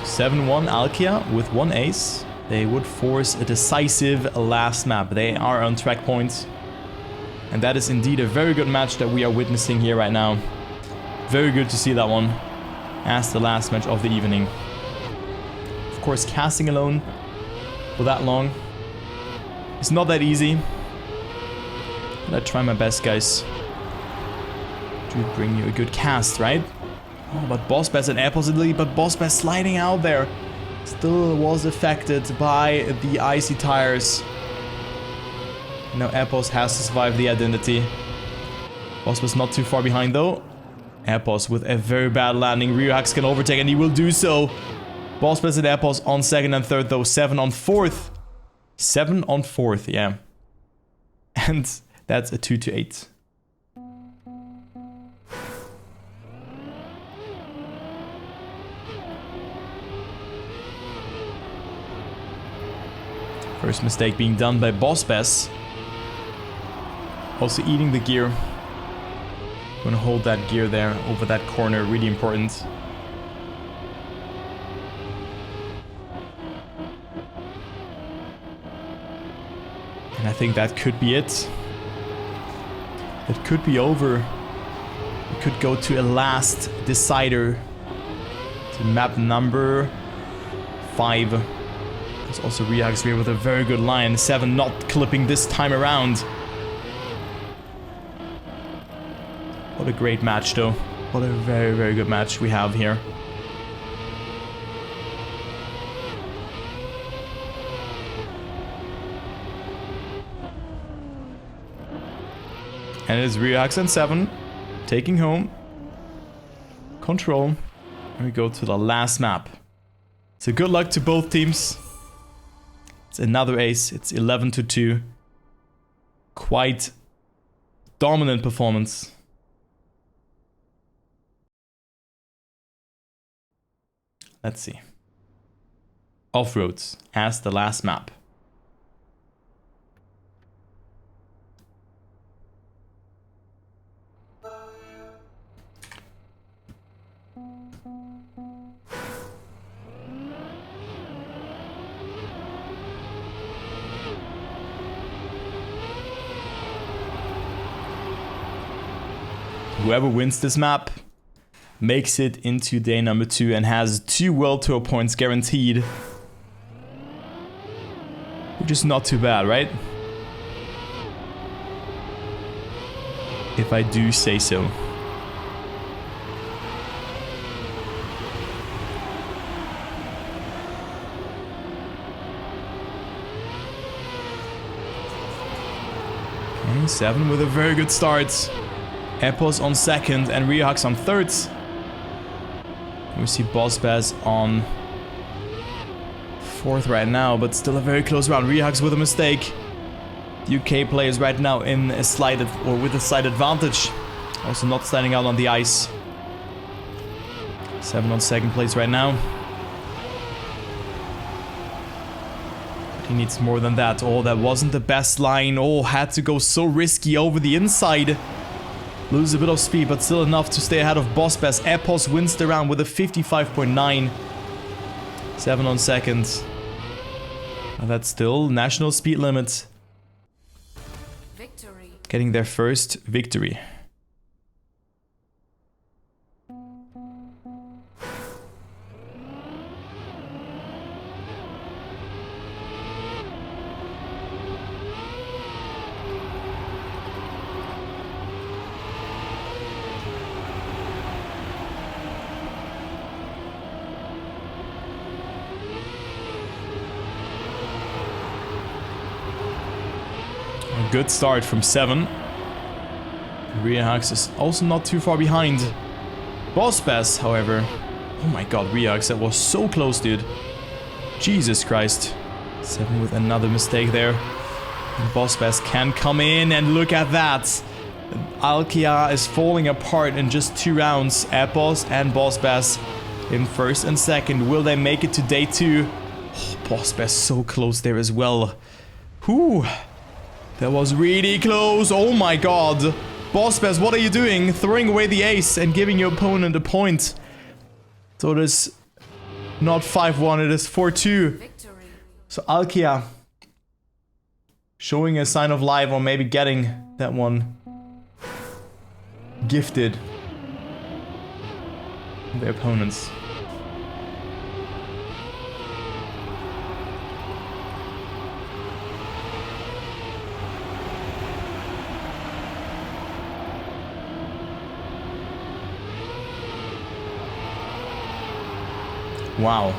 So 7-1 Alkia with 1 ace. They would force a decisive last map. They are on track points. And that is indeed a very good match that we are witnessing here right now. Very good to see that one as the last match of the evening. Of course, casting alone for that long, it's not that easy. But I try my best, guys, to bring you a good cast, right? Oh, but Boss Bass and Epos in the lead, but Boss Bass sliding out there. Still was affected by the icy tires. Now Epos has to survive the identity. Boss was not too far behind though. Epos with a very bad landing. Riohax can overtake and he will do so. Boss Bass and Epos on second and third though. 7 on fourth. 7 on fourth, yeah. And that's a 2-8. First mistake being done by Boss Bass. Also eating the gear. Gonna hold that gear there over that corner, really important. And I think that could be it. It could be over. We could go to a last decider. To map number 5. There's also Riohax here with a very good line. 7 not clipping this time around. What a great match though. What a very, very good match we have here. And it is Riohax and 7 taking home control. And we go to the last map. So good luck to both teams. It's another ace. It's 11-2. Quite dominant performance. Let's see. Off-roads as the last map. Whoever wins this map makes it into day number 2 and has 2 World Tour points guaranteed. Which is not too bad, right? If I do say so. Okay, 7 with a very good start. Epos on 2nd and Riohux on 3rd. We see Boss Bass on 4th right now, but still a very close round. Riohux with a mistake. The UK players right now in a slight with a slight advantage. Also not standing out on the ice. 7 on 2nd place right now. But he needs more than that. Oh, that wasn't the best line. Oh, had to go so risky over the inside. Lose a bit of speed, but still enough to stay ahead of Boss Bass. Epos wins the round with a 55.9. 7 on 2nd. And that's still national speed limit. Victory. Getting their first victory. Good start from 7. Riohux is also not too far behind. Boss Bass, however. Oh my god, Riohux, that was so close, dude. Jesus Christ. 7 with another mistake there. And Boss Bass can come in, and look at that. Alkia is falling apart in just 2 rounds. Epos and Boss Bass in 1st and 2nd. Will they make it to day 2? Oh, Boss Bass so close there as well. Whew. That was really close. Oh my god. Boss Bass, what are you doing? Throwing away the ace and giving your opponent a point. So it is not 5-1, it is 4-2. Victory. So Alkia showing a sign of life, or maybe getting that one gifted their opponents. Wow.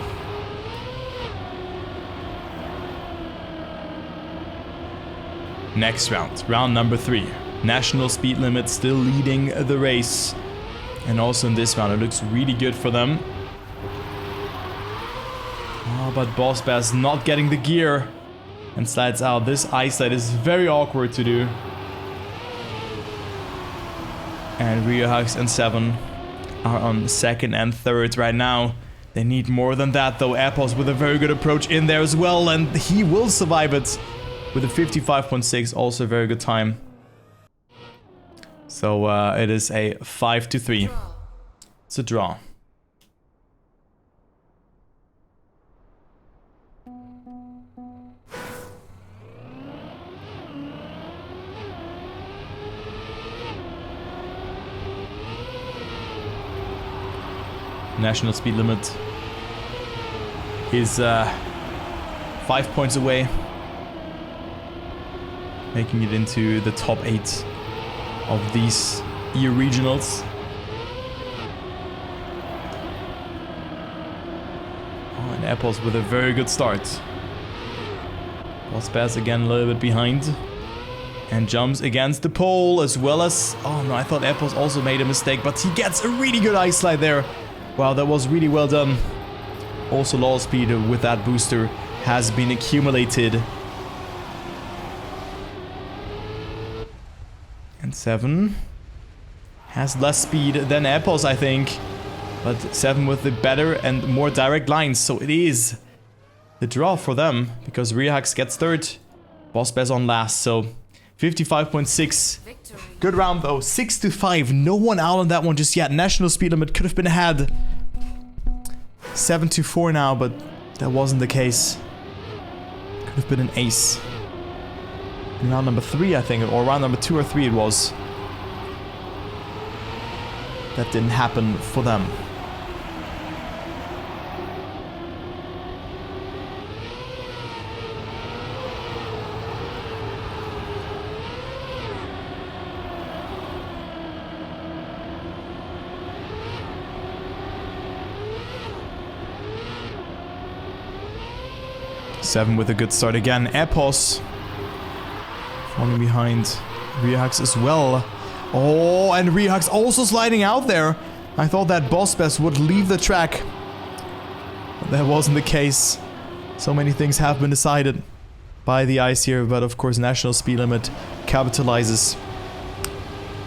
Next round, round number 3. National speed limit still leading the race. And also in this round, it looks really good for them. Oh, but Boss Bass not getting the gear and slides out. This ice slide is very awkward to do. And Riohux and 7 are on 2nd and 3rd right now. They need more than that though. Epos with a very good approach in there as well, and he will survive it with a 55.6, also a very good time. So it is a 5-3. Draw. It's a draw. National speed limit is 5 points away, making it into the top 8 of these EU regionals. Oh, and Apples with a very good start. Boss Bass again a little bit behind. And jumps against the pole as well as... Oh no, I thought Apples also made a mistake, but he gets a really good ice slide there. Wow, that was really well done. Also, low speed with that booster has been accumulated. And 7 has less speed than Apples, I think. But 7 with the better and more direct lines. So it is the draw for them, because Riohux gets 3rd. Boss Bass on last, so 55.6. Victory. Good round though, 6-5. No one out on that one just yet. National speed limit could have been ahead. 7-4 now, but that wasn't the case. Could have been an ace. In round number 3, I think, or round number 2 or 3 it was. that didn't happen for them. Seven with a good start again. Epos falling behind Rehux as well. Oh, and Rehux also sliding out there. I thought that Boss Best would leave the track. But that wasn't the case. So many things have been decided by the ice here, but of course National Speed Limit capitalizes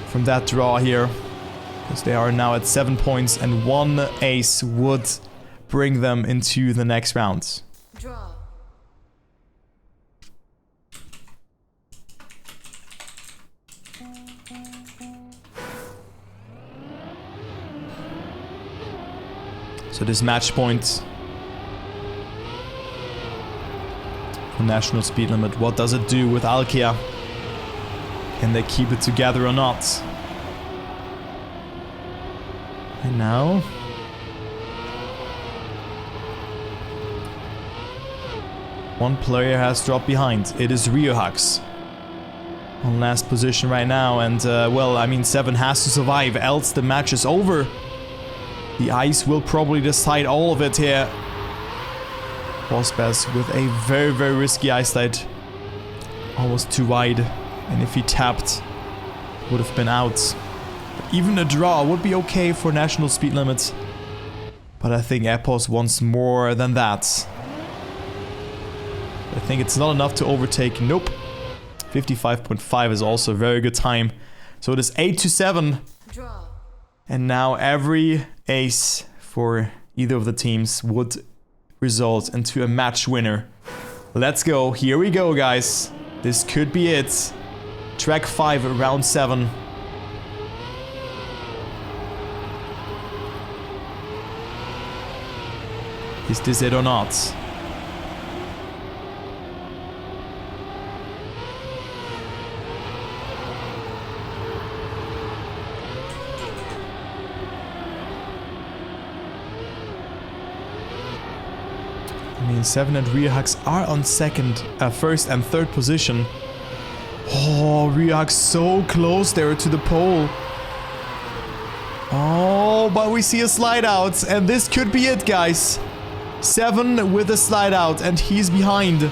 from that draw here. Because they are now at 7 points and one ace would bring them into the next round. Draw. So this match point for National Speed Limit, what does it do with Alkia? Can they keep it together or not? And now... one player has dropped behind. It is Riohux. On last position right now, and well, I mean 7 has to survive, else the match is over. The ice will probably decide all of it here. Bossbass with a very, very risky ice slide. Almost too wide. And if he tapped, would have been out. But even a draw would be okay for National Speed Limit. But I think Epos wants more than that. I think it's not enough to overtake. Nope. 55.5 is also a very good time. So it is 8-7. Draw. And now every ace for either of the teams would result into a match winner. Let's go. Here we go, guys. This could be it. Track 5, round 7. Is this it or not? I mean, 7 and Riohux are on first and third position. Oh, Riohux so close there to the pole. Oh, but we see a slide out, and this could be it, guys. 7 with a slide out, and he's behind.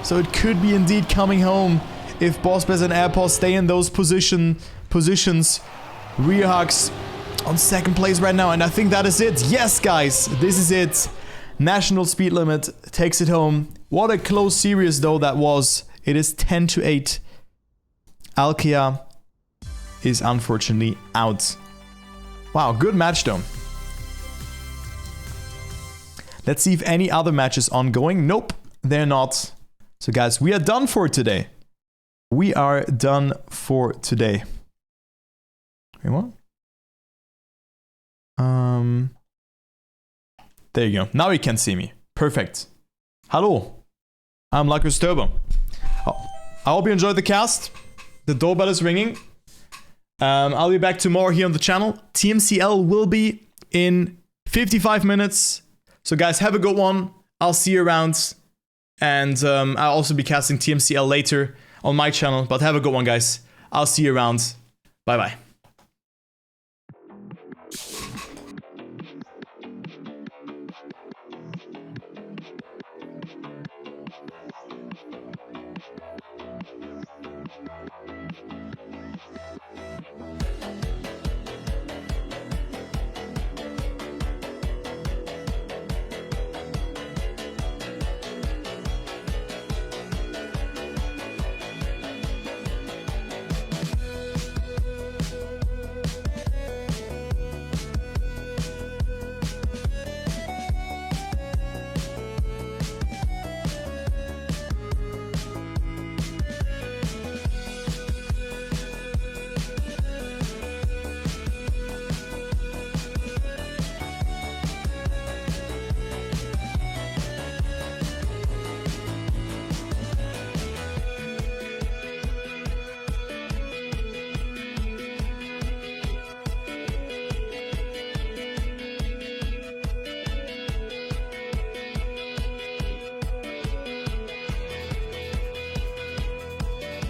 So it could be indeed coming home if Bossbass and Airpos stay in those positions. Riohux on second place right now, and I think that is it. Yes, guys, this is it. National Speed Limit takes it home. What a close series though that was. It is 10-8. Alkia is unfortunately out. Wow, good match though. Let's see if any other matches ongoing. Nope, they're not. So guys, we are done for today. We are done for today. Wait, what? There you go. Now you can see me. Perfect. Hello. I'm Lacus Turbo. I hope you enjoyed the cast. The doorbell is ringing. I'll be back tomorrow here on the channel. TMCL will be in 55 minutes. So guys, have a good one. I'll see you around. And I'll also be casting TMCL later on my channel. But have a good one, guys. I'll see you around. Bye-bye.